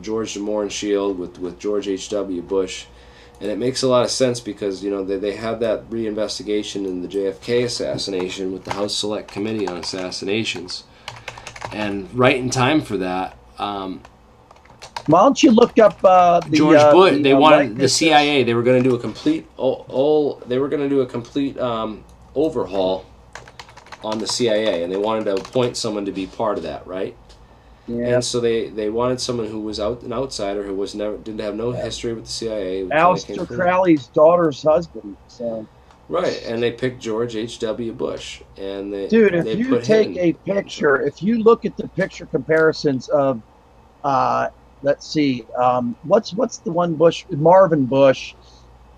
George de Mohrenschildt with George H.W. Bush. And it makes a lot of sense because, they had that reinvestigation in the JFK assassination with the House Select Committee on Assassinations. And right in time for that, Why don't you look up George Bush? They wanted the likenesses. CIA. They were going to do a complete overhaul on the CIA, and they wanted to appoint someone to be part of that, right? Yeah. And so they wanted someone who was an outsider who didn't have no history with the CIA. Aleister Crowley's daughter's husband. So. Right, and they picked George H.W. Bush, and if you take a picture, if you look at the picture comparisons of, let's see, what's the one Bush, Marvin Bush,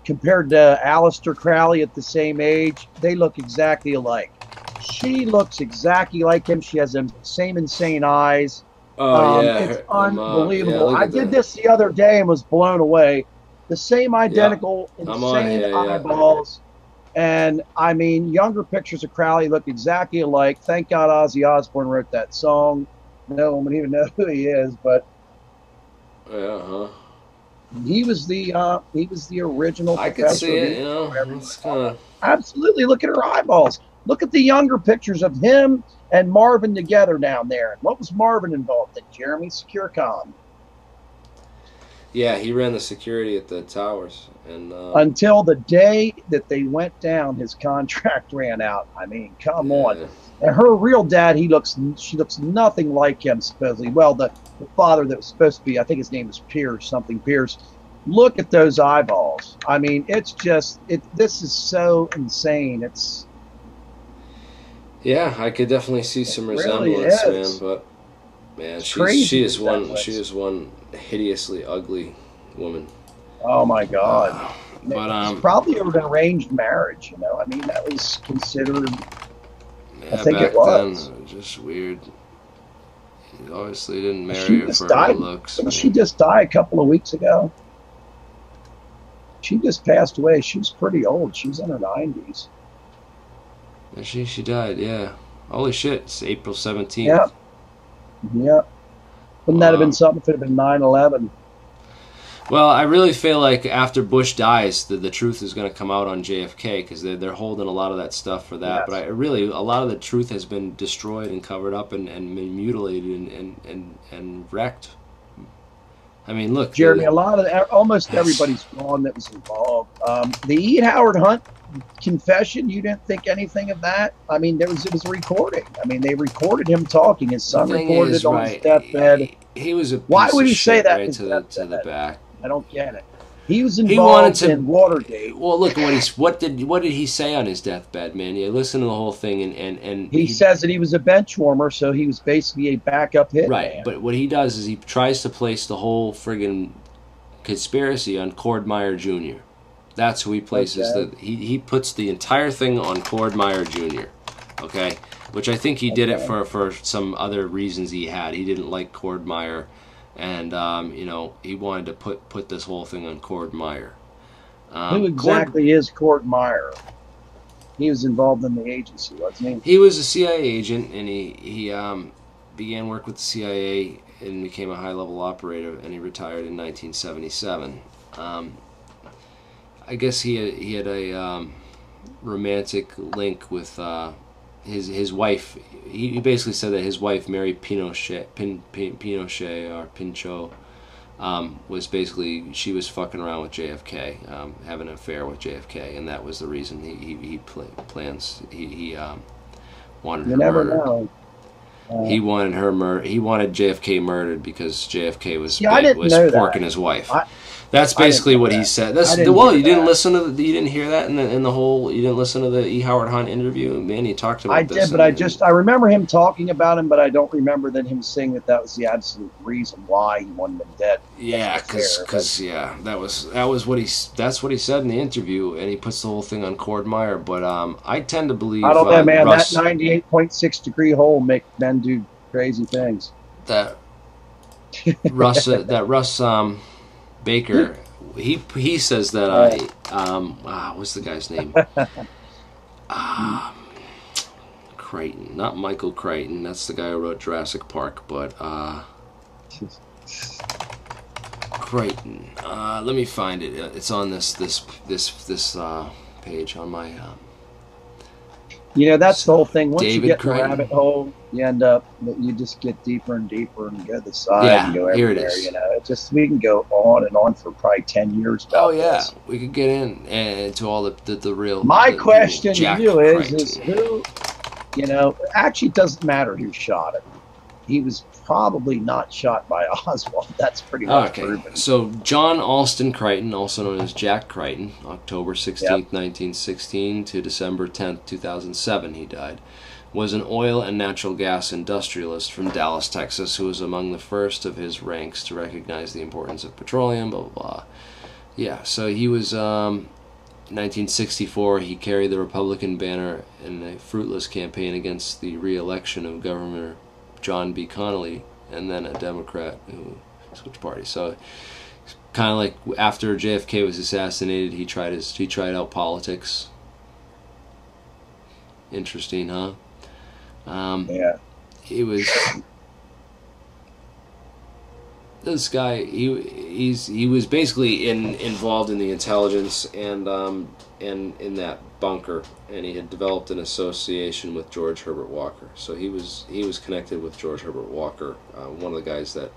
compared to Aleister Crowley at the same age, they look exactly alike. She looks exactly like him. She has the same insane eyes. Oh yeah, it's unbelievable. Yeah, I did this the other day and was blown away. The same identical, insane eyeballs. And I mean, younger pictures of Crowley look exactly alike. Thank God Ozzy Osbourne wrote that song. No one would even know who he is, but he was the original. I could see it. It's kind of absolutely. Look at her eyeballs. Look at the younger pictures of him and Marvin together down there. And what was Marvin involved in? Jeremy Securicom. Yeah, he ran the security at the towers, and until the day that they went down, his contract ran out. I mean, come on. And her real dad, she looks nothing like him, supposedly. Well, the father that was supposed to be, I think his name is Pierce. Look at those eyeballs. I mean, it's just this is so insane. It's I could definitely see some resemblance, man. But man, she is one hideously ugly woman. Oh my God! But it's probably an arranged marriage. I mean, that was considered. I think back it was then, just weird. He obviously didn't marry her for her looks. Didn't she just die a couple of weeks ago? She just passed away. She was pretty old. She was in her 90s. And she died, yeah. Holy shit, it's April 17th. Yeah. Wouldn't that have been something if it had been 9/11? Well, I really feel like after Bush dies, the truth is going to come out on JFK because they're holding a lot of that stuff for that. Yes. But a lot of the truth has been destroyed and covered up and mutilated and wrecked. I mean, look, Jeremy, almost everybody's gone that was involved. The E. Howard Hunt confession, you didn't think anything of that? I mean, it was a recording. I mean, they recorded him talking. His son recorded it on his deathbed. He was a piece Why would he say that right to the back? I don't get it. He was involved in Watergate. Well, look what did he say on his deathbed, man? You listen to the whole thing, and he says that he was a bench warmer, so he was basically a backup hitman. Right, but what he does is he tries to place the whole friggin' conspiracy on Cord Meyer Jr. That's who he places. He puts the entire thing on Cord Meyer Jr. Okay, which I think he did it for some other reasons he had. He didn't like Cord Meyer. And he wanted to put this whole thing on Cord Meyer. Who exactly is Cord Meyer? He was involved in the agency, wasn't he? He was a CIA agent, and he began work with the CIA and became a high-level operator, and he retired in 1977. I guess he had a romantic link with his wife. He basically said that his wife, Mary Pinochet or Pinchot, was basically, she was fucking around with JFK, having an affair with JFK, and that was the reason he wanted You her never murdered. know. He wanted her He wanted JFK murdered because JFK was Yeah, I didn't know that. porking his wife. I That's basically know what he that. said. I That's didn't well, hear you didn't that. listen to you didn't hear that in the whole. You didn't listen to the E. Howard Hunt interview. Man, he talked about I this. did, but I remember him talking about him, but I don't remember that him saying that was the absolute reason why he wanted him dead. Yeah, That's because that's what he said in the interview, and he puts the whole thing on Cord Meyer. But I tend to believe I don't know, man. Russ, That 98.6 degree hole make men do crazy things. that Russ Baker. He says that what's the guy's name? Crichton, not Michael Crichton. That's the guy who wrote Jurassic Park, but Crichton. Let me find it. It's on this page on my. That's the whole thing. Once David you get in Crichton. the rabbit hole, you end up you just get deeper and deeper and go to the side and go here everywhere. it is. It just we can go on and on for probably 10 years about Oh yeah, this. we could get into all the real. My the question to Jack you is Crichton. who, actually it doesn't matter who shot him. He was probably not shot by Oswald. That's pretty much Okay, proven. so John Alston Crichton, also known as Jack Crichton, October 16th, 1916 to December 10th, 2007, he died, was an oil and natural gas industrialist from Dallas, Texas, who was among the first of his ranks to recognize the importance of petroleum, blah, blah, blah. Yeah, so he was, 1964, he carried the Republican banner in a fruitless campaign against the re-election of Governor John B. Connally, and then a Democrat who switched parties. So kind of like after JFK was assassinated, he tried out politics. Interesting, huh? Yeah. It was this guy. He was basically involved in the intelligence and in that bunker, and he had developed an association with George Herbert Walker. So he was connected with George Herbert Walker, one of the guys that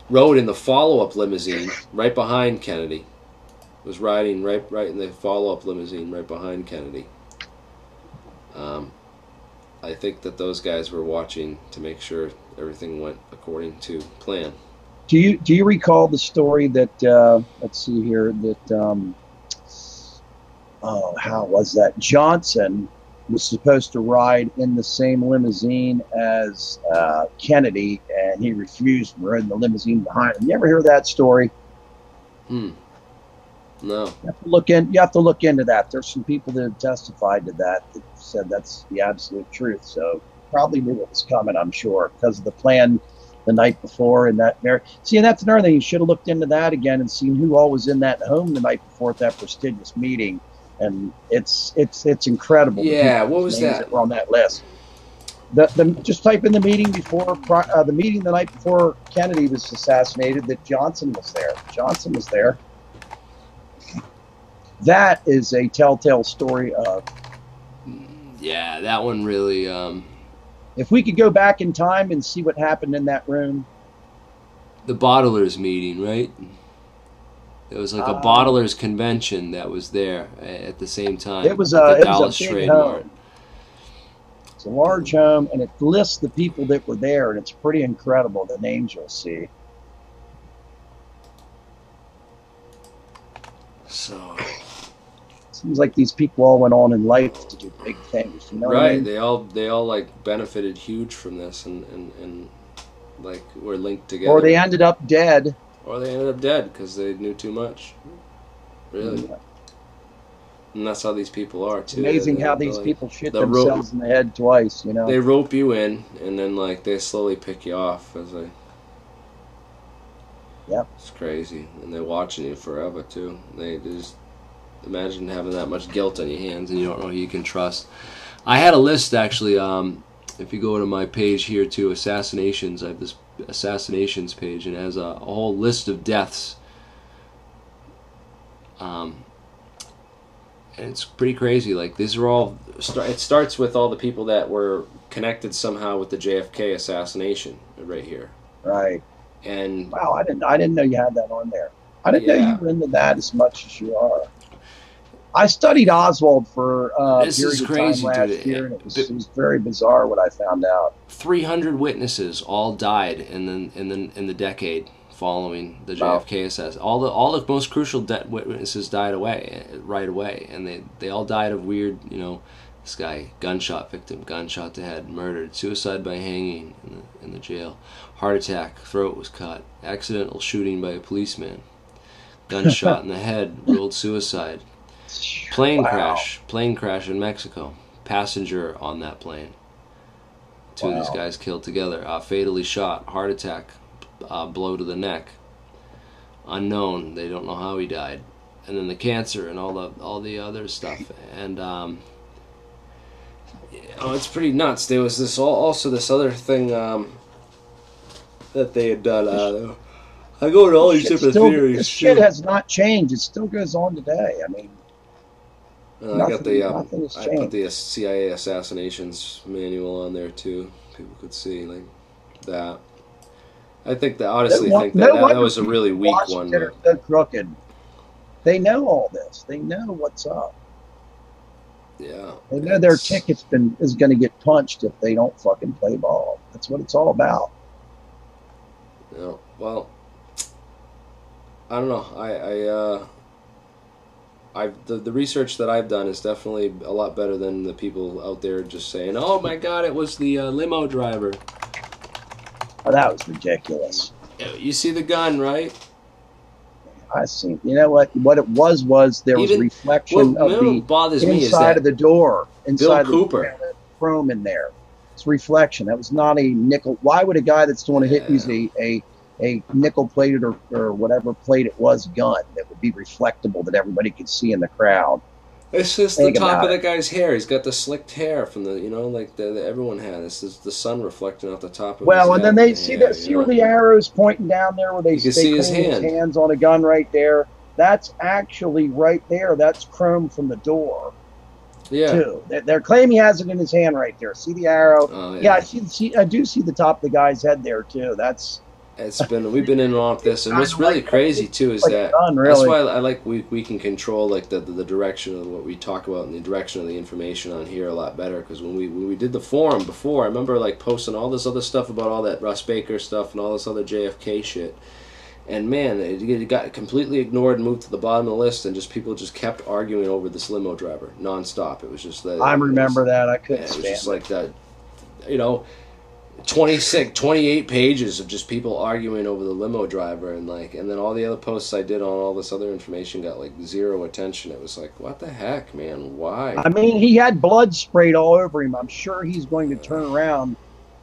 rode in the follow-up limousine right behind Kennedy. Was riding right in the follow-up limousine right behind Kennedy. I think that those guys were watching to make sure everything went according to plan. Do you recall the story that let's see here that how was that? Johnson was supposed to ride in the same limousine as Kennedy, and he refused and rode in the limousine behind him. You ever hear that story? No. You have to look into that. There's some people that have testified to that said that's the absolute truth. So probably knew what was coming, I'm sure, because of the plan the night before and that. See, and that's another thing. You should have looked into that again and seen who all was in that home the night before at that prestigious meeting. And it's incredible. Yeah, what was that? Were on that list. Just type in the meeting the night before Kennedy was assassinated. That Johnson was there. Johnson was there. That is a telltale story of. Yeah, that one really. If we could go back in time and see what happened in that room. The bottlers meeting, right? It was like a bottlers convention that was there at the same time. It was at the a Dallas big Trade home. Mart. It's a large home, and it lists the people that were there, and it's pretty incredible, the names you'll see. So. Seems like these people all went on in life to do big things. You know what I mean? They all like benefited huge from this and like were linked together. Or they ended up dead. Or they ended up dead because they knew too much. Really. Yeah. And that's how these people are too. Amazing how these people shit themselves in the head twice, you know. They rope you in and then like they slowly pick you off as they. Yep. It's crazy. And they're watching you forever too. They just imagine having that much guilt on your hands and you don't know who you can trust. I had a list actually, if you go to my page here too, assassinations, I have this assassinations page and it has a whole list of deaths. And it's pretty crazy. Like these are all, it starts with all the people that were connected somehow with the JFK assassination right here. Right. And wow, I didn't know you had that on there. I didn't know you were into that as much as you are. I studied Oswald for a This is period of crazy, time last dude. year, and it was very bizarre what I found out. 300 witnesses all died in the decade following the JFK assassination. All the most crucial witnesses died right away, and they all died of weird, this guy, gunshot victim, gunshot to head, murdered, suicide by hanging in the jail, heart attack, throat was cut, accidental shooting by a policeman, gunshot in the head, ruled suicide, plane crash in Mexico, passenger on that plane. Two of these guys killed together, fatally shot, heart attack, blow to the neck, unknown, they don't know how he died, and then the cancer and all the other stuff, and it's pretty nuts. There was this other thing that they had done. I go to all these different theories. This shit has not changed. It still goes on today. I mean, I got nothing has I changed. put the CIA assassinations manual on there too. People could see like that. I think that honestly think that was a really weak one. They're so crooked. They know all this. They know what's up. Yeah. They know their ticket is going to get punched if they don't fucking play ball. That's what it's all about. Yeah. Well, I don't know. The research that I've done is definitely a lot better than the people out there just saying, "Oh my God, it was the limo driver." Oh, that was ridiculous. You see the gun, right? I see. You know what? What it was there was reflection of the inside of the door, inside Bill Cooper, the chrome in there. It's reflection. That was not a nickel. Why would a guy that's doing a hit use a nickel plated or whatever plate it was gun that would be reflectable that everybody could see in the crowd? It's just the top of the guy's hair. He's got the slicked hair from the, like everyone had. This is the sun reflecting off the top of his head. Well, and then they see where the arrow's pointing down there, where they see his hands on a gun right there. That's actually right there. That's chrome from the door. Yeah. Too. They're claiming he has it in his hand right there. See the arrow? Oh, yeah. I do see the top of the guy's head there too. We've been in on this, and what's really crazy too is that that's why I like we can control like the direction of what we talk about and the direction of the information on here a lot better, because when we did the forum before, I remember like posting all this other stuff about all that Russ Baker stuff and all this other JFK shit, and man, it got completely ignored and moved to the bottom of the list, and people just kept arguing over this limo driver nonstop. It was just that. I remember that. I couldn't stand it. It was just like that, 28 pages of just people arguing over the limo driver, and then all the other posts I did on all this other information got like zero attention. It was like, what the heck, man? Why? I mean, he had blood sprayed all over him. I'm sure he's going to turn around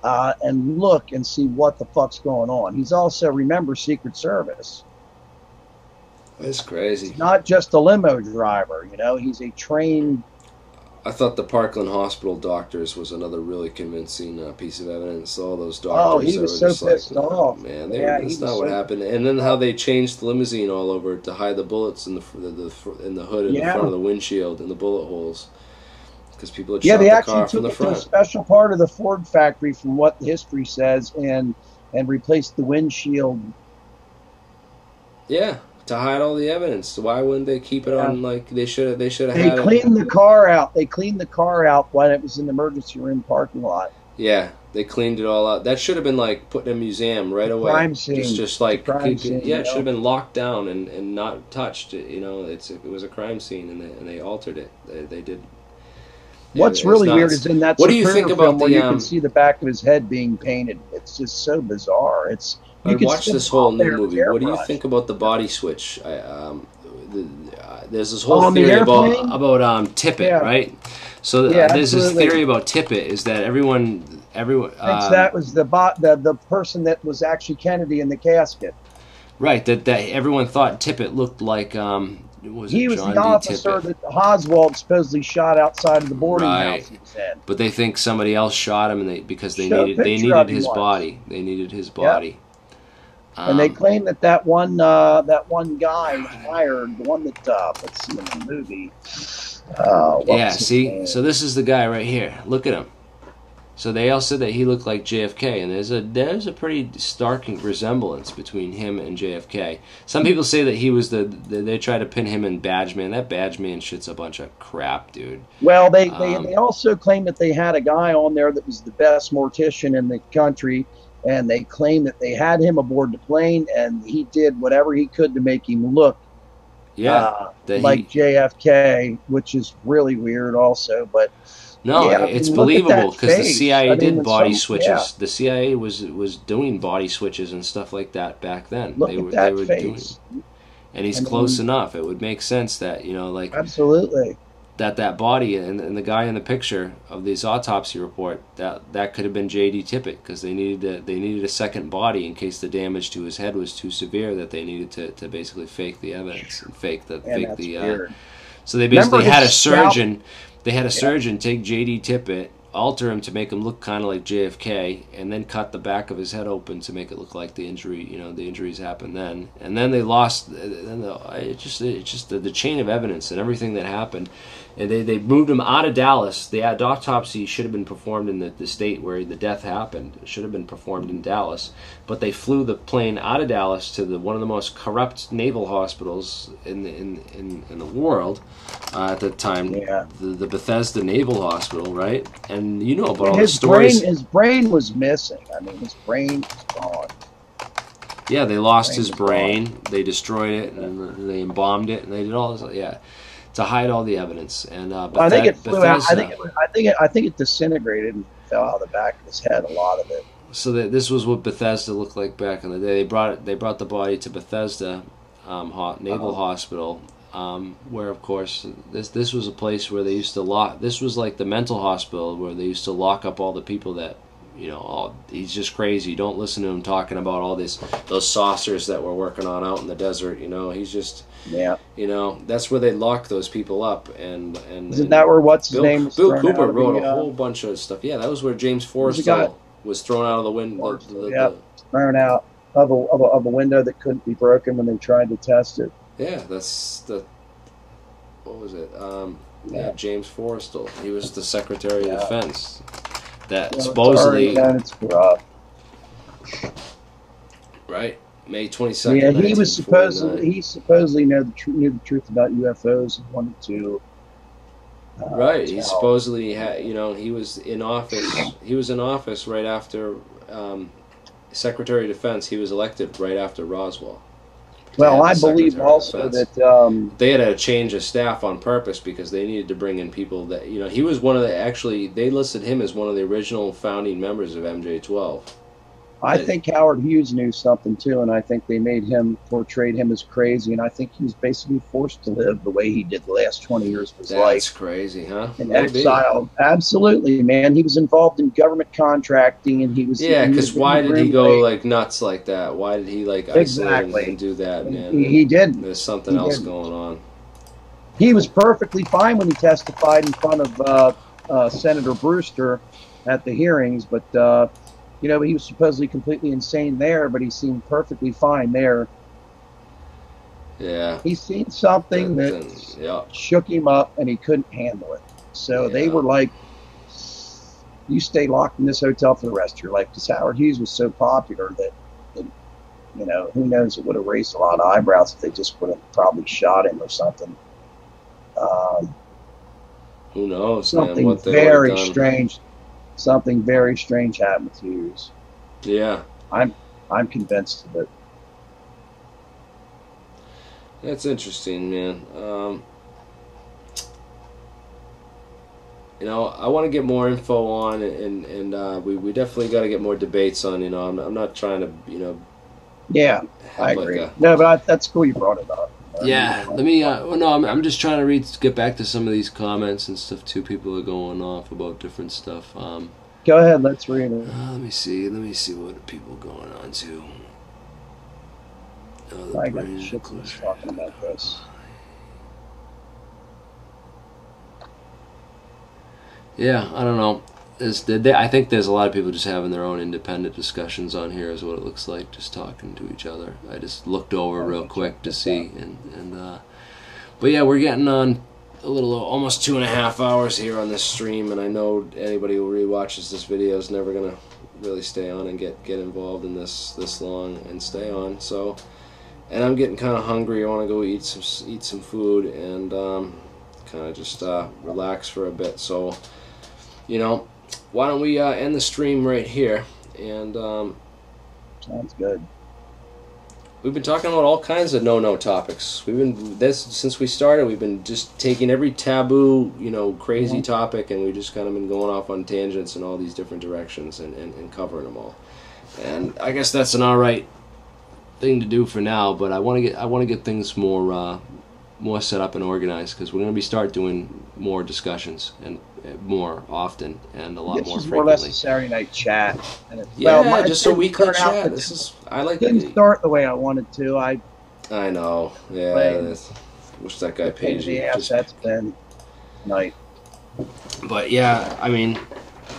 and look and see what the fuck's going on. He's also, remember, Secret Service. It's crazy. He's not just a limo driver, he's a trained. I thought the Parkland Hospital doctors was another really convincing piece of evidence. All those doctors, he was so pissed off. Man, that's not what happened. And then how they changed the limousine all over to hide the bullets in the hood and the front of the windshield and the bullet holes, because people had shot the car from the front. They actually took it to a special part of the Ford factory, from what the history says, and replaced the windshield. Yeah. To hide all the evidence. Why wouldn't they keep it on? Like they should have had it. They cleaned the car out. They cleaned the car out when it was in the emergency room parking lot. Yeah, they cleaned it all out. That should have been like put in a museum right away. Crime scene. Just like crime scene, it should have been locked down and not touched. It was a crime scene, and they altered it. They did. What's really weird is in that. What do you think about where you can see the back of his head being painted? It's just so bizarre. I watched this whole new movie. What do you think about the body switch? There's this whole theory about Tippett, right? So there's this theory about Tippett is that everyone thinks that was the person that was actually Kennedy in the casket. Right. That everyone thought Tippett looked like he was the officer that Oswald supposedly shot outside of the boarding house. He said. But they think somebody else shot him, because they needed his body. They needed his body. Yep. And they claim that one guy hired, the one that let's see in the movie. See, so this is the guy right here. Look at him. So they all said that he looked like JFK, and there's a pretty stark resemblance between him and JFK. Some people say that he was they try to pin him in Badgeman. That Badgeman shit's a bunch of crap, dude. Well, they also claimed that they had a guy on there that was the best mortician in the country, and they claimed that they had him aboard the plane, and he did whatever he could to make him look like JFK, which is really weird also, but no, yeah, it's believable because the CIA did body switches. Yeah. The CIA was doing body switches and stuff like that back then. Look at that face. And he's close enough. It would make sense that, like absolutely that body and the guy in the picture of this autopsy report that could have been J.D. Tippit, because they needed a second body in case the damage to his head was too severe that they needed to basically fake the evidence and fake the weird. So they basically had a surgeon. They had a surgeon take J.D. Tippit, alter him to make him look kind of like JFK, and then cut the back of his head open to make it look like the injury. The injuries happened then, and then they lost. It's just the chain of evidence and everything that happened. And they moved him out of Dallas. The autopsy should have been performed in the state where the death happened. It should have been performed in Dallas. But they flew the plane out of Dallas to one of the most corrupt naval hospitals in the world at the time. Yeah. The Bethesda Naval Hospital, right? And you know about all the stories. His brain was missing. I mean, his brain was gone. Yeah, they lost his brain. They destroyed it, and they embalmed it, and they did all this. Yeah. To hide all the evidence, and I think it flew out. I think it disintegrated and fell out of the back of his head. A lot of it. So this was what Bethesda looked like back in the day. They brought the body to Bethesda Naval Hospital, where of course this was a place where they used to lock. This was like the mental hospital where they used to lock up all the people that. He's just crazy. Don't listen to him talking about all those saucers that we're working on out in the desert. He's just that's where they lock those people up. And isn't that where his name was Bill Cooper wrote a whole bunch of stuff. Yeah, that was where James Forrestal was thrown out of the window. Thrown out of a window that couldn't be broken when they tried to test it. Yeah, that's what was it? James Forrestal. He was the Secretary of Defense. That supposedly, right, May 22nd. Yeah, he supposedly knew the truth about UFOs and wanted to. Right, he supposedly had. He was in office. He was in office right after Secretary of Defense. He was elected right after Roswell. Well, I believe also that they had a change of staff on purpose because they needed to bring in people that he was one of the they listed him as one of the original founding members of MJ-12. I think Howard Hughes knew something too, and I think they portrayed him as crazy, and I think he was basically forced to live the way he did the last 20 years of his life. That's crazy, huh? In exile. Absolutely, man. He was involved in government contracting, and he was... Yeah, because why did he go nuts like that? Why did he isolate and do that, man? He did. There's something else going on. He was perfectly fine when he testified in front of Senator Brewster at the hearings, but... he was supposedly completely insane there, but he seemed perfectly fine there. Yeah. He seen something that shook him up, and he couldn't handle it. So they were like, you stay locked in this hotel for the rest of your life, because Howard Hughes was so popular that who knows, it would have raised a lot of eyebrows if they just would have probably shot him or something. Who knows, something man, what very strange. Something very strange happened to Hughes. Yeah, I'm convinced of it. That's interesting, man. I want to get more info on, and we definitely got to get more debates on. I'm not trying to, Yeah, I agree. No, but that's cool you brought it up. Yeah, let me. I'm just trying to get back to some of these comments and stuff too. People are going off about different stuff. Go ahead, let's read it. Let me see what people are going on to. I got shit talking about this. Yeah, I don't know. I think there's a lot of people just having their own independent discussions on here, is what it looks like, just talking to each other. I just looked over real quick to see, but yeah, we're getting on a little almost 2.5 hours here on this stream, and I know anybody who rewatches this video is never gonna really stay on and get involved in this long and stay on. So, and I'm getting kind of hungry. I want to go eat some food and kind of just relax for a bit. So, you know, why don't we end the stream right here? And sounds good. We've been talking about all kinds of no topics. We've been since we started. We've been just taking every taboo, you know, crazy topic, and we just kind of been going off on tangents in all these different directions and covering them all. And I guess that's an all right thing to do for now. But I want to get things more set up and organized, because we're going to start doing more discussions and more often and a lot more frequently. More or less a Saturday night chat. And just a weekly chat. I like that. Didn't start the way I wanted to. I know. Yeah. Wish that guy paid you. That's been night. But yeah, I mean,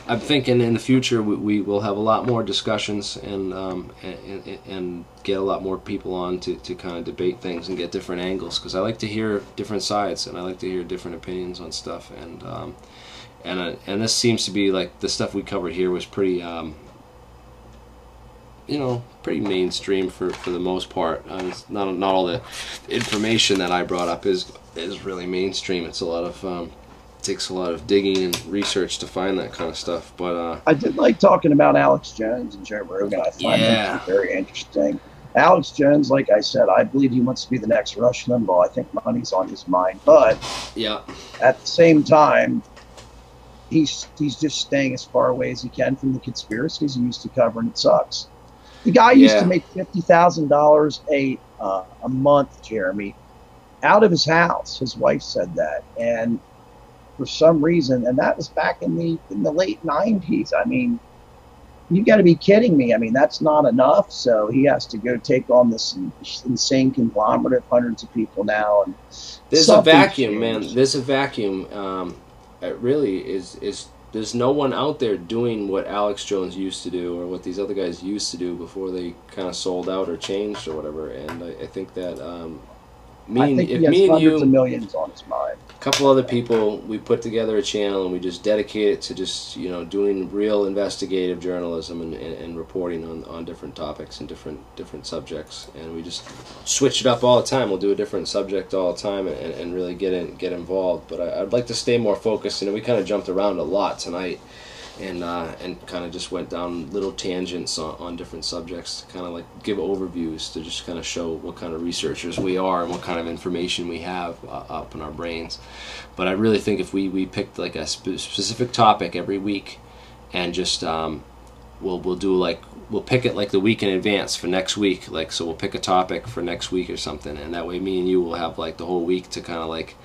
I'm thinking in the future we will have a lot more discussions and get a lot more people on to kind of debate things and get different angles, because I like to hear different sides and I like to hear different opinions on stuff, and this seems to be like the stuff we covered here was pretty you know, pretty mainstream for the most part. It's not all the information that I brought up is really mainstream. It's a lot of takes a lot of digging and research to find that kind of stuff. But I did like talking about Alex Jones and Joe Rogan. I find that very interesting. Alex Jones, like I said, I believe he wants to be the next Rush Limbaugh. I think money's on his mind, but at the same time, he's just staying as far away as he can from the conspiracies he used to cover, and it sucks. The guy used to make $50,000 a month, Jeremy, out of his house. His wife said that, and for some reason, and that was back in the late 90s. I mean, you got to be kidding me. I mean, that's not enough. So he has to go take on this insane conglomerate of hundreds of people now. And there's a vacuum, man. There's a vacuum. It really is. There's no one out there doing what Alex Jones used to do or what these other guys used to do before they kind of sold out or changed or whatever. And I think that he has hundreds of millions on his mind. A couple other people, we put together a channel and we just dedicate it to just, you know, doing real investigative journalism and reporting on different topics and different subjects, and we just switch it up all the time. We'll do a different subject all the time and really get involved. But I'd like to stay more focused, and we kind of jumped around a lot tonight and kind of just went down little tangents on different subjects to kind of like give overviews to just kind of show what kind of researchers we are and what kind of information we have up in our brains. But I really think if we picked like a specific topic every week and just we'll pick it like the week in advance for next week, like, so we'll pick a topic for next week or something, and that way me and you will have like the whole week to kind of like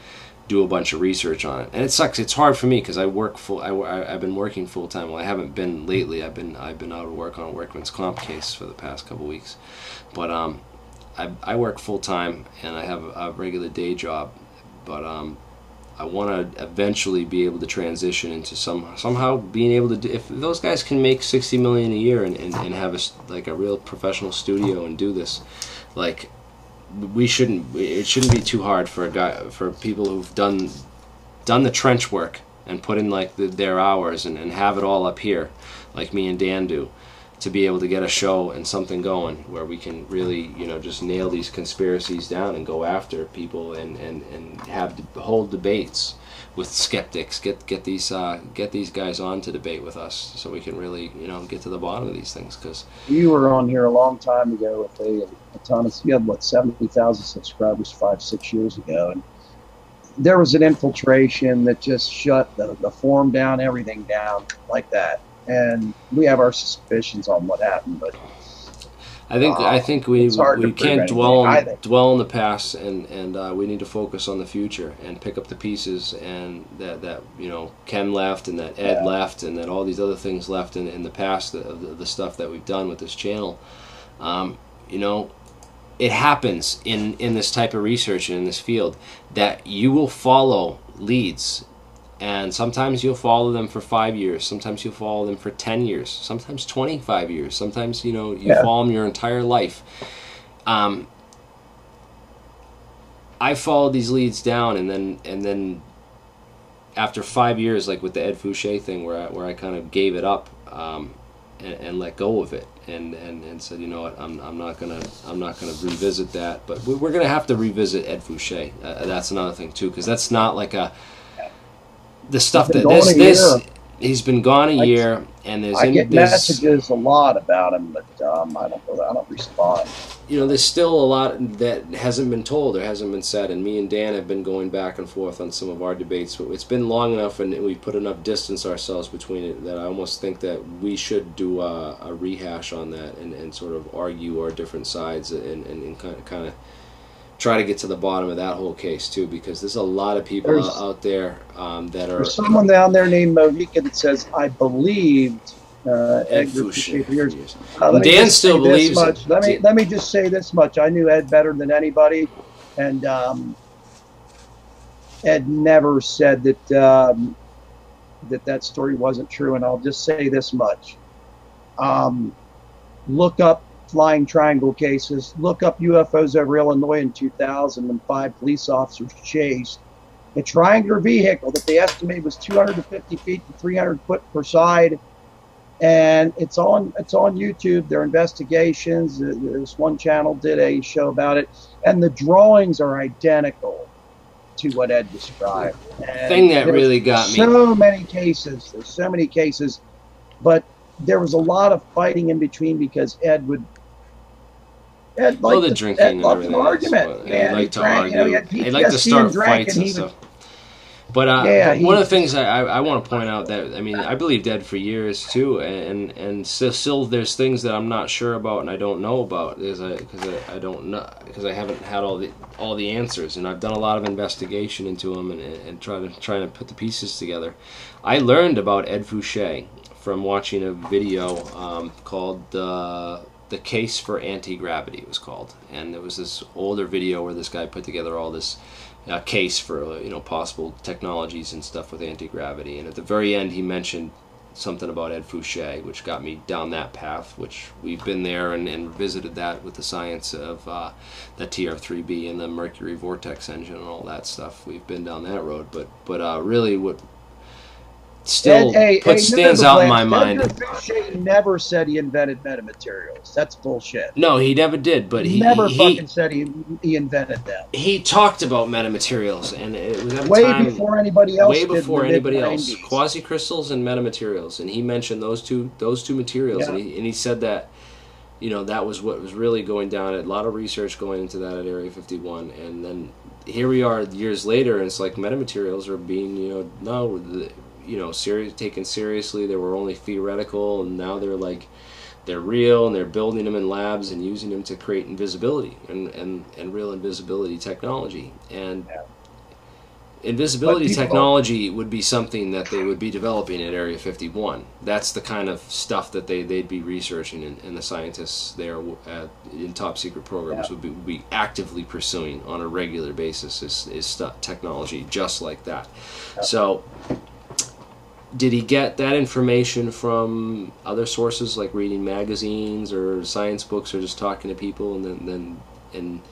do a bunch of research on it. And it sucks. It's hard for me because I've been working full time. Well, I haven't been lately. I've been out of work on a workman's comp case for the past couple weeks. But I work full time and I have a regular day job. But I want to eventually be able to transition into somehow being able to do, if those guys can make $60 million a year and have a real professional studio and do this, like, it shouldn't be too hard for people who've done the trench work and put in like their hours and have it all up here like me and Dan do, to be able to get a show and something going where we can really, you know, just nail these conspiracies down and go after people and hold debates with skeptics, get these guys on to debate with us so we can really, you know, get to the bottom of these things. Because you were on here a long time ago with a ton of, you had what, 70,000 subscribers 5-6 years ago, and there was an infiltration that just shut the forum down, everything down like that, and we have our suspicions on what happened, but I think we can't dwell in the past, and we need to focus on the future and pick up the pieces, and that you know, Ken left and that Ed left and that all these other things left in the past, the stuff that we've done with this channel. You know, it happens in this type of research and in this field that you will follow leads. And sometimes you'll follow them for 5 years. Sometimes you'll follow them for 10 years. Sometimes 25 years. Sometimes, you know, you follow them your entire life. I followed these leads down, and then after 5 years, like with the Ed Fouché thing, where I kind of gave it up and let go of it, and said, you know what, I'm not gonna revisit that. But we're gonna have to revisit Ed Fouché. That's another thing too, because that's not like the stuff that this. He's been gone a year, and I get messages a lot about him, but I don't respond. You know, there's still a lot that hasn't been told or hasn't been said, and me and Dan have been going back and forth on some of our debates. But it's been long enough, and we put enough distance ourselves between it that I almost think that we should do a rehash on that and sort of argue our different sides and kind of try to get to the bottom of that whole case too, because there's a lot of people out there that are. There's someone down there named Monica that says, I believed Ed Fouché for years. Dan still believes it. Let me just say this much. I knew Ed better than anybody, and Ed never said that that story wasn't true, and I'll just say this much. Look up flying triangle cases. Look up UFOs over Illinois in 2005. Police officers chased a triangular vehicle that they estimated was 250 feet to 300 foot per side, and it's on YouTube. Their investigations. This one channel did a show about it, and the drawings are identical to what Ed described. And thing that really got me. So many cases. There's so many cases, but there was a lot of fighting in between because Ed liked the drinking and everything. Argument. He'd like to argue. He'd like to start fights and stuff. But one of the things I want to point out that, I mean, I believed Ed for years too, and still there's things that I'm not sure about and I don't know about because I don't know, because I haven't had all the answers, and I've done a lot of investigation into him and trying to put the pieces together. I learned about Ed Fouché from watching a video called The Case for Anti-Gravity, it was called, and it was this older video where this guy put together all this case for possible technologies and stuff with anti-gravity, and at the very end he mentioned something about Ed Fouché, which got me down that path, which we've been there and visited that with the science of the TR3B and the Mercury vortex engine and all that stuff. We've been down that road, but really what still stands out in my mind. Fouché never said he invented metamaterials. That's bullshit. No, he never did. But he fucking said he invented them. He talked about metamaterials, and it was at way before anybody else. Way before anybody else. Quasi-crystals and metamaterials, and he mentioned those two materials, yeah. and he said that that was what was really going down. A lot of research going into that at Area 51, and then here we are years later, and it's like metamaterials are being taken seriously. They were only theoretical, and now they're real, and they're building them in labs and using them to create invisibility and real invisibility technology. And invisibility technology would be something that they would be developing at Area 51. That's the kind of stuff that they'd be researching, and the scientists there in top secret programs would be actively pursuing on a regular basis is technology just like that. So did he get that information from other sources, like reading magazines or science books, or just talking to people, and then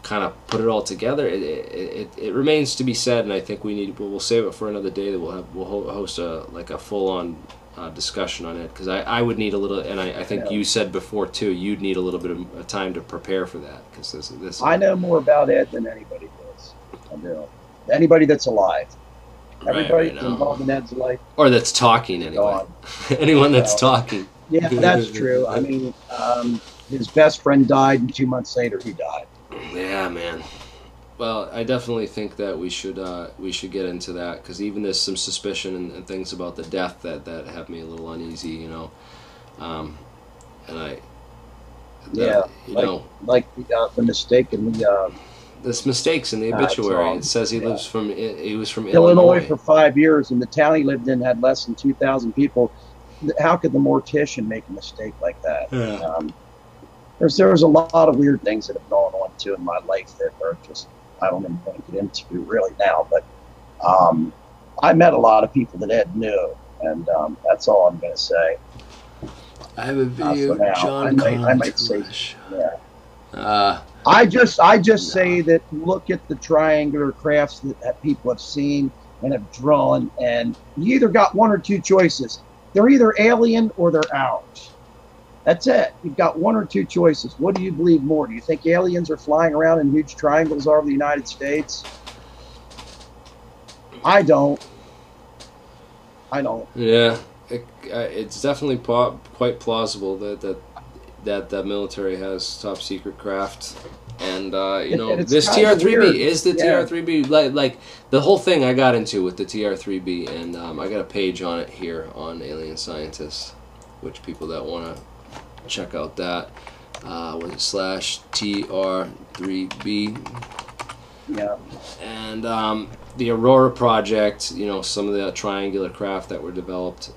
kind of put it all together? It remains to be said, and I think we'll save it for another day. That we'll host a full-on discussion on it, because I would need a little, and I think you said before too, you'd need a little bit of time to prepare for that, because this. I know more about Ed than anybody does. I do. Anybody that's alive. Everybody that's involved in Ed's life. Or that's talking, anyway. Anyone that's talking. Yeah, that's true. I mean, his best friend died, and 2 months later he died. Yeah, man. Well, I definitely think that we should get into that, because even there's some suspicion and things about the death that have me a little uneasy, and like the mistake in the. There's mistakes in the obituary. It says he was from Illinois for 5 years, and the town he lived in had less than 2,000 people. How could the mortician make a mistake like that? Yeah. There's a lot of weird things that have gone on too in my life that are just I don't even want to get into really now. But I met a lot of people that Ed knew, and that's all I'm going to say. I have a video. John I might say, yeah. I just say that look at the triangular crafts that people have seen and have drawn, and you either got one or two choices. They're either alien or they're ours. That's it. You've got one or two choices. What do you believe more? Do you think aliens are flying around in huge triangles over the United States? I don't. Yeah, it's definitely quite plausible that the military has top secret craft, and this TR3B is the TR3B. Like the whole thing I got into with the TR3B, and I got a page on it here on AlienScientist, which people that want to check out that /TR3B. Yeah. And the Aurora project, some of the triangular craft that were developed,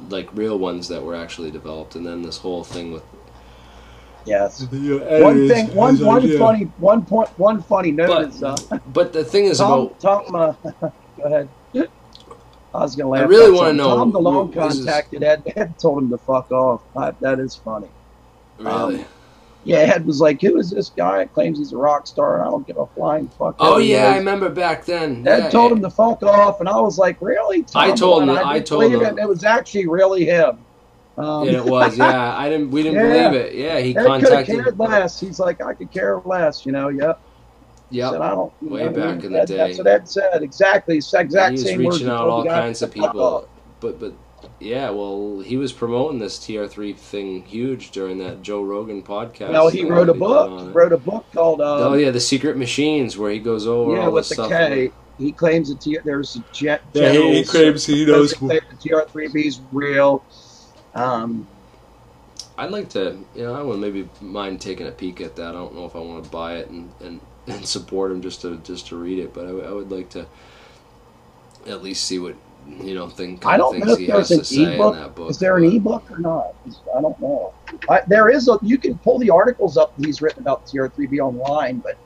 like real ones that were actually developed, and then this whole thing with one funny note is but the thing is Tom, go ahead. I was gonna laugh. I really want to know. Tom DeLong contacted Ed. Ed told him to fuck off. That is funny. Really? Yeah, Ed was like, "Who is this guy? Claims he's a rock star. I don't give a flying fuck." Oh yeah, I remember back then. Ed told him to fuck off, and I was like, "Really?" Tom, I told him. It was actually really him. It was. Yeah, we didn't believe it. Yeah, he contacted. Could have cared less. He's like, I could care less. Yep. Yep. Said, I don't. Way back in the day. That's what Ed said. Exactly. Exact he was same words. Reaching out all kinds of people, but. Yeah, well, he was promoting this TR3 thing huge during that Joe Rogan podcast. Well, he wrote a book. He wrote a book called... The Secret Machines, where he goes over all with this the stuff. K. He claims that there's a he claims he knows. The TR3B is real. I'd like to, I wouldn't maybe mind taking a peek at that. I don't know if I want to buy it and support him just to read it, but I would like to at least see what... I don't know if there's an ebook. Is there an ebook or not? I don't know. There is you can pull the articles up he's written about TR3B online, but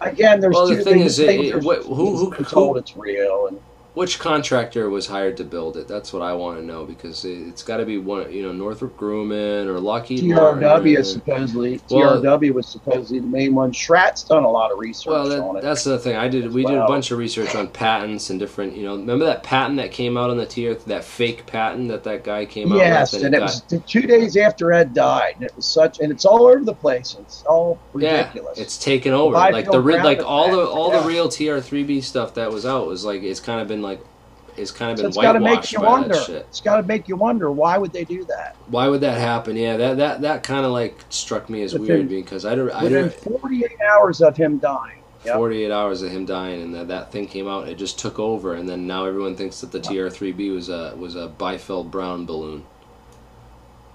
again, there's the thing is, who told it's real and which contractor was hired to build it? That's what I want to know, because it's got to be one, Northrop Grumman or Lockheed Martin. TRW supposedly. TRW was supposedly the main one. Schratt's done a lot of research on it. That's the thing. We did a bunch of research on patents and different. Remember that patent that came out on the that fake patent that guy came out with? Yes, and it was 2 days after Ed died. And it was and it's all over the place. It's all ridiculous. Yeah, it's taken over. All the real TR3B stuff that was out was like it's kind of been whitewashed by that shit. It's got to make you wonder, why would they do that? Why would that happen? Yeah, that kind of struck me as weird, because within 48 hours of him dying. 48 hours of him dying, and that thing came out, it just took over, and then now everyone thinks that the TR3B was a Biefeld-Brown balloon.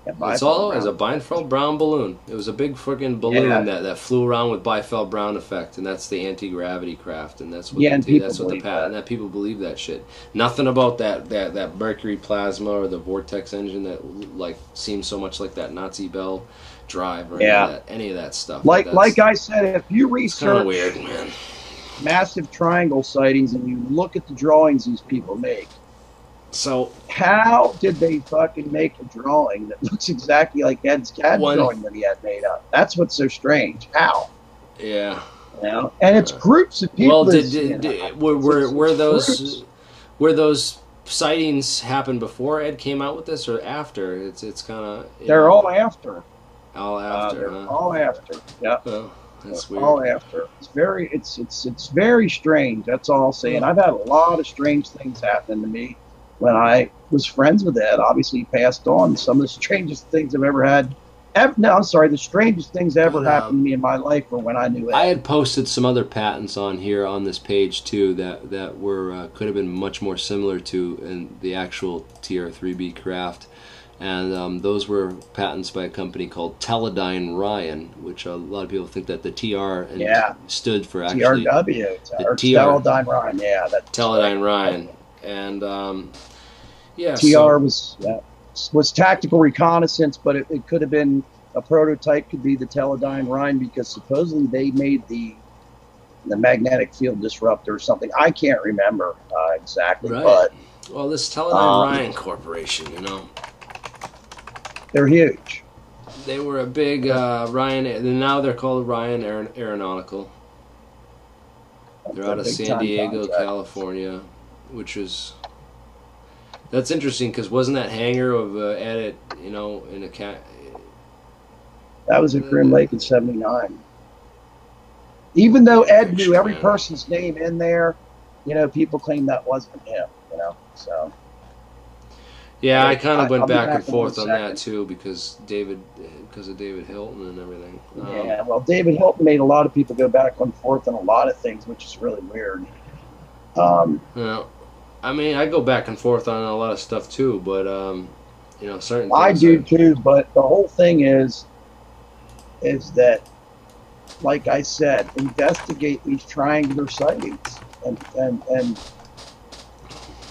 It's all as a Biefeld-Brown balloon. It was a big freaking balloon that flew around with Biefeld-Brown effect, and that's the anti-gravity craft, and that's what the patent. That people believe that shit. Nothing about that mercury plasma or the vortex engine that seems so much like that Nazi Bell drive or any of that stuff. Like I said, if you research weird, man. massive triangle sightings and you look at the drawings these people make. So how did they fucking make a drawing that looks exactly like Ed's CAD drawing that he had made up? That's what's so strange. How? Yeah. And it's groups of people. Well, were those sightings happen before Ed came out with this or after? It's kind of they're all after. All after. All after. Yeah. Oh, that's weird. All after. It's very strange. That's all I'll say. And I've had a lot of strange things happen to me. When I was friends with Ed, obviously he passed on. Some of the strangest things I've ever had. The strangest things ever happened to me in my life were when I knew Ed. I had posted some other patents on here on this page too that were could have been much more similar to the actual TR3B craft, and those were patents by a company called Teledyne Ryan, which a lot of people think that the TR stood for actually TRW. Teledyne Ryan. Yeah, that Teledyne Ryan. And TR was tactical reconnaissance, but it could have been a prototype. Could be the Teledyne Ryan, because supposedly they made the magnetic field disruptor or something. I can't remember exactly, but this Teledyne Ryan Corporation, they're huge. They were a big Ryan. Now they're called Ryan Aeronautical. They're out of Big San time Diego, contract. California, which is that's interesting because wasn't that hangar of Ed at, you know, in a cat? That was at Grim Lake in '79. Even though Ed knew every man. person's name in there, you know, people claim that wasn't him. You know, so. Yeah, I kind of went I'll be back back and in 1 forth on that second. too because of David Hilton and everything. Yeah, well, David Hilton made a lot of people go back and forth on a lot of things, which is really weird. You know, I mean, I go back and forth on a lot of stuff too, but you know, certain things. I do too, but the whole thing is that, like I said, investigate these triangular sightings, and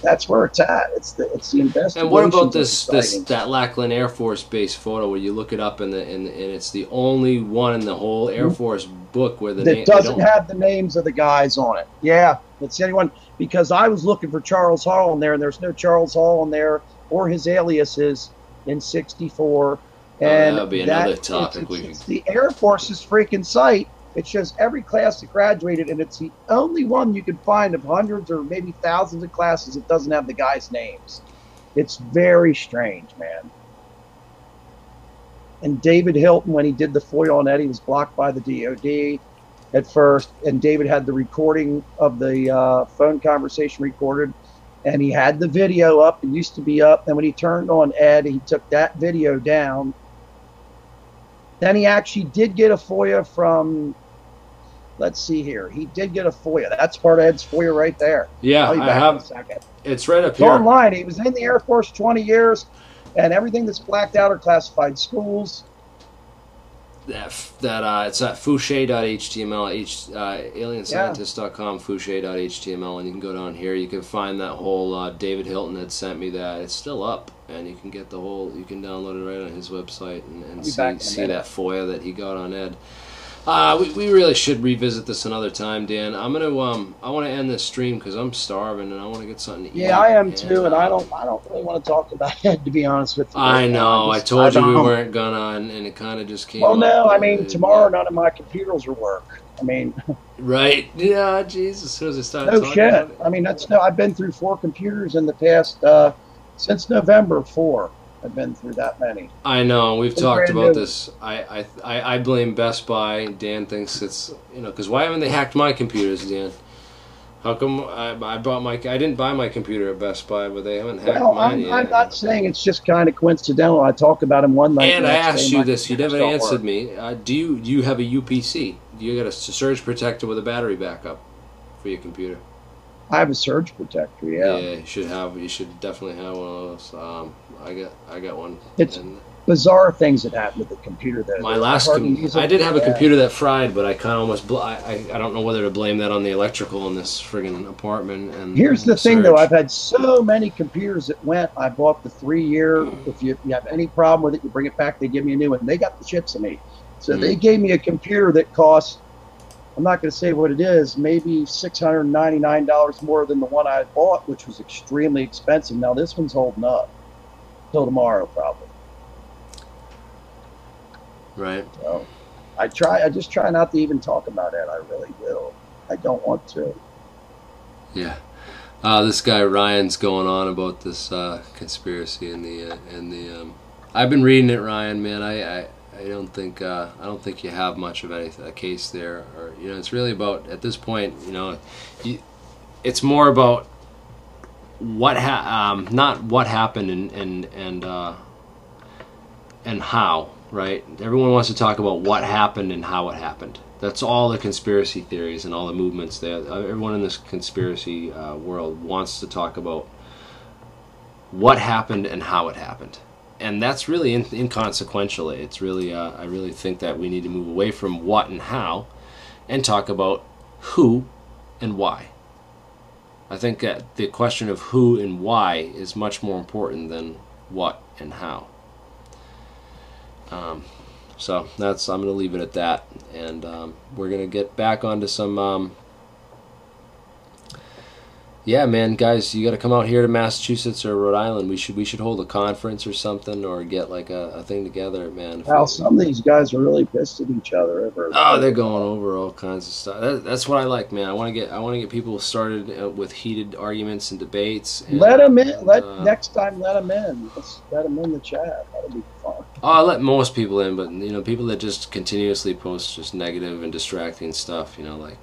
that's where it's at. It's the investigation. And what about that Lackland Air Force Base photo where you look it up and it's the only one in the whole Air Force book where that doesn't have the names of the guys on it. Yeah, it's the only one, because I was looking for Charles Hall in there, and there's no Charles Hall in there or his aliases in '64. And that would be another topic. It's the Air Force's freaking site. It shows every class that graduated, and it's the only one you can find of hundreds or maybe thousands of classes that doesn't have the guys' names. It's very strange, man. And David Hilton, when he did the FOIA on Eddie, was blocked by the DOD at first, and David had the recording of the phone conversation recorded, and he had the video up. It used to be up, and when he turned on Ed, he took that video down. Then he actually did get a FOIA from, let's see here. He did get a FOIA. That's part of Ed's FOIA right there. Yeah, I'll be I back have. in a second. It's right up It's here. online. He was in the Air Force 20 years, and everything that's blacked out are classified schools. It's at fouché.html, alienscientist.com, fouché.html, and you can go down here. You can find that whole David Hilton had sent me that. It's still up, and you can get the whole. You can download it right on his website and see that FOIA that he got on Ed. We really should revisit this another time, Dan. I want to end this stream because I'm starving and I want to get something to eat. Yeah, I am too, and I don't really want to talk about it, to be honest with you. I know. I told you we weren't gonna, and it kind of just came. Well, up. no, I mean tomorrow none of my computers will work. I mean, right? Yeah, Jesus. As soon as I started no talking shit. about it. I mean, I've been through 4 computers in the past since November 4. I've been through that many. I know. We've talked brand about new. this. I blame Best Buy. Dan thinks it's because why haven't they hacked my computers, Dan? How come I didn't buy my computer at Best Buy, but they haven't hacked mine yet. I'm not saying it's just kind of coincidental. I talk about them one night. And I asked you this. You never computers don't answered me. Do you have a UPC? Do you got a surge protector with a battery backup for your computer? I have a surge protector. Yeah. Yeah, you should definitely have one of those. I got one. It's bizarre things that happen with the computer. Though. My last I did have a computer that fried, but I kind of almost I don't know whether to blame that on the electrical in this friggin' apartment. And here's the thing, surge. though. I've had so many computers that went. I bought the 3-year. If you have any problem with it, you bring it back. They give me a new one. They got the shits of me. So they gave me a computer that costs, I'm not going to say what it is, maybe $699 more than the one I bought, which was extremely expensive. Now this one's holding up till tomorrow, probably. Right. So I just try not to even talk about it. I really do. I don't want to. Yeah. This guy Ryan's going on about this conspiracy and the. I've been reading it, Ryan. Man, I don't think you have much of a case there, or it's really about at this point. It's more about what not what happened and how. Right? Everyone wants to talk about what happened and how it happened. That's all the conspiracy theories and all the movements there. Everyone in this conspiracy world wants to talk about what happened and how it happened. And that's really inconsequential. It's really, I really think that we need to move away from what and how and talk about who and why. I think that the question of who and why is much more important than what and how. So I'm going to leave it at that, and we're going to get back onto some Yeah, man, guys, you got to come out here to Massachusetts or Rhode Island. We should hold a conference or something, or get like a thing together, man. Well, some of these guys are really pissed at each other over. Oh, they're going over all kinds of stuff. That's what I like, man. I want to get people started with heated arguments and debates. And, let them in. Next time, let them in. Let's let them in the chat. That'll be fun. Oh, I let most people in, but people that just continuously post just negative and distracting stuff, like.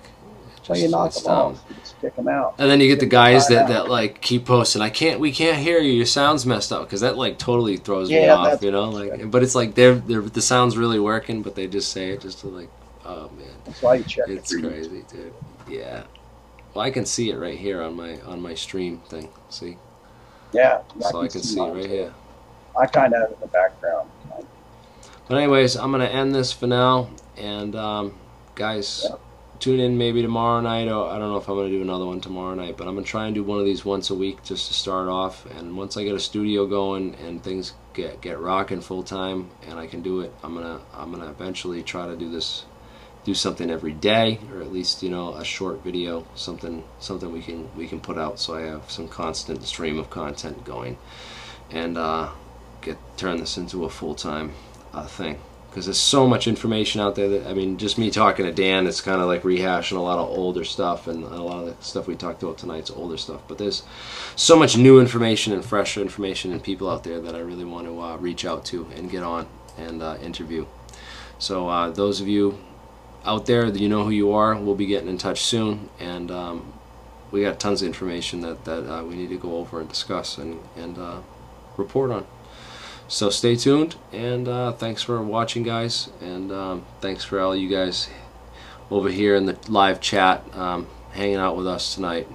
So you knock them off, you just kick them out. And then you get the guys that like keep posting. We can't hear you. Your sound's messed up, because that like totally throws me off. But it's like the sound's really working, but they just say it just to like, oh man. That's why you check it. It's crazy, dude. Yeah. Well, I can see it right here on my stream thing. See? Yeah. So I can see it right here. I kind of have it in the background. But anyways, I'm gonna end this for now, and guys. Yeah. Tune in maybe tomorrow night. Or I don't know if I'm going to do another one tomorrow night, but I'm going to try and do one of these once a week just to start off. And once I get a studio going and things get rocking full time and I can do it, I'm gonna eventually try to do something every day, or at least a short video, something we can put out, so I have some constant stream of content going, and turn this into a full-time thing. Because there's so much information out there that, just me talking to Dan, it's kind of like rehashing a lot of older stuff, and a lot of the stuff we talked about tonight's older stuff. But there's so much new information and fresh information and people out there that I really want to reach out to and get on and interview. So those of you out there, you know who you are. We'll be getting in touch soon, and we got tons of information that we need to go over and discuss and report on. So stay tuned, and thanks for watching, guys, and thanks for all you guys over here in the live chat hanging out with us tonight.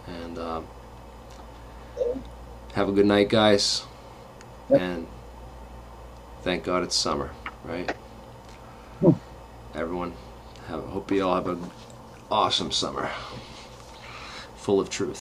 And have a good night, guys, and thank God it's summer, right? Everyone, hope you all have an awesome summer full of truth.